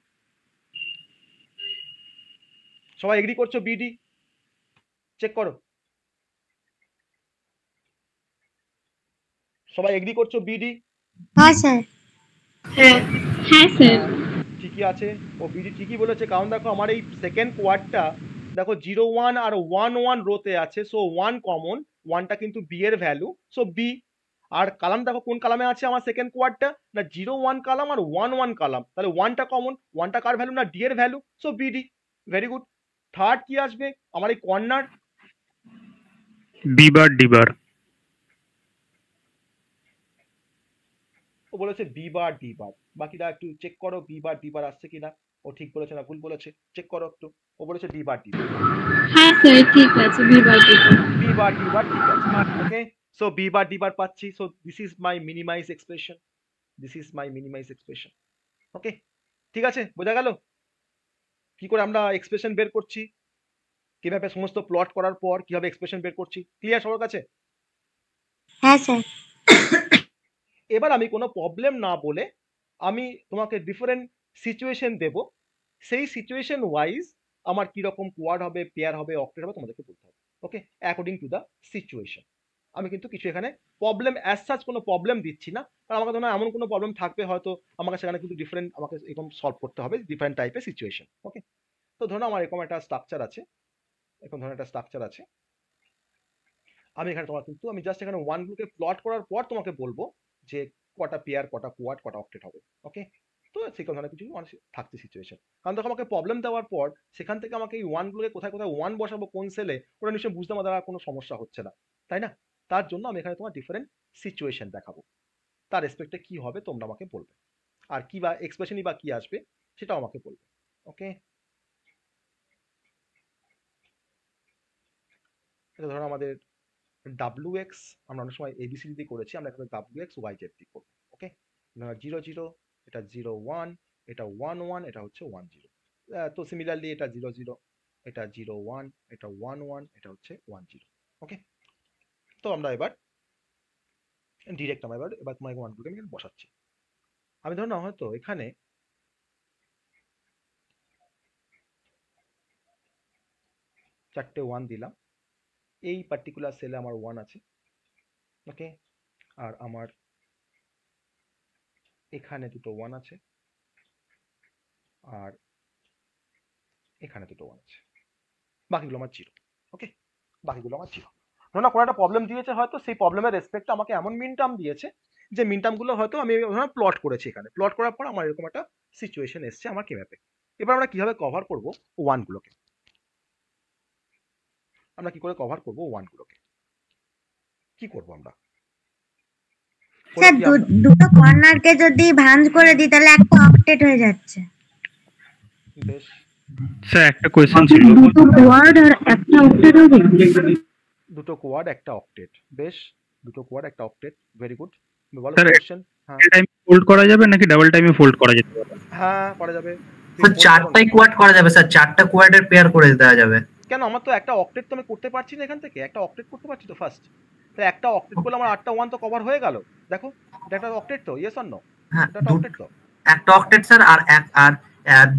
সবাই এগ্রি করছো বিডি চেক করো সবাই এগ্রি করছো বিডি হ্যাঁ স্যার হ্যাঁ হ্যাঁ স্যার ঠিকই আছে ও বিডি ঠিকই বলেছে কারণ দেখো আমার এই সেকেন্ড কোয়াডটা দেখো 0 1 আর 1 1 রোতে আছে সো 1 কমন 1টা কিন্তু বি এর ভ্যালু সো বি আর কালাম দেখো কোন কালামে আছে আমার সেকেন্ড কোয়াডটা না 0 1 কালাম আর 1 1 কালাম তাহলে 1টা কমন 1টা কার ভ্যালু না ডি এর value so BD very good third কি আসবে আমার এই কর্নার বি বার ডি বার। ও বলেছে বি বার ডি বার বাকিটা একটু চেক করো বি বার ডি বার আসছে কিনা ও ঠিক বলেছে না ভুল বলেছে চেক করো একটু ও বলেছে ডি বার ডি বার হ্যাঁ স্যার ঠিক আছে B bar D bar B bar D bar ঠিক আছে okay so B bar D bar পাচ্ছি so this is my minimize expression this is my minimize expression. Okay, ঠিক আছে, বোঝা গেল কি করে আমরা এক্সপ্রেশন বের করছি, কিভাবে সমস্ত প্লট করার পর কিভাবে এক্সপ্রেশন বের করছি। ক্লিয়ার সবার কাছে? হ্যাঁ স্যার। এবার আমি কোনো প্রবলেম না বলে আমি তোমাকে ডিফারেন্ট সিচুয়েশন দেব, সেই সিচুয়েশন ওয়াইজ আমার কিরকম কোয়াড হবে, পেয়ার হবে, অক্টেট হবে তোমাদেরকে বলতে হবে। ওকে, অ্যাকর্ডিং টু দ্য সিচুয়েশন। আমি কিন্তু কিছু এখানে প্রবলেম অ্যাজ সাচ কোনো প্রবলেম দিচ্ছি না, কারণ আমাকে ধরো এমন কোনো প্রবলেম থাকবে হয়তো আমাকে সেখানে কিন্তু ডিফারেন্ট আমাকে এরকম সলভ করতে হবে ডিফারেন্ট টাইপের সিচুয়েশন। ওকে, তো ধরো আমার এরকম একটা স্ট্রাকচার আছে, এরকম ধরনের একটা স্ট্রাকচার আছে। আমি এখানে তোমার কিন্তু আমি জাস্ট এখানে ওয়ানগুলোকে প্লট করার পর তোমাকে বলবো যে কটা পেয়ার, কটা কোয়াড, কটা অক্টেট হবে। ওকে, তো সেরকম ধরনের কিছু মানে থাকছে সিচুয়েশন। কারণ দেখো আমাকে প্রবলেম দেওয়ার পর সেখান থেকে আমাকে এই ওয়ানগুলোকে কোথায় কোথায় ওয়ান বসাবো কোন সেলে, ওটা নিশ্চয়ই বুঝতে আমার দ্বারা কোনো সমস্যা হচ্ছে না, তাই না? তার জন্য আমি এখানে তোমার ডিফারেন্ট সিচুয়েশন দেখাবো, তার রেসপেক্টে কি হবে তোমরা আমাকে বলবে, আর কি বা এক্সপ্রেশনই বা কি আসবে সেটাও আমাকে বলবে। ওকে, এটা ধরো আমাদের WX, আমরা অনেক সময় ABCD দিয়ে করেছি, আমরা এখানে WX YZ দিয়ে করবো। ওকে, 0 0, এটা 0 1, এটা 1 1, এটা হচ্ছে 1 0। তো সিমিলারলি এটা 0 0, এটা 0 1, এটা 1 1, এটা হচ্ছে 1 0। ওকে, তো আমরা এবার ডিরেক্ট আমরা এবার তোমার ওয়ানগুলোকে আমি এখানে বসাচ্ছি। আমি ধরো না হয়তো এখানে চারটে 1 দিলাম, এই পার্টিকুলার সেলে আমার 1 আছে। ওকে, আর আমার এখানে দুটো 1 আছে, আর এখানে দুটো 1 আছে, বাকিগুলো আমার 0। ওকে, বাকিগুলো আমার 0। ধরো না কোনো একটা প্রবলেম দিয়েছে, হয়তো সেই প্রবলেমের রেসপেক্টে আমাকে এমন মিন টার্ম দিয়েছে যে মিন টার্মগুলো হয়তো আমি প্লট করেছি, এখানে প্লট করার পর আমার এরকম একটা সিচুয়েশন এসছে আমার কে ম্যাপে। এবার আমরা কিভাবে কভার করব ওয়ানগুলোকে, আমরা কি করে কভার করব ওয়ানগুলোকে, কি করব আমরা? স্যার দুটো কর্নারকে যদি ভাঁজ করে দিই তাহলে একটা অক্টেট হয়ে যাচ্ছে। বেশ, স্যার একটা কোয়েশ্চেন ছিল। দুটো কোয়াড আর একটা অক্টেট হবে? দুটো কোয়াড একটা অক্টেট, বেশ, দুটো কোয়াড একটা অক্টেট, ভেরি গুড। বলো স্যার কোশ্চেন। হ্যাঁ টাইমে ফোল্ড করা যাবে নাকি ডাবল টাইমে ফোল্ড করা যেতে পারে? হ্যাঁ করা যাবে। স্যার চারটাই কোয়াড করা যাবে স্যার, চারটা কোয়াডের পেয়ার করে দেওয়া যাবে। কেন, আমার তো একটা অক্টেট তো আমি করতে পারছি না, এখান থেকে একটা অক্টেট করতে পারছি তো ফার্স্ট, তো একটা অক্টেট করলে আমার 8টা 1 তো কভার হয়ে গেল। দেখো এটা একটা অক্টেট তো, ইয়েস অর নো? হ্যাঁ, এটা একটা অক্টেট তো। একটা অক্টেট স্যার, আর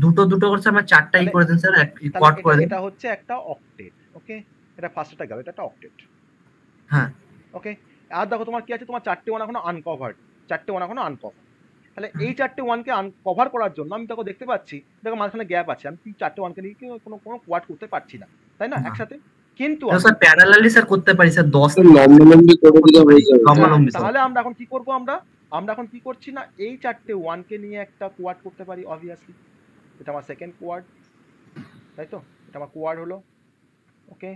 দুটো দুটো করে আমরা চারটাই করে দেন স্যার, কোয়াড করে দেন। এটা হচ্ছে একটা অক্টেট। ওকে, এটা ফার্স্টটা গেল, এটা একটা অক্টেট। হ্যাঁ, ওকে, আর দেখো তোমার কি আছে, তোমার 4টে 1 এখনো আনকভার্ড, 4টে 1 এখনো আনকভার। তাহলে এই 4টে 1কে কভার করার জন্য আমি দেখো দেখতে পাচ্ছি, দেখো মাঝখানে গ্যাপ আছে, আমি 4টে 1কে নিয়ে কোনো কোয়াড করতে পারছি না, তাই না একসাথে? কিন্তু স্যার প্যারালালি স্যার করতে পারি স্যার, 10 লম্বালম্বি করে দিলে হয়ে যাবে। লম্বালম্বি। তাহলে আমরা এখন কি করব, আমরা এখন কি করছি না, এই 4টে 1কে নিয়ে একটা কোয়াড করতে পারি অবভিয়াসলি। এটা আমার সেকেন্ড কোয়াড, তাই তো? এটা আমার কোয়াড হলো। ওকে,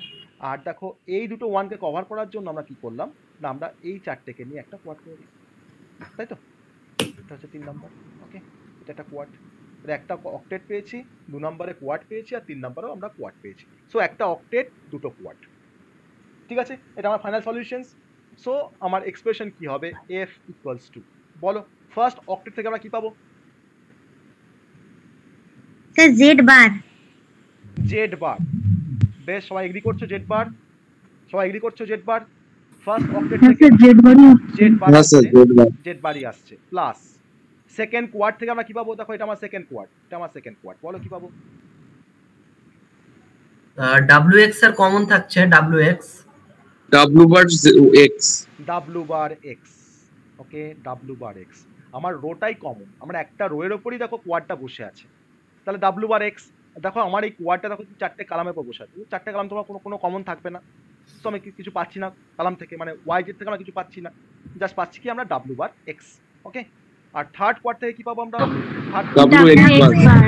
আর দেখো এই দুটো 1কে কভার করার জন্য আমরা কি করলাম না, আমরা এই 4টেকে নিয়ে একটা কোয়াড করে দিই, তাই তো? এটা হচ্ছে 3 নাম্বার। ওকে, এটা একটা কোয়াড, একটা অক্টেট পেয়েছি, 2 নম্বরে কোয়াড পেয়েছি, আর 3 নম্বরেও আমরা কোয়াড পেয়েছি। সো একটা অক্টেট, দুটো কোয়াড, ঠিক আছে? এটা আমার ফাইনাল সলিউশনস। সো আমার এক্সপ্রেশন কি হবে, f ইকুয়ালস টু, বলো ফার্স্ট অক্টেট থেকে আমরা কি পাবো? Sir Z bar. Z bar, বেশ, সবাই এগ্রি করছো জেড বার? সবাই এগ্রি করছো জেড বার? ফার্স্ট অক্টেট থেকে জেড বাড়ি জেড বার হ্যাঁ স্যার, গুড বাই। জেড বারই আসছে, প্লাস সেকেন্ড কোয়াড থেকে আমরা কি পাবো, দেখো এটা আমার সেকেন্ড কোয়াড, এটা আমার সেকেন্ড কোয়াড, বলো কি পাবো? WX স্যার কমন থাকছে, WX W বার X। ডাব্লু বার এক্স। ওকে, ডাব্লু বার এক্স, আমার রোটাই কমন, আমরা একটা রোয়ের ওপরই দেখো কোয়াডটা বসে আছে, তাহলে ডাব্লু বার এক্স। দেখো আমার এই কোয়াডটা দেখো 4টে কালামের উপর বসে আছে, 4টে কালাম তোমার কোনো কমন থাকবে না, তো আমি কিছু পাচ্ছি না কালাম থেকে, মানে ওয়াই জেড থেকে আমরা কিছু পাচ্ছি না, জাস্ট পাচ্ছি কি আমরা ডাব্লু বার এক্স। ওকে, আর থার্ড কোয়াড থেকে কি পাবো আমরা? W X বার।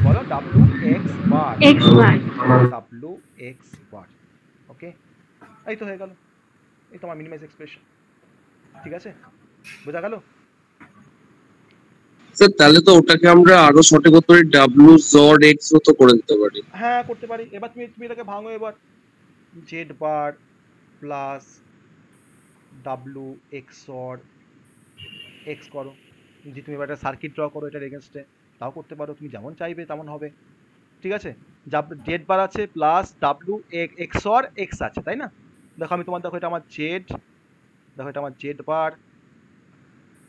বলো W x bar, x bar. W x bar. ওকে, এই তো হয়ে গেল, এই তো আমার মিনিমাইজ এক্সপ্রেশন, ঠিক আছে? বোঝা গেল? স্যার তাহলে তো ওটাকে আমরা আরো সঠিক করে W জড X মতো করে দিতে পারি। হ্যাঁ করতে পারি। এবার তুমি এটাকে ভাঙো, এবার Z bar plus W x or x করো, যে তুমি এবার একটা সার্কিট ড্র করো এটার এগেনস্টে, তাও করতে পারো, তুমি যেমন চাইবে তেমন হবে। ঠিক আছে, জেড বার আছে plus W x or x আছে, তাই না? দেখো আমি তোমার, দেখো এটা আমার জেড, দেখো এটা আমার জেড বার,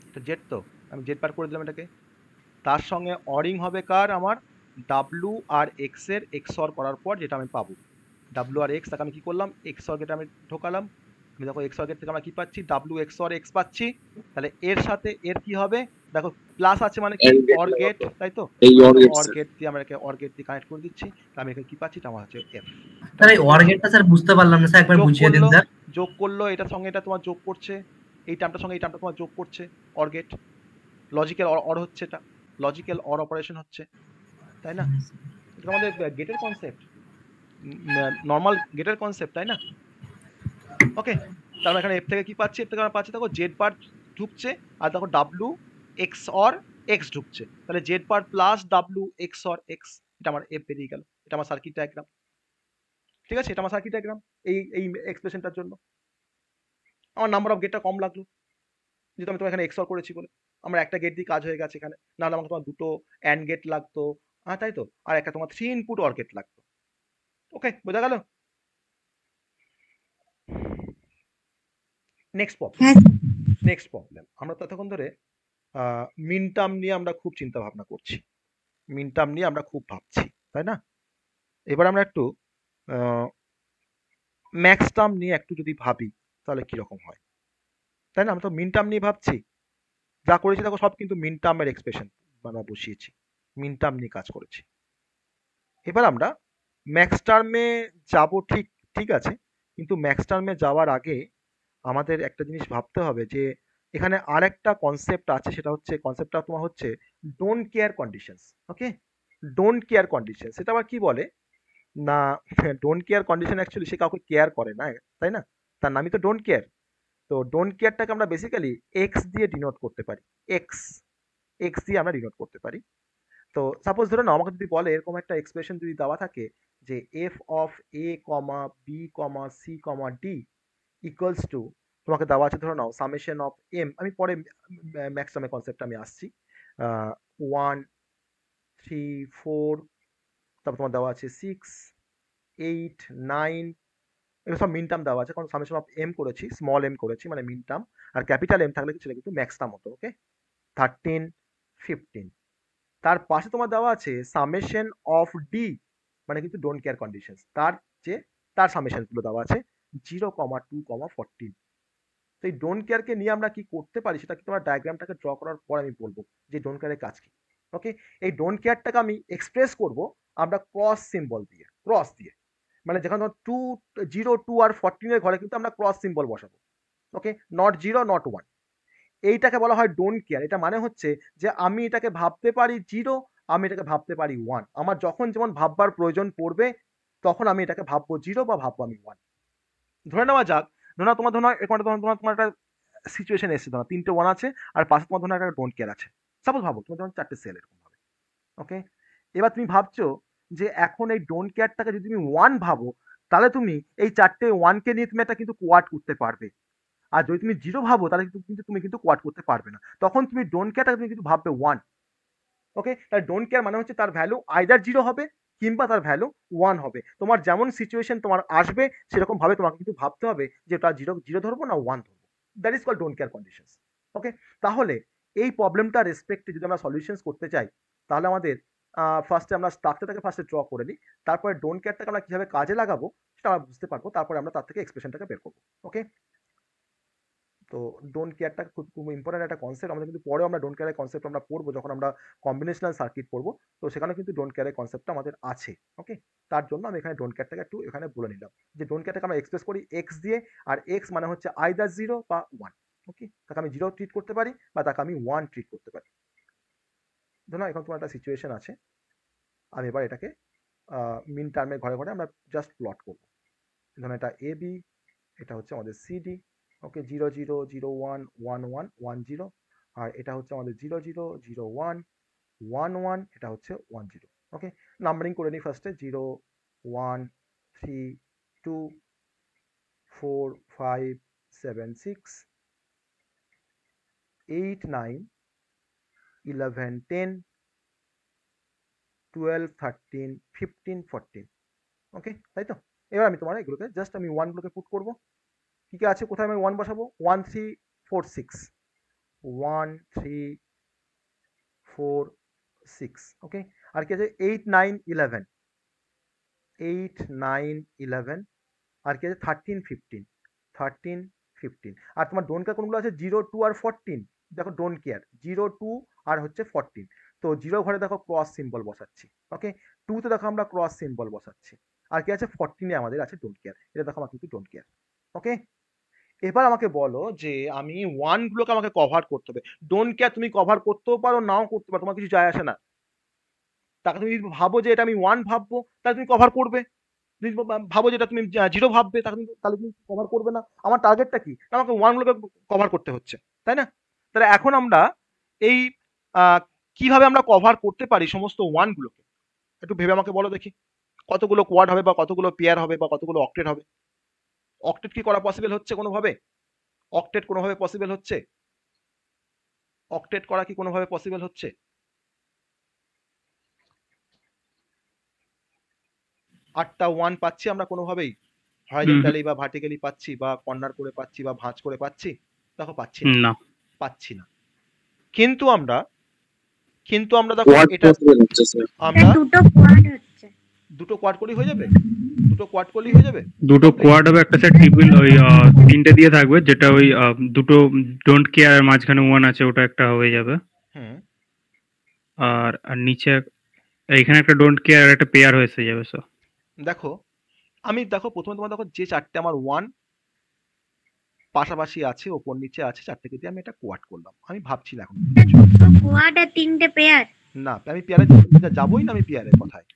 এটা জেড, তো আমি জেড বার করে দিলাম এটাকে। তার সঙ্গে অরিং হবে কার, আমার ডাব্লু আর এক্স এর এক্স অর করার পর যেটা আমি পাবো, ডাব্লু আর এক্স, তাকে আমি কি করলাম, এক্স অর গেটে আমি ঢোকালাম। আমি দেখো এক্স অর গেট থেকে আমরা কি পাচ্ছি, ডাব্লু এক্স অর এক্স পাচ্ছি। তাহলে এর সাথে এর কি হবে, দেখো প্লাস আছে মানে কি, And get অর গেট, লাগাবো। তাই তো? এই মানে or দেখো gets অর এর। গেট দিয়ে আমরা একে অর গেট দিয়ে কানেক্ট করে দিচ্ছি। আমি এখানে কি পাচ্ছি, এটা আমার হচ্ছে এফ। স্যার এই অর গেটটা স্যার বুঝতে পারলাম না স্যার, একবার যোগ বুঝিয়ে দিন করলো, স্যার। যোগ করলো, এটার সঙ্গে এটা তোমার যোগ করছে, এই টার্মটার সঙ্গে এই টার্মটা তোমার যোগ করছে, অর গেট, লজিক্যাল অর হচ্ছে, এটা লজিক্যাল অর অপারেশন হচ্ছে, তাই না? এটা আমাদের গেটের কনসেপ্ট, নর্মাল গেটের কনসেপ্ট, তাই না? ওকে, তার মানে এখানে এফ থেকে কি পাচ্ছি, এফ থেকে আমরা পাচ্ছি দেখো জেড বার ঢুকছে, আর দেখো ডাব্লু এক্স অর এক্স ঢুকছে, তাহলে Z bar plus W x or x, এটা আমার এফ বেরিয়ে গেল, এটা আমার সার্কিট ডায়াগ্রাম। ঠিক আছে, এটা আমার সার্কিট ডায়াগ্রাম এই এক্সপ্রেশনটার জন্য। আমার নাম্বার অফ গেটটা কম লাগলো, যেহেতু আমি তোমার এখানে এক্স অর করেছি বলে। আমার একটা গেট দিয়ে কাজ হয়ে গেছে এখানে, নাহলে আমাকে তোমার দুটো অ্যান্ড গেট লাগতো, হ্যাঁ তাই তো, আর একটা তোমার 3 ইনপুট অর গেট লাগতো। ওকে, বোঝা গেল? নেক্সট প্রবলেম, হ্যাঁ নেক্সট প্রবলেম, আমরা ততক্ষণ ধরে মিন টার্ম নিয়ে আমরা খুব চিন্তা ভাবনা করছি, মিন টার্ম নিয়ে আমরা খুব ভাবছি, তাই না? এবার আমরা একটু ম্যাক্স টার্ম নিয়ে একটু যদি ভাবি তাহলে কিরকম হয়, তাই না? আমরা তো মিন টার্ম নিয়ে ভাবছি, যা করেছি দেখো সব কিন্তু মিন টার্মের এক্সপ্রেশন আমরা বসিয়েছি, মিন টার্ম নিয়ে কাজ করেছি। এবার আমরা ম্যাক্স টার্মে যাব, ঠিক ঠিক আছে, কিন্তু ম্যাক্স টার্মে যাওয়ার আগে আমাদের একটা জিনিস ভাবতে হবে যে এখানে আর একটা কনসেপ্ট আছে, সেটা হচ্ছে কনসেপ্টটা তোমার হচ্ছে don't care conditions. Okay, don't care condition, সেটা আবার কি বলে না, ডোন্ট কেয়ার কন্ডিশন অ্যাকচুয়ালি সে কাউকে কেয়ার করে না, তাই না? তার নামই তো ডোন্ট কেয়ার। তো ডোন্ট কেয়ারটাকে আমরা বেসিক্যালি এক্স দিয়ে ডিনোট করতে পারি, এক্স, এক্স দিয়ে আমরা ডিনোট করতে পারি। তো সাপোজ ধরে নাও আমাকে যদি বলে এরকম একটা এক্সপ্রেশন যদি দেওয়া থাকে যে F of A comma B comma C comma D equals to, তোমাকে দেওয়া আছে ধরে নাও সামেশন অফ এম, আমি পরে ম্যাক্সিমাম কনসেপ্ট আমি আসছি, 1 3 4, তারপর তোমার দেওয়া আছে 6 8 9, এগুলো সব মিন টার্ম দেওয়া আছে, কারণ সামেশন অফ এম করেছি, স্মল এম করেছি মানে মিন টার্ম, আর ক্যাপিটাল এম থাকলে সেটা কিন্তু ম্যাক্স টার্ম হতো। ওকে, 13 15, তার পাশে তোমার দেওয়া আছে সামেশন অফ ডি, মানে কিন্তু ডোন্ট কেয়ার কন্ডিশন, তার যে তার সামেশন গুলো দেওয়া আছে 0,2,14। তো এই ডোন্ট কেয়ারকে নিয়ে আমরা কি করতে পারি সেটা কি তোমার ডায়াগ্রামটাকে ড্র করার পর আমি বলবো যে ডোন্ট কেয়ারের কাজ কি। ওকে, এই ডোন্ট কেয়ারটাকে আমি এক্সপ্রেস করব আমরা ক্রস সিম্বল দিয়ে, ক্রস দিয়ে, মানে যেখানে তোমার 2 0 2 আর 14 এর ঘরে কিন্তু আমরা ক্রস সিম্বল বসাবো। ওকে, নট 0 নট 1, এইটাকে বলা হয় ডোন্ট কেয়ার। এটা মানে হচ্ছে যে আমি এটাকে ভাবতে পারি 0, আমি এটাকে ভাবতে পারি 1, আমার যখন যেমন ভাববার প্রয়োজন পড়বে তখন আমি এটাকে ভাববো 0 বা ভাববো আমি 1। ধরে নেওয়া যাক, ধরো না তোমার, ধরো না এরকম একটা, তোমার একটা সিচুয়েশন এসেছে, ধরো 3টে 1 আছে আর পাশে তোমার ধরো একটা ডোন্ট কেয়ার আছে, সাপোজ ভাবো তোমার ধরো 4টে সেল এরকম ভাবে। ওকে, এবার তুমি ভাবছো যে এখন এই ডোন্ট কেয়ারটাকে যদি তুমি 1 ভাবো তাহলে তুমি এই 4টে 1 কে নিয়ে তুমি এটা কিন্তু কোয়াড করতে পারবে, আর যদি তুমি 0 ভাবো তাহলে কিন্তু তুমি কিন্তু কোয়াড করতে পারবে না, তখন তুমি ডোন্ট কেয়ারটাকে তুমি কিন্তু ভাববে 1। ওকে, তাহলে ডোন্ট কেয়ার মানে হচ্ছে তার ভ্যালু আইদার 0 হবে কিংবা তার ভ্যালু 1 হবে, তোমার যেমন সিচুয়েশন তোমার আসবে সেরকম ভাবে তোমাকে কিন্তু ভাবতে হবে যে ওটা 0 ধরবো না 1 ধরবো, that is called don't care conditions. Okay, তাহলে এই প্রবলেমটা রেসপেক্টে যদি আমরা সলিউশনস করতে চাই তাহলে আমাদের ফার্স্টে আমরা স্ট্রাকচারটাকে ফার্স্টে ড্র করে নিই, তারপরে ডোন্ট কেয়ারটাকে আমরা কিভাবে কাজে লাগাবো সেটা আমরা বুঝতে পারবো, তারপরে আমরা তার থেকে এক্সপ্রেশনটাকে বের করবো। ওকে, তো ডোন্ট কেয়ারটা খুব খুব ইম্পর্টেন্ট একটা কনসেপ্ট, আমাদের কিন্তু পরেও আমরা ডোন্ট কেয়ারের কনসেপ্ট আমরা পড়বো যখন আমরা কম্বিনেশনাল সার্কিট পড়বো, তো সেখানে কিন্তু ডোন্ট কেয়ারের কনসেপ্টটা আমাদের আছে। ওকে, তার জন্য আমি এখানে ডোন্ট কেয়ারটাকে একটু এখানে বলে নিলাম যে ডোন্ট কেয়ারটাকে আমরা এক্সপ্রেস করি এক্স দিয়ে, আর এক্স মানে হচ্ছে আইদার 0 বা 1। ওকে, তাকে আমি 0 ট্রিট করতে পারি বা তাকে আমি 1 ট্রিট করতে পারি। ধরো এখন তোমার একটা সিচুয়েশন আছে, আমি এবার এটাকে মিন টার্মের ঘরে ঘরে আমরা জাস্ট প্লট করবো, ধরুন এটা এ বি, এটা হচ্ছে আমাদের সিডি। ওকে, 0 0 0 1 1 1 1 0, আর এটা হচ্ছে আমাদের 0 0 0 1 1 1, এটা হচ্ছে 1 0। ওকে, নাম্বারিং করে নিই ফার্স্টে, 0 1 3 2 4 5 7 6 8 9 11 10 12 13 15 14 ওকে, তাই তো? এবার আমি তোমার এগুলোকে জাস্ট আমি ওয়ানগুলোকে পুট করবো। কি কি আছে, কোথায় আমি ওয়ান বসাবো? 1 3 4 6 1 3 4 6 ওকে। আর কি আছে? 8 9 11 8 9 11 আর কি আছে? 13 15 13 15। আর তোমার ডোন্ট কেয়ার কোনগুলো আছে? 0 2 আর 14। দেখো ডোন্ট কেয়ার 0 2 আর হচ্ছে 14। তো 0 ঘরে দেখো ক্রস সিম্বল বসাচ্ছি, ওকে। 2 তে দেখো আমরা ক্রস সিম্বল বসাচ্ছি। আর কি আছে? 14 এ আমাদের আছে ডোন্ট কেয়ার। এটা দেখো আমার কিন্তু ডোন্ট কেয়ার, ওকে। এবার আমাকে বলো যে আমি ওয়ান গুলোকে আমাকে কভার করতে হবে। ডোন্ট কেয়ার তুমি কভার করতেও পারো, নাও করতে পারো, তোমার কিছু যায় আসে না। তাকে তুমি যদি ভাবো যে এটা আমি ওয়ান ভাববো, তাহলে তুমি কভার করবে। যদি ভাবো যেটা তুমি জিরো ভাববে, তাহলে তুমি কভার করবে না। আমার টার্গেটটা কি? আমাকে ওয়ানগুলোকে কভার করতে হচ্ছে, তাই না? তাহলে এখন আমরা এই কিভাবে আমরা কভার করতে পারি সমস্ত ওয়ানগুলোকে, একটু ভেবে আমাকে বলো দেখি। কতগুলো কোয়াড হবে, বা কতগুলো পেয়ার হবে, বা কতগুলো অক্টেট হবে? অক্টেট কি করা পসিবল হচ্ছে কোনোভাবে? অক্টেট কোনোভাবে পসিবল হচ্ছে? অক্টেট করা কি কোনোভাবে পসিবল হচ্ছে? আটটা ওয়ান পাচ্ছি আমরা কোনোভাবেই? হরাইজন্টালি বা ভার্টিক্যালি পাচ্ছি, বা কর্নার করে পাচ্ছি, বা ভাঁজ করে পাচ্ছি? দেখো পাচ্ছি না, না। পাচ্ছি না। কিন্তু আমরা দেখো কোয়াড এটা পসিবল হচ্ছে স্যার। আমরা দুটো কোয়াড হচ্ছে। দুটো কোয়াড করলেই হয়ে যাবে, দুটো কোয়াড করলেই হয়ে যাবে। দুটো কোয়াড হবে, একটা স্যার ট্রিপল ওই তিনটে দিয়ে থাকবে, যেটা ওই দুটো ডোন্ট কেয়ার আর মাঝখানে ওয়ান আছে, ওটা একটা হয়ে যাবে। হুম, আর আর নিচে এইখানে একটা ডোন্ট কেয়ার আর একটা পেয়ার হয়ে যাবে। সো দেখো দেখো প্রথমে তোমার দেখো যে চারটে আমার ওয়ান পাশাপাশি আছে, ওপর নিচে আছে, চারটেকে দিয়ে আমি এটা কোয়াড করলাম। আমি ভাবছি না এখন দুটো কোয়াড আর তিনটে পেয়ার। না, আমি পেয়ারে যাবোই না, আমি পেয়ারের কথায়,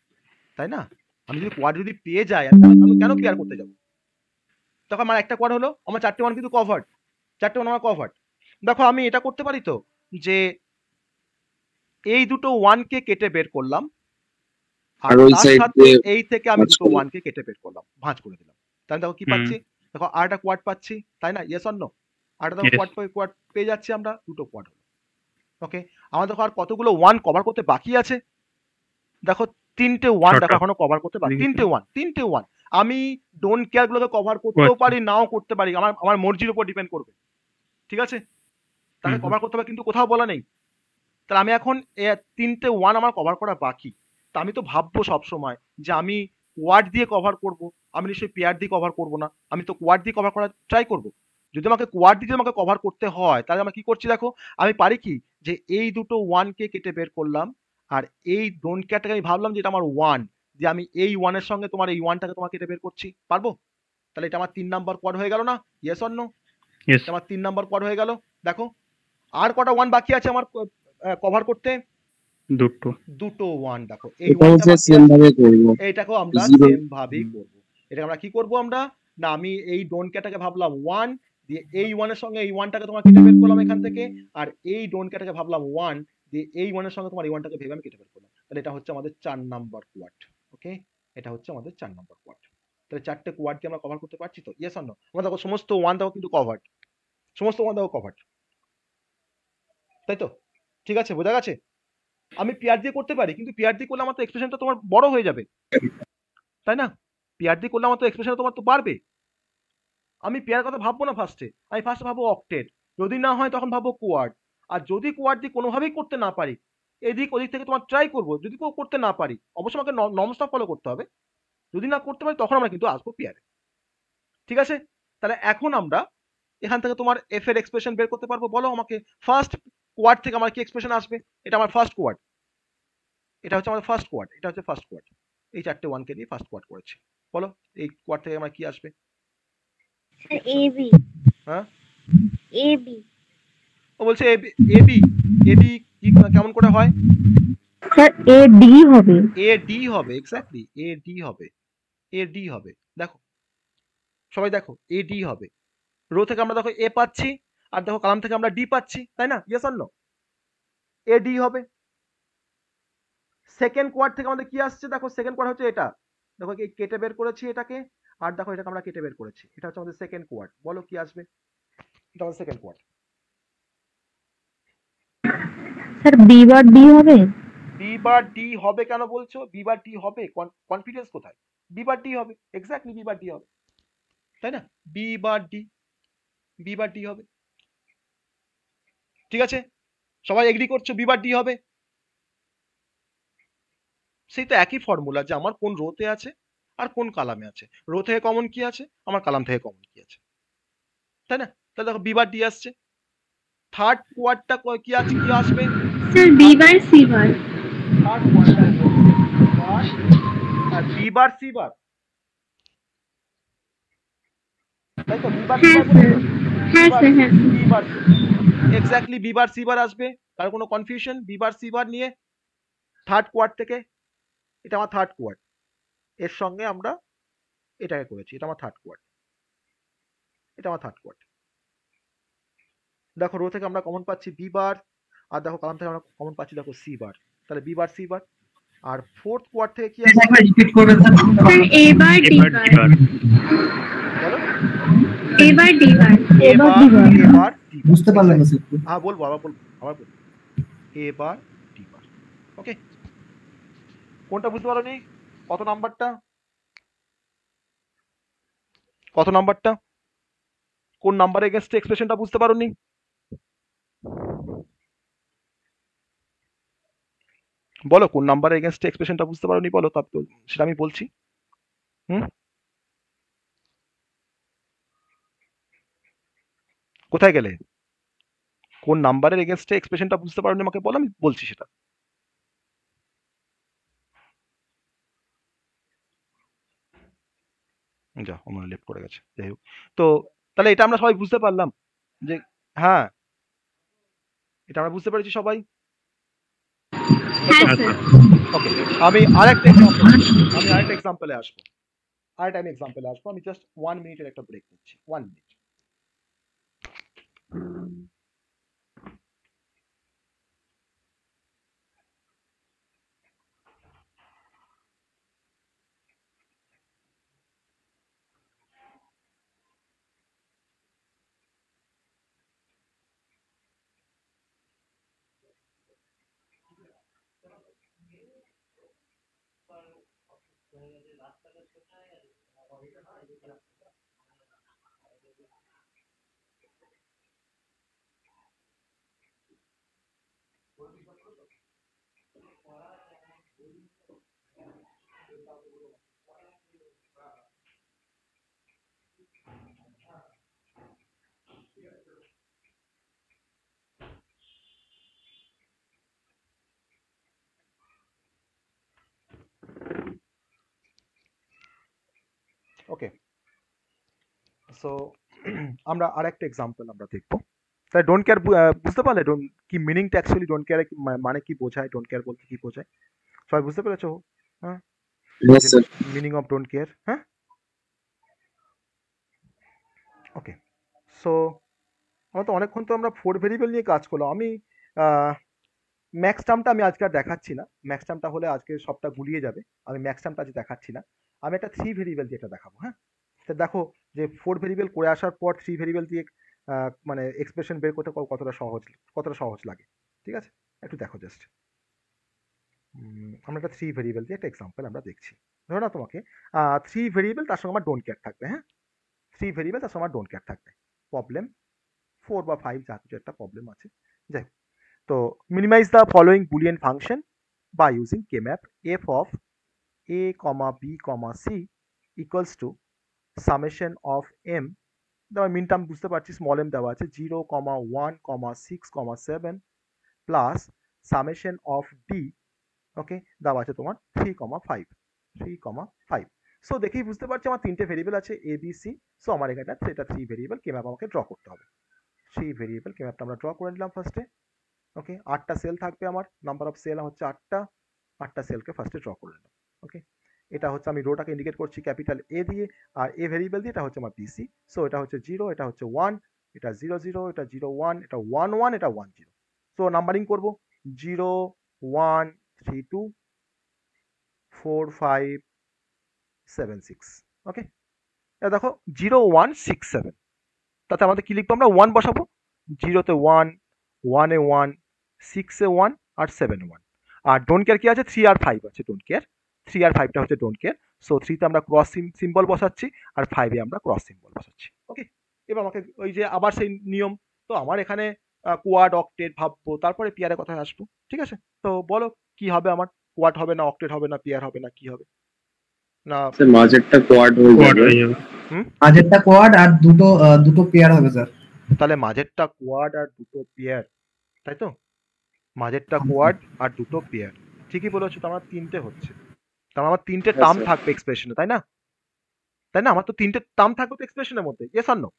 তাই না? আমি যদি কোয়াড যদি পেয়ে যাই, আমি কেন পেয়ার করতে যাবো? দেখো আমার একটা কোয়াড হলো, আমার চারটে ওয়ান কিন্তু কভার্ড, চারটে ওয়ান আমার কভার্ড। দেখো আমি এটা করতে পারি তো, যে এই দুটো ওয়ানকে কেটে বের করলাম, আর আর ওই তার সাইড সাথে দিয়ে এই থেকে আমি ভাঁজ দুটো করলাম। ওয়ানকে কেটে বের করলাম, ভাঁজ করে দিলাম। তাহলে দেখো কি পাচ্ছি? দেখো আর একটা কোয়াড পাচ্ছি, তাই না? Yes or no? আর একটা Yes. কোয়াড পেয়ে যাচ্ছি আমরা, দুটো কোয়াড হলো, ওকে। আমার দেখো আর কতগুলো ওয়ান কভার করতে বাকি আছে? দেখো তিনটে ওয়ান ছটা। দেখো এখনো কভার করতে বাকি, তিনটে ওয়ান। আমি ডোন্ট কেয়ার গুলোকে কভার করতেও আচ্ছা। পারি, নাও করতে পারি, আমার মর্জির উপর ডিপেন্ড করবে, ঠিক আছে? তাকে হুম। কভার করতে হবে, কিন্তু কোথাও বলা নেই। তাহলে আমি এখন তিনটে ওয়ান আমার কভার করা বাকি। তা আমি তো ভাববো সবসময় যে আমি কোয়াড দিয়ে কভার করব, আমি নিশ্চয়ই পেয়ার দিয়ে কভার করব না, আমি তো কোয়াড দিয়ে কভার করার ট্রাই করব। যদি আমাকে কোয়াড দিয়ে আমাকে কভার করতে হয়, তাহলে আমরা কি করছি দেখো, আমি পারি কি, যে এই দুটো ওয়ানকে কেটে বের করলাম, আর এই ডোন্ট কেয়ারটাকে আমি ভাবলাম যে এটা আমার ওয়ান, যে আমি এই ওয়ানের সঙ্গে তোমার এই ওয়ানটাকে তোমার কেটে বের করছি, পারবো? তাহলে এটা আমার 3 নাম্বার কোয়াড হয়ে গেল না? Yes or no? Yes. এটা আমার 3 নাম্বার কোয়াড হয়ে গেল। দেখো আর কটা ওয়ান বাকি আছে আমার কভার করতে? দুটো ওয়ান। দেখো এই এটাও ওয়ানটা স্যার বাকি সেম আছে, ভাবে করবো। এইটাকেও আমরা Zero. সেম ভাবেই করবো। এটা আমরা কি করবো আমরা, না আমি এই ডোন্ট কেয়ারটাকে ভাবলাম ওয়ান, দিয়ে এই ওয়ানের সঙ্গে এই ওয়ানটাকে তোমার কেটে বের করলাম এখান থেকে, আর এই ডোন্ট কেয়ারটাকে ভাবলাম ওয়ান, দিয়ে এই ওয়ানের সঙ্গে তোমার এই ওয়ানটাকে ভেবে আমি কেটে বের করলাম। তাহলে এটা হচ্ছে আমাদের 4 নাম্বার কোয়াড, ওকে। এটা হচ্ছে আমাদের 4 নাম্বার কোয়াড। তাহলে চারটে কোয়াড দিয়ে আমরা কভার করতে পারছি তো? Yes or no? আমরা দেখো সমস্ত ওয়ান দেখো কিন্তু কভার্ড, সমস্ত ওয়ান দেখো কভার্ড, তাই তো? ঠিক আছে, বোঝা গেছে? আমি পেয়ার দিয়ে করতে পারি, কিন্তু পেয়ার দিয়ে করলে আমার তো এক্সপ্রেশনটা তোমার বড় হয়ে যাবে, তাই না? পেয়ার দিয়ে করলে আমার তো এক্সপ্রেশন তোমার তো বাড়বে। আমি পেয়ার কথা ভাববো না ফার্স্টে, আমি ফার্স্টে ভাববো অক্টেট, যদি না হয় তখন ভাববো কোয়াড। আর যদি কোয়াড দিয়ে কোনোভাবেই করতে না পারি, এদিক ওদিক থেকে তোমার ট্রাই করবো, যদি কেউ করতে না পারি অবশ্যই আমাকে নর্মসটা ফলো করতে হবে। যদি না করতে পারি তখন আমরা কিন্তু আসবো পেয়ারে, ঠিক আছে? তাহলে এখন আমরা এখান থেকে তোমার এফ এর এক্সপ্রেশন বের করতে পারবো। বলো আমাকে ফার্স্ট কোয়াড থেকে আমার কি এক্সপ্রেশন আসবে? এটা আমার ফার্স্ট কোয়াড, এটা হচ্ছে আমাদের ফার্স্ট কোয়াড, এটা হচ্ছে ফার্স্ট কোয়াড। এই চারটে ওয়ানকে দিয়ে ফার্স্ট কোয়াড করেছি। বলো এই কোয়াড থেকে আমার কি আসবে? এবি। হ্যাঁ এবি। ও বলছে এবি, এবি এবি কি কেমন করে হয়? স্যার এ ডি হবে। এ ডি হবে, এক্স্যাক্টলি এ ডি হবে, এ ডি হবে। দেখো সবাই দেখো এ ডি হবে। রো থেকে আমরা দেখো এ পাচ্ছি, আর দেখো কলাম থেকে আমরা ডি পাচ্ছি, তাই না? Yes or no? A D হবে। সেকেন্ড কোয়াড থেকে আমাদের কি আসছে? দেখো সেকেন্ড কোয়াড হচ্ছে এটা, দেখো কি কেটে বের করেছি এটাকে, আর দেখো এটাকে আমরা কেটে বের করেছি, এটা হচ্ছে আমাদের সেকেন্ড কোয়াড। বলো কি আসবে? এটা আমাদের second quad. Sir B bar D হবে? বি বার ডি হবে কেন বলছো? বি বার ডি হবে, কনফিডেন্স কোথায়? বি বার ডি হবে, এক্স্যাক্টলি বি বার ডি হবে, তাই না? B bar D, B bar D হবে, ঠিক আছে? সবাই এগ্রি করছো বি বার ডি হবে? সেই তো একই ফর্মুলা যে আমার কোন রোতে আছে আর কোন কালামে আছে। রো থেকে কমন কি আছে, আমার কালাম থেকে কমন কি আছে, তাই না? তাহলে দেখো বি বার ডি আসছে। থার্ড কোয়াডটা কি আছে, কি আসবে? Sir B bar C bar. Third কোয়াডটা বার আর বি বার সি বার, তাই তো? বি বার সি বার বলেছো? হ্যাঁ স্যার, হ্যাঁ। B bar exactly B bar C bar আসবে, তার কোনো confusion? B bar C bar নিয়ে থার্ড কোয়াড থেকে, এটা আমার থার্ড কোয়াড, এর সঙ্গে আমরা এটাকে করেছি, এটা আমার থার্ড কোয়াড, এটা আমার থার্ড কোয়াড। দেখো রো থেকে আমরা কমন পাচ্ছি বি বার, আর দেখো কালাম থেকে আমরা কমন পাচ্ছি দেখো সি বার, তাহলে বি বার সি বার। আর ফোর্থ কোয়াড থেকে কি আছে? একবার রিপিট করবেন স্যার? স্যার এ বার ডি এবার বার। এবার বলো। এ বার ডি বার। এবার এবার বুঝতে পারলেন না স্যার? হ্যাঁ বলবো, আবার বলবো, আবার বলবো। এবার ডি বার, ওকে? কোনটা বুঝতে পারোনি? কত নাম্বারটা? কত নাম্বারটা? কোন নাম্বারে এগেইনস্ট এক্সপ্রেশনটা বুঝতে পারোনি? বলো কোন নাম্বারে এগেইনস্ট এক্সপ্রেশনটা বুঝতে পারোনি, বলো, তারপর সেটা আমি বলছি। কোথায় গেলে? কোন নাম্বারের এগেইনস্টে এক্সপ্রেশনটা বুঝতে পারোনি আমাকে বলো, আমি বলছি সেটা। যা আমার লেফট করে গেছে, যাই হোক। তো তাহলে এটা আমরা সবাই বুঝতে পারলাম যে, হ্যাঁ এটা আমরা বুঝতে পেরেছি সবাই। হ্যাঁ স্যার। ওকে, আমি আরেকটা এক্সাম্পলে আসবো, আরেকটা আমি এক্সাম্পলে আসবো। আমি জাস্ট 1 মিনিটের একটা ব্রেক নিচ্ছি, 1 মিনিট। ওকে, সো আমরা আরেকটা এক্সাম্পল আমরা দেখবো। তাই ডোন্ট কেয়ার বুঝতে পারলে? কি মিনিংটা অ্যাকচুয়ালি ডোন্ট কেয়ার মানে কি বোঝায়? ডোন্ট কেয়ার বলতে কি বোঝায় সবাই বুঝতে পেরেছো? হ্যাঁ, Yes, sir. Meaning of don't care. হ্যাঁ, ওকে। সো আমরা তো অনেকক্ষণ তো আমরা 4 ভেরিয়েবল নিয়ে কাজ করলাম। আমি ম্যাক্স টার্মটা আমি আজকে আর দেখাচ্ছি না, ম্যাক্স টার্মটা হলে আজকে সবটা গুলিয়ে যাবে। আমি ম্যাক্স টার্মটা আজ দেখাচ্ছি না, আমি একটা 3 ভেরিয়েবল দিয়ে এটা দেখাবো। হ্যাঁ, তো দেখো যে 4 ভেরিয়েবল করে আসার পর 3 ভেরিয়েবল দিয়ে মানে এক্সপ্রেশন বের করতে কতটা সহজ লাগে, ঠিক আছে? একটু দেখো জাস্ট। আমরা একটা 3 ভেরিয়েবল দিয়ে একটা এক্সাম্পল আমরা দেখছি। ধরো না তোমাকে 3 ভেরিয়েবল, তার সঙ্গে আমার ডোন্ট কেয়ার থাকবে। হ্যাঁ, 3 ভেরিয়েবল তার সঙ্গে আমার ডোন্ট কেয়ার থাকবে। প্রবলেম 4 বা 5 যা কিছু একটা প্রবলেম আছে, যাই হোক। তো minimize the following boolean function by using kmap f of a comma b comma c equals to summation of m, দেওয়া মিন টার্ম বুঝতে পারছি, স্মল m দেওয়া আছে 0, 1, 6, 7 প্লাস সামেশন অফ d, ওকে, দেওয়া আছে তোমার 3, 5। সো দেখেই বুঝতে পারছি আমার তিনটে ভেরিয়েবল আছে a b c। সো আমার এখানে সেটা 3 ভেরিয়েবল kmap আমাকে ড্র করতে হবে। 3 ভেরিয়েবল kmapটা আমরা ড্র করে নিলাম ফার্স্টে। ওকে, 8টা সেল থাকবে আমার, নাম্বার অফ সেল হচ্ছে 8টা সেলকে ফার্স্টে ড্র করে নিলাম। ওকে, এটা হচ্ছে আমি রোটাকে ইন্ডিকেট করছি ক্যাপিটাল এ দিয়ে, আর এ ভেরিয়েবল দিয়ে, এটা হচ্ছে আমার বিসি। সো এটা হচ্ছে 0, এটা হচ্ছে 1, এটা 0 0, এটা 0 1, এটা 1 1, এটা 1 0। সো নাম্বারিং করব 0 1 3 2 4 5 7 6। ওকে, এটা দেখো 0 1 6 7, তাতে আমাদের কি লিখবো? আমরা 1 বসাবো, 0-তে 1, 1-এ 1, 6 এ 1 আর 7 এ 1। আর ডোন্ট কেয়ার কি আছে, 3 আর 5 আছে ডোন্ট কেয়ার। 3 আর 5টা হচ্ছে ডোন্ট কেয়ার। সো 3 তে আমরা ক্রস সিম্বল বসাচ্ছি আর 5 এ আমরা ক্রস সিম্বল বসাচ্ছি। ওকে, এবার আমাকে ওই যে আবার সেই নিয়ম, তো আমার এখানে কোয়াড অক্টেট ভাববো, তারপরে পেয়ারের কথায় আসবো। ঠিক আছে, তো বলো কি হবে আমার, কোয়াড হবে না অক্টেট হবে না পেয়ার হবে না কি হবে না? স্যার মাঝেরটা কোয়াড হয়ে কোয়াড যাবে। হয়ে যাবে। মাঝেরটা কোয়াড আর দুটো পেয়ার হবে স্যার। তাহলে মাঝেরটা কোয়াড আর দুটো পেয়ার, তাই তো? মাঝেরটা কোয়াড আর দুটো পেয়ার, ঠিকই বলেছো। তো আমার তিনটে হচ্ছে, তার আমার তিনটে হ্যাঁ, টার্ম স্যার। থাকবে এক্সপ্রেশনে, তাই না? তাই না, আমার তো তিনটে টার্ম থাকবে তো এক্সপ্রেশনের মধ্যে, ইয়েস আর নো?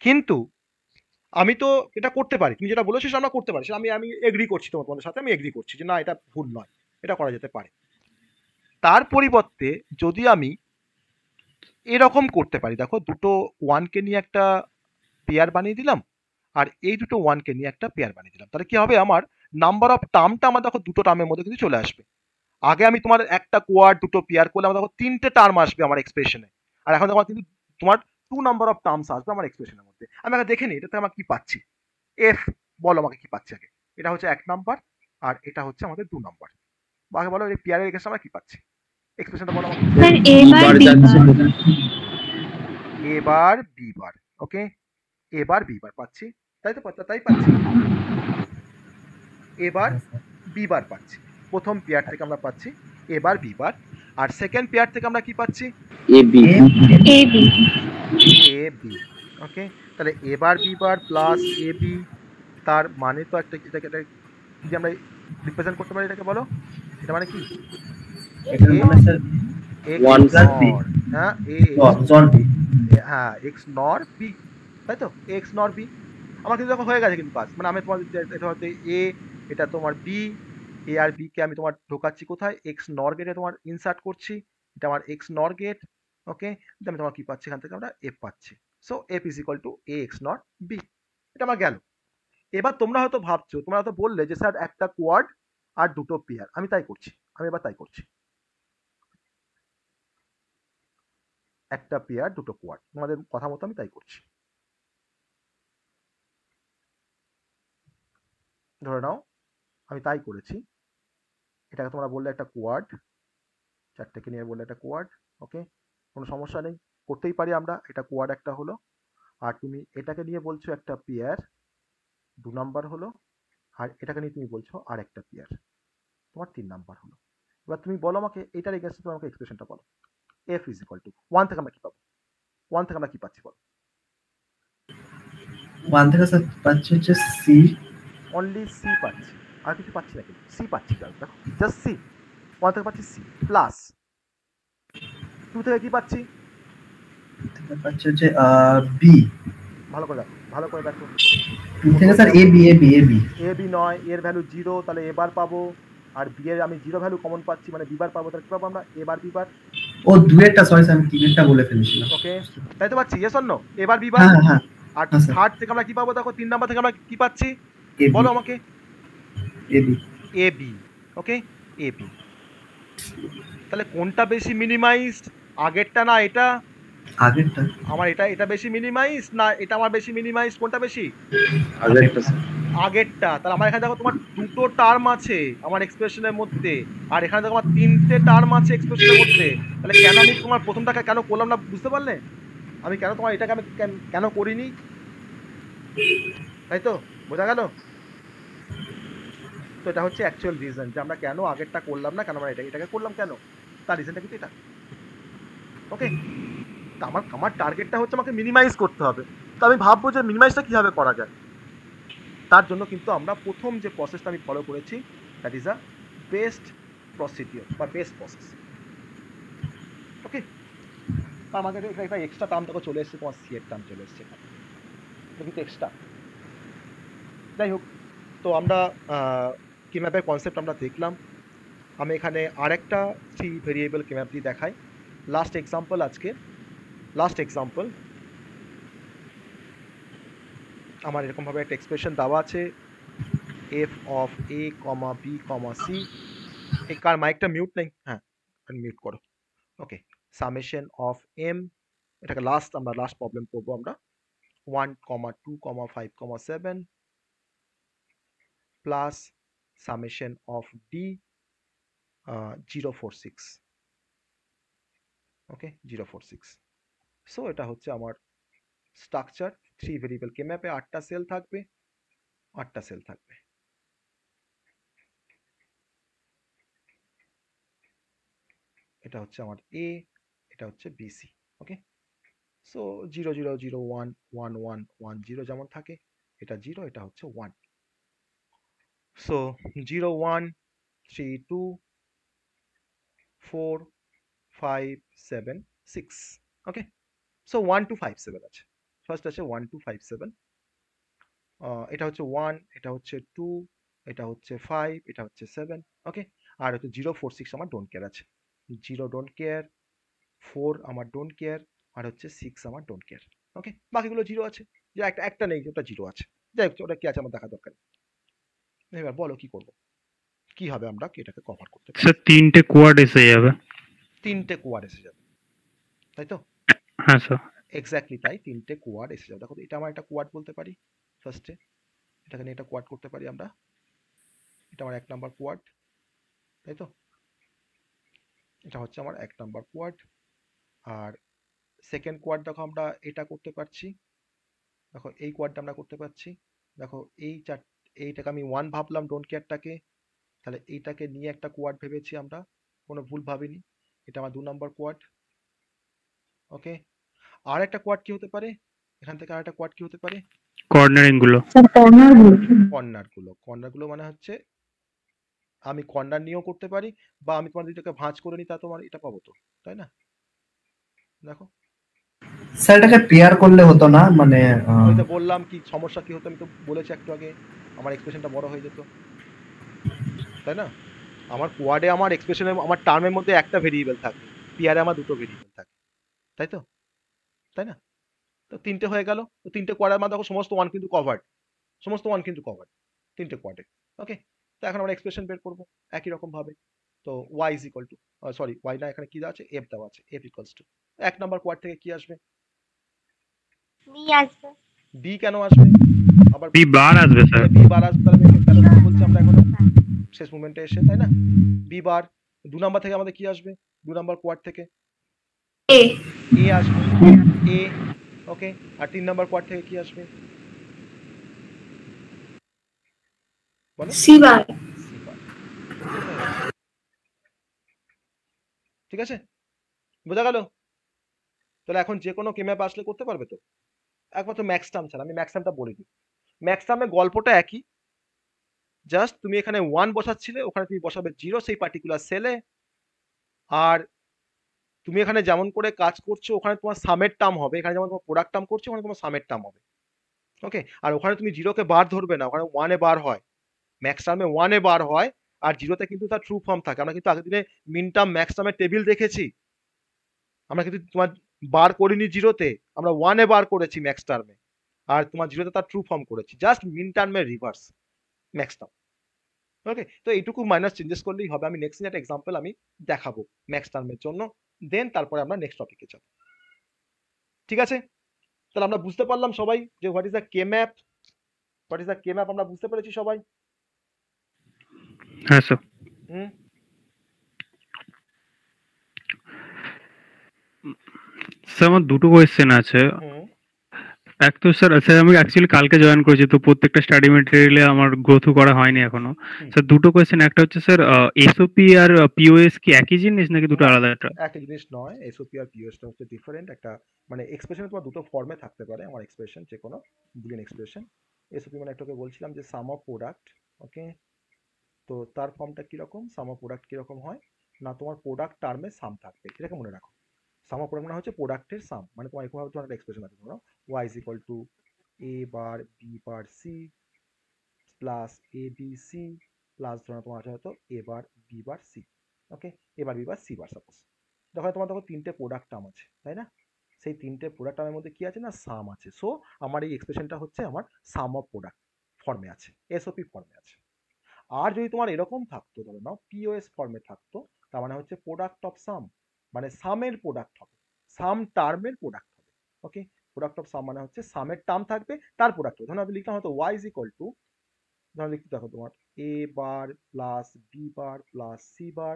কিন্তু আমি তো এটা করতে পারি, তুমি যেটা বলেছো সেটা আমরা করতে পারি, সেটা আমি এগ্রি করছি তোমাদের সাথে, আমি এগ্রি করছি যে না এটা ভুল নয়, এটা করা যেতে পারে। তার পরিবর্তে যদি আমি এরকম করতে পারি, দেখো দুটো ওয়ানকে নিয়ে একটা পেয়ার বানিয়ে দিলাম আর এই দুটো ওয়ানকে নিয়ে একটা পেয়ার বানিয়ে দিলাম, তাহলে কি হবে, আমার নাম্বার অফ টার্মটা আমার দেখো দুটো টার্মের মধ্যে কিন্তু চলে আসবে। আগে আমি তোমার একটা কোয়াড দুটো পেয়ার করলে আমার দেখো তিনটে টার্ম আসবে আমার এক্সপ্রেশনে, আর এখন দেখো কিন্তু তোমার 2 নাম্বার অফ টার্মস আসবে আমার এক্সপ্রেশনের মধ্যে। আমি আগে দেখে নিই এটাতে আমার কি পাচ্ছি। এফ, বলো আমাকে কি পাচ্ছি আগে। এটা হচ্ছে 1 নাম্বার আর এটা হচ্ছে আমাদের 2 নাম্বার। আগে বলো এই পেয়ারের এগেইনস্টে আমরা কি পাচ্ছি, এক্সপ্রেশনটা বলো আমাকে। স্যার এ বার বার বি যাচ্ছে বার কোথায়? এবার বি বার, ওকে, এবার বি বার পাচ্ছি, তাই তো, তাই পাচ্ছি। এবার বি বার পাচ্ছি, প্রথম পেয়ার থেকে আমরা পাচ্ছি এবার বি বার, আর সেকেন্ড পেয়ার থেকে আমরা কি পাচ্ছি, A B. A B A B. ওকে, তাহলে এবার B bar plus A B, তার মানে তো একটা এটাকে যদি আমরা রিপ্রেজেন্ট করতে পারি এটাকে বলো, এটা মানে কি, এটার মানে sir One x plus B। নর, হ্যাঁ জল বি। হ্যাঁ এক্স নর বি, তাই তো, এক্স নর বি। আমার কিন্তু এখন হয়ে গেছে কিন্তু কাজ, মানে আমি তোমার এটা হচ্ছে এ, এটা তোমার বি, এ আর বি কে আমি তোমার ঢোকাচ্ছি কোথায়, এক্স নর গেটে তোমার ইনসার্ট করছি, এটা আমার এক্স নর গেট। ওকে, আমি তোমার কি পাচ্ছি, এখান থেকে আমরা এফ পাচ্ছি। So F is equal to A X not B, এটা আমার গেল। এবার তোমরা হয়তো ভাবছো, তোমরা হয়তো বললে যে স্যার একটা কোয়াড আর দুটো পেয়ার, আমি তাই করছি, আমি এবার তাই করছি, একটা পেয়ার দুটো কোয়াড, তোমাদের কথা মতো আমি তাই করছি। ধরে নাও আমি তাই করেছি, এটাকে তোমরা বললে একটা কোয়াড, চারটেকে নিয়ে বললে একটা কোয়াড। ওকে, কোনো সমস্যা নেই, করতেই পারি আমরা, এটা কোয়াড একটা হলো। আর তুমি এটাকে নিয়ে বলছো একটা পেয়ার, 2 নাম্বার হলো, আর এটাকে নিয়ে তুমি বলছো আর একটা পেয়ার, তোমার 3 নাম্বার হলো। এবার তুমি বলো আমাকে এটার এগেইনস্টে তুমি আমাকে এক্সপ্রেশনটা বলো, এফ ইজ ইকুয়াল টু 1 থেকে আমরা কি পাবো, 1 থেকে আমরা কি পাচ্ছি বলো। 1 থেকে স্যার পাচ্ছি হচ্ছে সি। অনলি সি পাচ্ছি, আর কিছু পাচ্ছি না, কিন্তু সি পাচ্ছি, দেখো জাস্ট সি। 1 থেকে পাচ্ছি সি প্লাস 2 থেকে কি পাচ্ছি, পাচ্ছি হচ্ছে বি। ভালো করে দেখো, ভালো করে দেখো। 2 থেকে sir A B. A B নয়, এর ভ্যালু 0, তাহলে এবার পাবো, আর বি এর আমি 0 ভ্যালু কমন পাচ্ছি, মানে বি বার পাবো, তাহলে কি পাবো আমরা, এবার বি বার। ও 2 সরি স্যার আমি 3 বলে ফেলেছিলাম। ওকে, তাই তো পাচ্ছি, ইয়েস অর নো, এবার বি বার। হ্যাঁ হ্যাঁ আর হ্যাঁ, স্যার। থার্ড থেকে আমরা কি পাবো, দেখো 3 নাম্বার থেকে আমরা কি পাচ্ছি, AB, বলো আমাকে, AB। A B. Okay, A B. তাহলে কোনটা বেশি মিনিমাইজড, আগেরটা না এটা? আগেরটা। আমার এটা বেশি মিনিমাইজ না এটা আমার বেশি মিনিমাইজ, কোনটা বেশি? আগেরটা স্যার। আগেরটা। তাহলে আমার এখানে দেখো তোমার দুটো টার্ম আছে আমার এক্সপ্রেশনের মধ্যে, আর এখানে দেখো আমার তিনটে টার্ম আছে এক্সপ্রেশনের মধ্যে। তাহলে কেন আমি তোমার প্রথমটাকে কেন করলাম না, বুঝতে পারলে? আমি কেন তোমার এটাকে আমি কেন করিনি, তাই তো, বোঝা গেল? তো এটা হচ্ছে অ্যাকচুয়াল রিজন যে আমরা কেন আগেরটা করলাম না, কেন আমরা এটাকে করলাম কেন, তার রিজনটা কিন্তু এটা। ওকে, তা আমার টার্গেটটা হচ্ছে আমাকে মিনিমাইজ করতে হবে, তো আমি ভাববো যে মিনিমাইজটা কীভাবে করা যায়। তার জন্য কিন্তু আমরা প্রথম যে প্রসেসটা আমি ফলো করেছি, that is a best procedure বা বেস্ট প্রসেস। ওকে, আমাকে একটা এক্সট্রা টার্ম থেকে চলে এসেছে, তোমার সি এর টার্ম চলে এসেছে, এটা কিন্তু এক্সট্রা। যাই হোক, তো আমরা কি ম্যাপের কনসেপ্ট আমরা দেখলাম। আমি এখানে আরেকটা সি ভেরিয়েবল কি ম্যাপ দিয়ে দেখাই, লাস্ট এক্সাম্পল আজকে। লাস্ট এক্সাম্পল, আমার এরকমভাবে একটা এক্সপ্রেশন দেওয়া আছে, F of A comma B comma C. এই কার মাইকটা মিউট নেই, হ্যাঁ মিউট করো। ওকে, সামেশন অফ এম, এটাকে আমরা লাস্ট প্রবলেম করবো আমরা, 1, 2, 5, 7, plus summation of D 046, okay 046। So এটা হচ্ছে আমার স্ট্রাকচার। 3 ভেরিয়েবল কে ম্যাপে 8টা সেল থাকবে, 8টা সেল থাকবে। এটা হচ্ছে আমার এ, এটা হচ্ছে বিসি, ওকে। সো 0 0 0 1 1 1 1 0 যেমন থাকে, এটা 0, এটা হচ্ছে 1। সো 0 1 3 2 4 5 7 6, ওকে। সো 1 2 5 7 আছে। ফার্স্ট আছে 1 2 5 7, এটা হচ্ছে 1, এটা হচ্ছে 2, এটা হচ্ছে 5, এটা হচ্ছে 7, ওকে। আর হচ্ছে 0 4 6 আমার ডোন্ট কেয়ার আছে। 0 ডোন্ট কেয়ার, 4 আমার ডোন্ট কেয়ার, আর হচ্ছে 6 আমার ডোন্ট কেয়ার, ওকে। বাকিগুলো 0 আছে, যে একটা নেই, ওটা 0 আছে। যাই হোক, ওটা কি আছে আমার দেখা দরকার নেই। এবার বলো কি করবো, কিভাবে আমরা এটাকে কভার করতে পারি। স্যার 3টে কোয়াড এসে যাবে। 3টে কোয়াড এসে যাবে, তাই তো? হ্যাঁ স্যার। এক্স্যাক্টলি তাই, 3টে কোয়াড এসে যাবে। দেখো এটা আমার একটা কোয়াড বলতে পারি ফার্স্টে, এটাকে নিয়ে একটা কোয়াড করতে পারি আমরা। এটা আমার 1 নাম্বার কোয়াড, তাই তো? এটা হচ্ছে আমার 1 নাম্বার কোয়াড। আর সেকেন্ড কোয়াড দেখো আমরা এটা করতে পারছি, দেখো এই কোয়াডটা আমরা করতে পারছি। দেখো এইটাকে আমি 1 ভাবলাম ডোন্ট কেয়ারটাকে, তাহলে এইটাকে নিয়ে একটা কোয়াড ভেবেছি আমরা, কোনো ভুল ভাবিনি। এটা আমার 2 নাম্বার কোয়াড, ওকে। আর একটা কোয়াড কি হতে পারে, এখান থেকে আর একটা কোয়াড কি হতে পারে? কর্নারিং গুলো। কর্নারগুলো মানে হচ্ছে আমি কর্নার নিয়েও করতে পারি, বা আমি তোমার দুইটাকে ভাঁজ করে নিই, তা তোমার এটা পাবো তো, তাই না? দেখো স্যার এটাকে পেয়ার করলে হতো না, মানে ওই তো বললাম কি সমস্যা কি হতো, আমি তো বলেছি একটু আগে, আমার এক্সপ্রেশনটা বড় হয়ে যেত, তাই না? আমার কোয়াডে আমার এক্সপ্রেশনে আমার টার্মের মধ্যে একটা ভেরিয়েবল থাকে, পেয়ারে আমার দুটো ভেরিয়েবল থাকে, তাই তো? তাই না? তো 3টে হয়ে গেল। তো 3টে কোয়াডের মধ্যে দেখো সমস্ত 1 কিন্তু কভার্ড, সমস্ত 1 কিন্তু কভার্ড 3টে কোয়াডে, ওকে। তো এখন আমরা এক্সপ্রেশন বের করব একই রকম ভাবে। তো y is equal two, sorry y না, এখানে কি দেওয়া আছে, f দেওয়া আছে, f equals to 1 number quad থেকে কি আসবে, বি আসবে। b কেন আসবে, আবার বি বার আসবে স্যার। b বার আসবে, তাহলে তাহলে কি বলছি আমরা এখনো শেষ মোমেন্টে এসে, তাই না? b বার 2 নাম্বার থেকে আমাদের কি আসবে, 2 নাম্বার কোয়াড থেকে এ a আসবে, a, ওকে। আর 3 নাম্বার কোয়াড থেকে কি আসবে বলো, সি বার। c বার। ঠিক আছে, বোঝা গেল? তাহলে এখন যে কোনো কে ম্যাপ আসলে করতে পারবে তো, একমাত্র ম্যাক্স টার্ম ছাড়া। আমি ম্যাক্স টার্মটা বলে দিই, ম্যাক্স টার্মে গল্পটা একই, জাস্ট তুমি এখানে 1 বসাচ্ছিলে, ওখানে তুমি বসাবে 0 সেই পার্টিকুলার সেলে। আর তুমি এখানে যেমন করে কাজ করছো, ওখানে তোমার সামের টার্ম হবে, এখানে যেমন তোমার প্রোডাক্ট টার্ম করছো, ওখানে তোমার সামের টার্ম হবে, ওকে। আর ওখানে তুমি 0কে বার ধরবে না, ওখানে 1 এ বার হয়, ম্যাক্স টার্মে 1 এ বার হয়, আর 0তে কিন্তু তার ট্রু ফর্ম থাকে। আমরা কিন্তু আগের দিনে মিন টার্ম ম্যাক্স টার্মের টেবিল দেখেছি, আমরা কিন্তু তোমার বার করিনি 0তে, আমরা 1 এ বার করেছি ম্যাক্স টার্মে, আর তোমার 0তে তার ট্রু ফর্ম করেছি, জাস্ট মিন টার্মের রিভার্স ম্যাক্স টার্ম, ওকে। তো এইটুকু মাইনাস চেঞ্জেস করলেই হবে। আমি নেক্সট একটা এক্সাম্পল আমি দেখাবো ম্যাক্স টার্মের জন্য, দেন তারপরে আমরা নেক্সট টপিকে যাব, ঠিক আছে? তাহলে আমরা বুঝতে পারলাম সবাই যে what is the K map, what is the K map আমরা বুঝতে পেরেছি সবাই। হ্যাঁ স্যার। হুম, স্যার আমার দুটো কোয়েশ্চেন আছে। হুম, এক তো স্যার, আমি অ্যাকচুয়ালি কালকে জয়েন করেছি, তো প্রত্যেকটা স্টাডি মেটেরিয়ালে আমার গো থ্রু করা হয়নি এখনো। স্যার দুটো কোয়েশ্চেন, একটা হচ্ছে স্যার এসওপি আর পিওএস কি একই জিনিস নাকি দুটো আলাদা? একই জিনিস নয়, এসওপি আর পিওএসটা হচ্ছে ডিফারেন্ট। একটা মানে এক্সপ্রেশন তোমার দুটো ফর্মে থাকতে পারে, আমার এক্সপ্রেশন যে কোনো বুলিয়ান এক্সপ্রেশন। এসওপি মানে একটাকে বলছিলাম যে সাম অফ প্রোডাক্ট, ওকে। তো তার ফর্মটা কিরকম, সাম অফ প্রোডাক্ট কিরকম হয় না, তোমার প্রোডাক্ট টার্মে সাম থাকবে, এটাকে মনে রাখো। সাম অফ প্রোডাক্ট মানে হচ্ছে প্রোডাক্টের সাম, মানে তোমার এরকম ভাবে তোমার একটা এক্সপ্রেশন আছে, ধরো y is equal to a bar b bar c plus a b c plus ধরো তোমার আছে হয়তো a bar b bar c, okay. a bar b bar c bar suppose. দেখো তোমার দেখো 3টে প্রোডাক্ট টার্ম আছে, তাই না? সেই 3টে প্রোডাক্ট টার্মের মধ্যে কি আছে না, সাম আছে। সো আমার এই এক্সপ্রেশনটা হচ্ছে আমার সাম অফ প্রোডাক্ট ফর্মে আছে, এসওপি ফর্মে আছে। আর যদি তোমার এরকম থাকতো, ধরো নাও পিওএস ফর্মে থাকতো, তার মানে হচ্ছে প্রোডাক্ট অফ সাম, মানে সামের প্রোডাক্ট হবে, সাম টার্মের প্রোডাক্ট হবে, ওকে। প্রোডাক্ট অফ সাম মানে হচ্ছে সামের টার্ম থাকবে, তার প্রোডাক্ট হবে। ধরুন আমি লিখলাম হয়তো y ইজ ইকুয়াল টু ধরো লিখতে দেখো তোমার A bar plus B bar plus C bar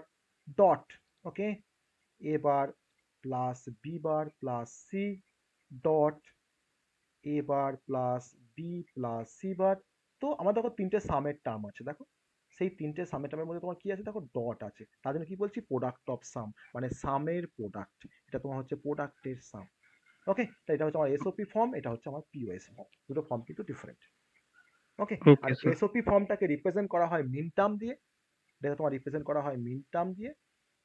dot, okay, A bar plus B bar plus C dot A bar plus B plus C bar. তো আমার দেখো তিনটে সামের টার্ম আছে, দেখো সেই তিনটে সামের টার্মের মধ্যে তোমার কি আছে, দেখো ডট আছে, তার জন্য কি বলছি প্রোডাক্ট অফ সাম, মানে সামের প্রোডাক্ট, এটা তোমার হচ্ছে প্রোডাক্টের সাম। ওকে, তো এটা হচ্ছে আমার এসওপি ফর্ম, এটা হচ্ছে আমার পিওএস ফর্ম, দুটো ফর্ম কিন্তু ডিফারেন্ট। ওকে, আর ওকে স্যার। এসওপি ফর্মটাকে রিপ্রেজেন্ট করা হয় মিন টার্ম দিয়ে, এটাকে তোমার রিপ্রেজেন্ট করা হয় মিন টার্ম দিয়ে,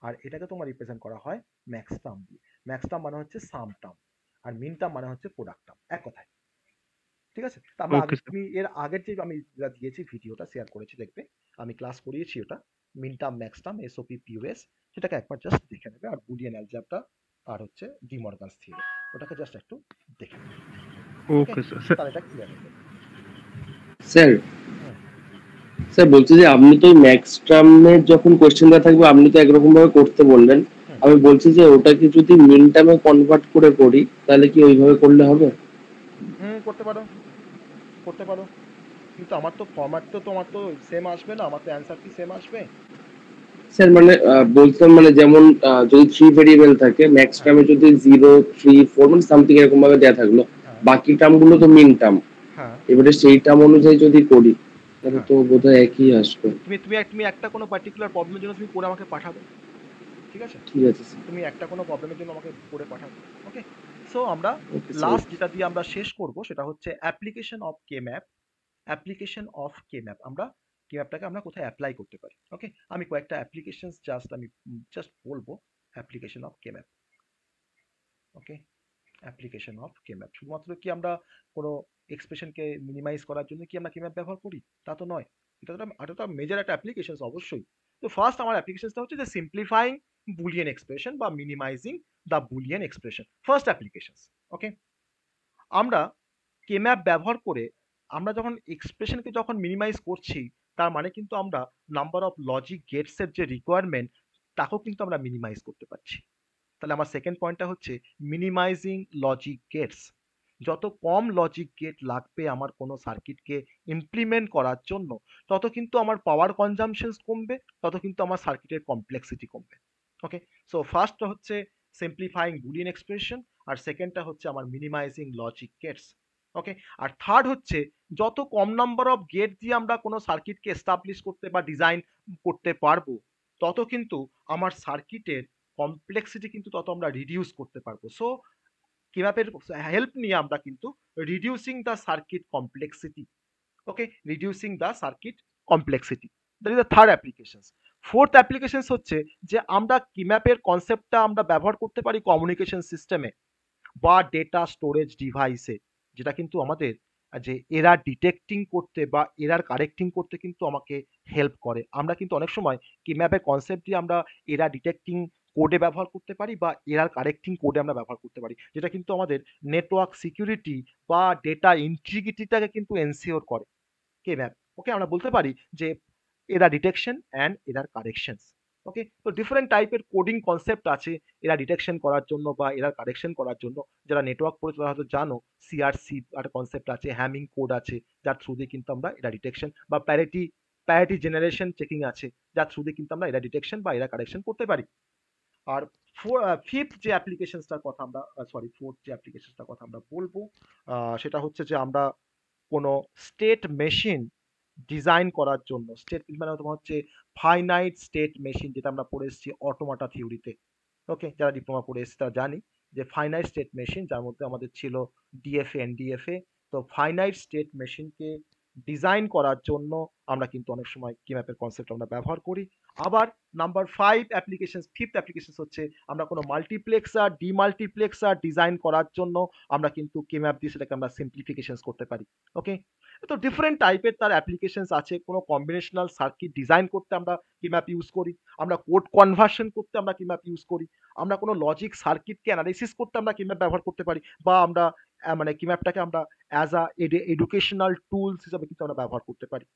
আর এটাকে তোমার রিপ্রেজেন্ট করা হয় ম্যাক্স টার্ম দিয়ে। ম্যাক্স টার্ম মানে হচ্ছে সাম টার্ম, আর মিন টার্ম মানে হচ্ছে প্রোডাক্ট টার্ম, এক কথায়। ঠিক আছে, তা আমরা ওকে স্যার। তুমি এর আগের যে আমি যা দিয়েছি ভিডিওটা শেয়ার করেছি, দেখবে আমি ক্লাস করিয়েছি ওটা, min term max term SOP POS, সেটাকে একবার জাস্ট দেখে নেবে, আর বুলিয়ান অ্যালজেব্রা আর হচ্ছে ডি মর্গানস থিওরেম, ওটাকে জাস্ট একটু দেখে নেবে। ওকে, ওকে স্যার। তাহলে এটা ক্লিয়ার হবে। স্যার হুম, স্যার বলছি যে আপনি তো ম্যাক্স টার্মের যখন কোশ্চেনটা থাকবে আপনি তো একরকম ভাবে করতে বললেন, হুম, আমি বলছি যে ওটাকে যদি মিন টার্মে কনভার্ট করে করি তাহলে কি ওইভাবে করলে হবে? হুম, করতে পারো, করতে পারো, কিন্তু আমার তো ফরম্যাট তো তোমার তো সেম আসবে না, আমার তো অ্যান্সার কি সেম আসবে? স্যার মানে বলতাম মানে যেমন যদি 3 ভেরিয়েবল থাকে ম্যাক্স হ্যাঁ, টার্মে যদি 0 3 4 মানে সামথিং এরকম ভাবে দেয়া থাকলো, হ্যাঁ, বাকি টার্ম গুলো তো মিন টার্ম, হ্যাঁ, এবারে সেই টার্ম অনুযায়ী যদি করি তাহলে হ্যাঁ, তো বোধহয় একই আসবে। তুমি একটা কোনো পার্টিকুলার প্রবলেমের জন্য তুমি করে আমাকে পাঠাবে, ঠিক আছে, ঠিক আছে স্যার। তুমি একটা কোনো প্রবলেমের জন্য আমাকে করে পাঠাবে। ওকে, সো আমরা ওকে স্যার। লাস্ট যেটা দিয়ে আমরা শেষ করব সেটা হচ্ছে application of K map. Application of K map, আমরা কে ম্যাপটাকে আমরা কোথায় অ্যাপ্লাই করতে পারি। ওকে, আমি কয়েকটা অ্যাপ্লিকেশনস জাস্ট আমি জাস্ট বলবো, application of K map. Okay, application of K map শুধুমাত্র কি আমরা কোনো এক্সপ্রেশনকে মিনিমাইজ করার জন্য কি আমরা কে ম্যাপ ব্যবহার করি, তা তো নয়, এটা তো মেজর একটা অ্যাপ্লিকেশন অবশ্যই। তো ফার্স্ট আমার অ্যাপ্লিকেশনটা হচ্ছে যে সিম্পলিফাইং বুলিয়ান এক্সপ্রেশন বা minimizing the Boolean expression, first application. Okay, আমরা কে ম্যাপ ব্যবহার করে আমরা যখন এক্সপ্রেশনকে যখন মিনিমাইজ করছি, তার মানে কিন্তু আমরা নাম্বার অফ লজিক গেটসের যে রিকোয়ারমেন্ট তাকেও কিন্তু আমরা মিনিমাইজ করতে পারছি। তাহলে আমার সেকেন্ড পয়েন্টটা হচ্ছে মিনিমাইজিং লজিক গেটস। যত কম লজিক গেট লাগবে আমার কোনো সার্কিটকে ইমপ্লিমেন্ট করার জন্য, তত কিন্তু আমার পাওয়ার কনজাম্পশন কমবে, তত কিন্তু আমার সার্কিটের কমপ্লেক্সিটি কমবে। ওকে, সো ফার্স্টটা হচ্ছে সিম্পলিফাইং বুলিয়ান এক্সপ্রেশন, আর সেকেন্ডটা হচ্ছে আমার মিনিমাইজিং লজিক গেটস। ওকে, আর থার্ড হচ্ছে যত কম নাম্বার অফ গেট দিয়ে আমরা কোনো সার্কিটকে এস্টাবলিশ করতে বা ডিজাইন করতে পারবো, তত কিন্তু আমার সার্কিটের কমপ্লেক্সিটি কিন্তু তত আমরা রিডিউস করতে পারবো। সো কিম্যাপের হেল্প নিয়ে আমরা কিন্তু reducing the circuit complexity. Okay, reducing the circuit complexity, that is the third application. Fourth application হচ্ছে যে আমরা কিম্যাপের কনসেপ্টটা আমরা ব্যবহার করতে পারি কমিউনিকেশন সিস্টেমে বা ডেটা স্টোরেজ ডিভাইসে, যেটা কিন্তু আমাদের যে এরার ডিটেক্টিং করতে বা এরার কারেক্টিং করতে কিন্তু আমাকে হেল্প করে। আমরা কিন্তু অনেক সময় কিম্যাপের কনসেপ্ট দিয়ে আমরা এরার ডিটেক্টিং কোডে ব্যবহার করতে পারি বা এরার কারেক্টিং কোডে আমরা ব্যবহার করতে পারি, যেটা কিন্তু আমাদের নেটওয়ার্ক সিকিউরিটি বা ডেটা ইন্টিগ্রিটিটাকে কিন্তু এনসিওর করে কে ম্যাপ। ওকে, আমরা বলতে পারি যে error detection and error corrections. Okay, তো ডিফারেন্ট টাইপের কোডিং কনসেপ্ট আছে এরার ডিটেকশন করার জন্য বা এরার কারেকশন করার জন্য। যারা নেটওয়ার্ক পড়ে তারা হয়তো জানো সিআরসি একটা কনসেপ্ট আছে, হ্যামিং কোড আছে, যার থ্রু দিয়ে কিন্তু আমরা এরার ডিটেকশন বা প্যারিটি জেনারেশন চেকিং আছে, যার থ্রু দিয়ে কিন্তু আমরা এরার ডিটেকশন বা এরার কারেকশন করতে পারি। আর ফিফথ যে অ্যাপ্লিকেশনসটার কথা আমরা ফোর্থ যে অ্যাপ্লিকেশনসটার কথা আমরা বলবো, সেটা হচ্ছে যে আমরা কোনো স্টেট মেশিন ডিজাইন করার জন্য, স্টেট মানে তোমার হচ্ছে ফাইনাইট স্টেট মেশিন, যেটা আমরা পড়ে এসেছি অটোমাটা থিওরিতে। ওকে, যারা ডিপ্লোমা পড়ে এসেছে তারা জানি যে ফাইনাইট স্টেট মেশিন, যার মধ্যে আমাদের ছিল ডিএফএ এনডিএফএ। তো ফাইনাইট স্টেট মেশিনকে ডিজাইন করার জন্য আমরা কিন্তু অনেক সময় কিম্যাপের কনসেপ্ট আমরা ব্যবহার করি। আবার নাম্বার ফিফথ অ্যাপ্লিকেশন হচ্ছে আমরা কোনো মাল্টিপ্লেক্সার ডিমাল্টিপ্লেক্সার ডিজাইন করার জন্য আমরা কিন্তু কিম্যাপ দিয়ে সেটাকে আমরা সিম্পলিফিকেশন করতে পারি। ওকে, তো ডিফারেন্ট টাইপের তার অ্যাপ্লিকেশনস আছে। কোনো কম্বিনেশনাল সার্কিট ডিজাইন করতে আমরা কিম্যাপ ইউজ করি, আমরা কোড কনভার্সন করতে আমরা কিম্যাপ ইউজ করি, আমরা কোনো লজিক সার্কিটকে অ্যানালাইসিস করতে আমরা কিম্যাপ ব্যবহার করতে পারি, বা আমরা মানে কিম্যাপটাকে আমরা অ্যাজ আ এডুকেশনাল টুলস হিসাবে কিন্তু আমরা ব্যবহার করতে পারি।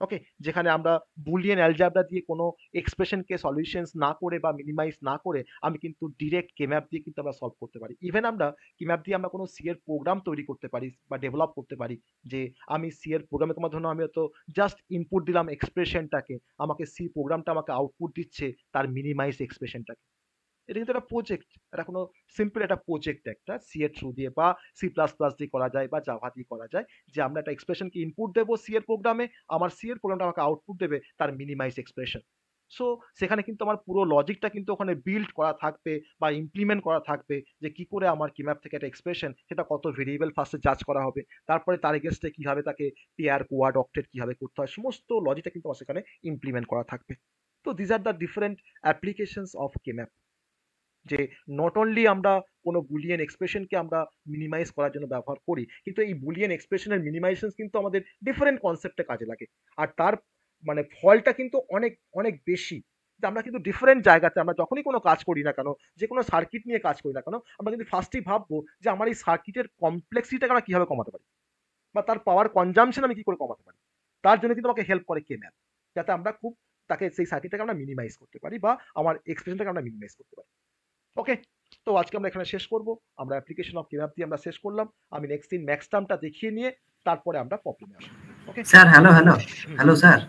ওকে, যেখানে আমরা বুলিয়ান অ্যালজেব্রা দিয়ে কোনো এক্সপ্রেশনকে সলিউশনস না করে বা মিনিমাইজ না করে আমি কিন্তু ডিরেক্ট কেম্যাপ দিয়ে কিন্তু আমরা সলভ করতে পারি। ইভেন আমরা কেম্যাপ দিয়ে আমরা কোনো সি এর প্রোগ্রাম তৈরি করতে পারি বা ডেভেলপ করতে পারি, যে আমি সি এর প্রোগ্রামে তোমার ধরুন আমি হয়তো জাস্ট ইনপুট দিলাম এক্সপ্রেশনটাকে, আমাকে সি প্রোগ্রামটা আমাকে আউটপুট দিচ্ছে তার মিনিমাইজ এক্সপ্রেশনটাকে। এটা কিন্তু একটা প্রজেক্ট, এটা কোনো সিম্পল একটা প্রজেক্ট, একটা সি এর থ্রু দিয়ে বা সি প্লাস প্লাস দিয়ে করা যায় বা জাভা দিয়ে করা যায়, যে আমরা একটা এক্সপ্রেশনকে ইনপুট দেবো সি এর প্রোগ্রামে, আমার সি এর প্রোগ্রামটা আমাকে আউটপুট দেবে তার মিনিমাইজ এক্সপ্রেশন। সো সেখানে কিন্তু আমার পুরো লজিকটা কিন্তু ওখানে বিল্ড করা থাকবে বা ইমপ্লিমেন্ট করা থাকবে, যে কি করে আমার কিম্যাপ থেকে একটা এক্সপ্রেশন সেটা কত ভেরিয়েবল ফার্স্টে জাজ করা হবে, তারপরে তার এগেনস্টে কিভাবে তাকে পেয়ার কোয়াড অক্টেট কিভাবে করতে হয়, সমস্ত লজিকটা কিন্তু আমার সেখানে ইমপ্লিমেন্ট করা থাকবে। তো this are the different applications of K map, যে নট অনলি আমরা কোনো বুলিয়ান এক্সপ্রেশনকে আমরা মিনিমাইজ করার জন্য ব্যবহার করি, কিন্তু এই বুলিয়ান এক্সপ্রেশনের মিনিমাইজেশন কিন্তু আমাদের ডিফারেন্ট কনসেপ্টে কাজে লাগে। আর তার মানে ফলটা কিন্তু অনেক অনেক বেশি, যে আমরা কিন্তু ডিফারেন্ট জায়গাতে আমরা যখনই কোনো কাজ করি না কেন, যে কোনো সার্কিট নিয়ে কাজ করি না কেন, আমরা কিন্তু ফার্স্টেই ভাববো যে আমার এই সার্কিটের কমপ্লেক্সিটিটাকে আমরা কিভাবে কমাতে পারি বা তার পাওয়ার কনজাম্পশন আমি কি করে কমাতে পারি। তার জন্য কিন্তু আমাকে হেল্প করে কেম্যাপ, যাতে আমরা খুব তাকে সেই সার্কিটটাকে আমরা মিনিমাইজ করতে পারি বা আমার এক্সপ্রেশনটাকে আমরা মিনিমাইজ করতে পারি। ওকে, তো আজকে আমরা এখানে শেষ করব। আমরা অ্যাপ্লিকেশন অফ কেম্যাপ দিয়ে আমরা শেষ করলাম। আমি নেক্সট দিন ম্যাক্স টার্মটা দেখিয়ে নিয়ে তারপরে আমরা প্রবলেমে আসবো। Okay sir, hello sir.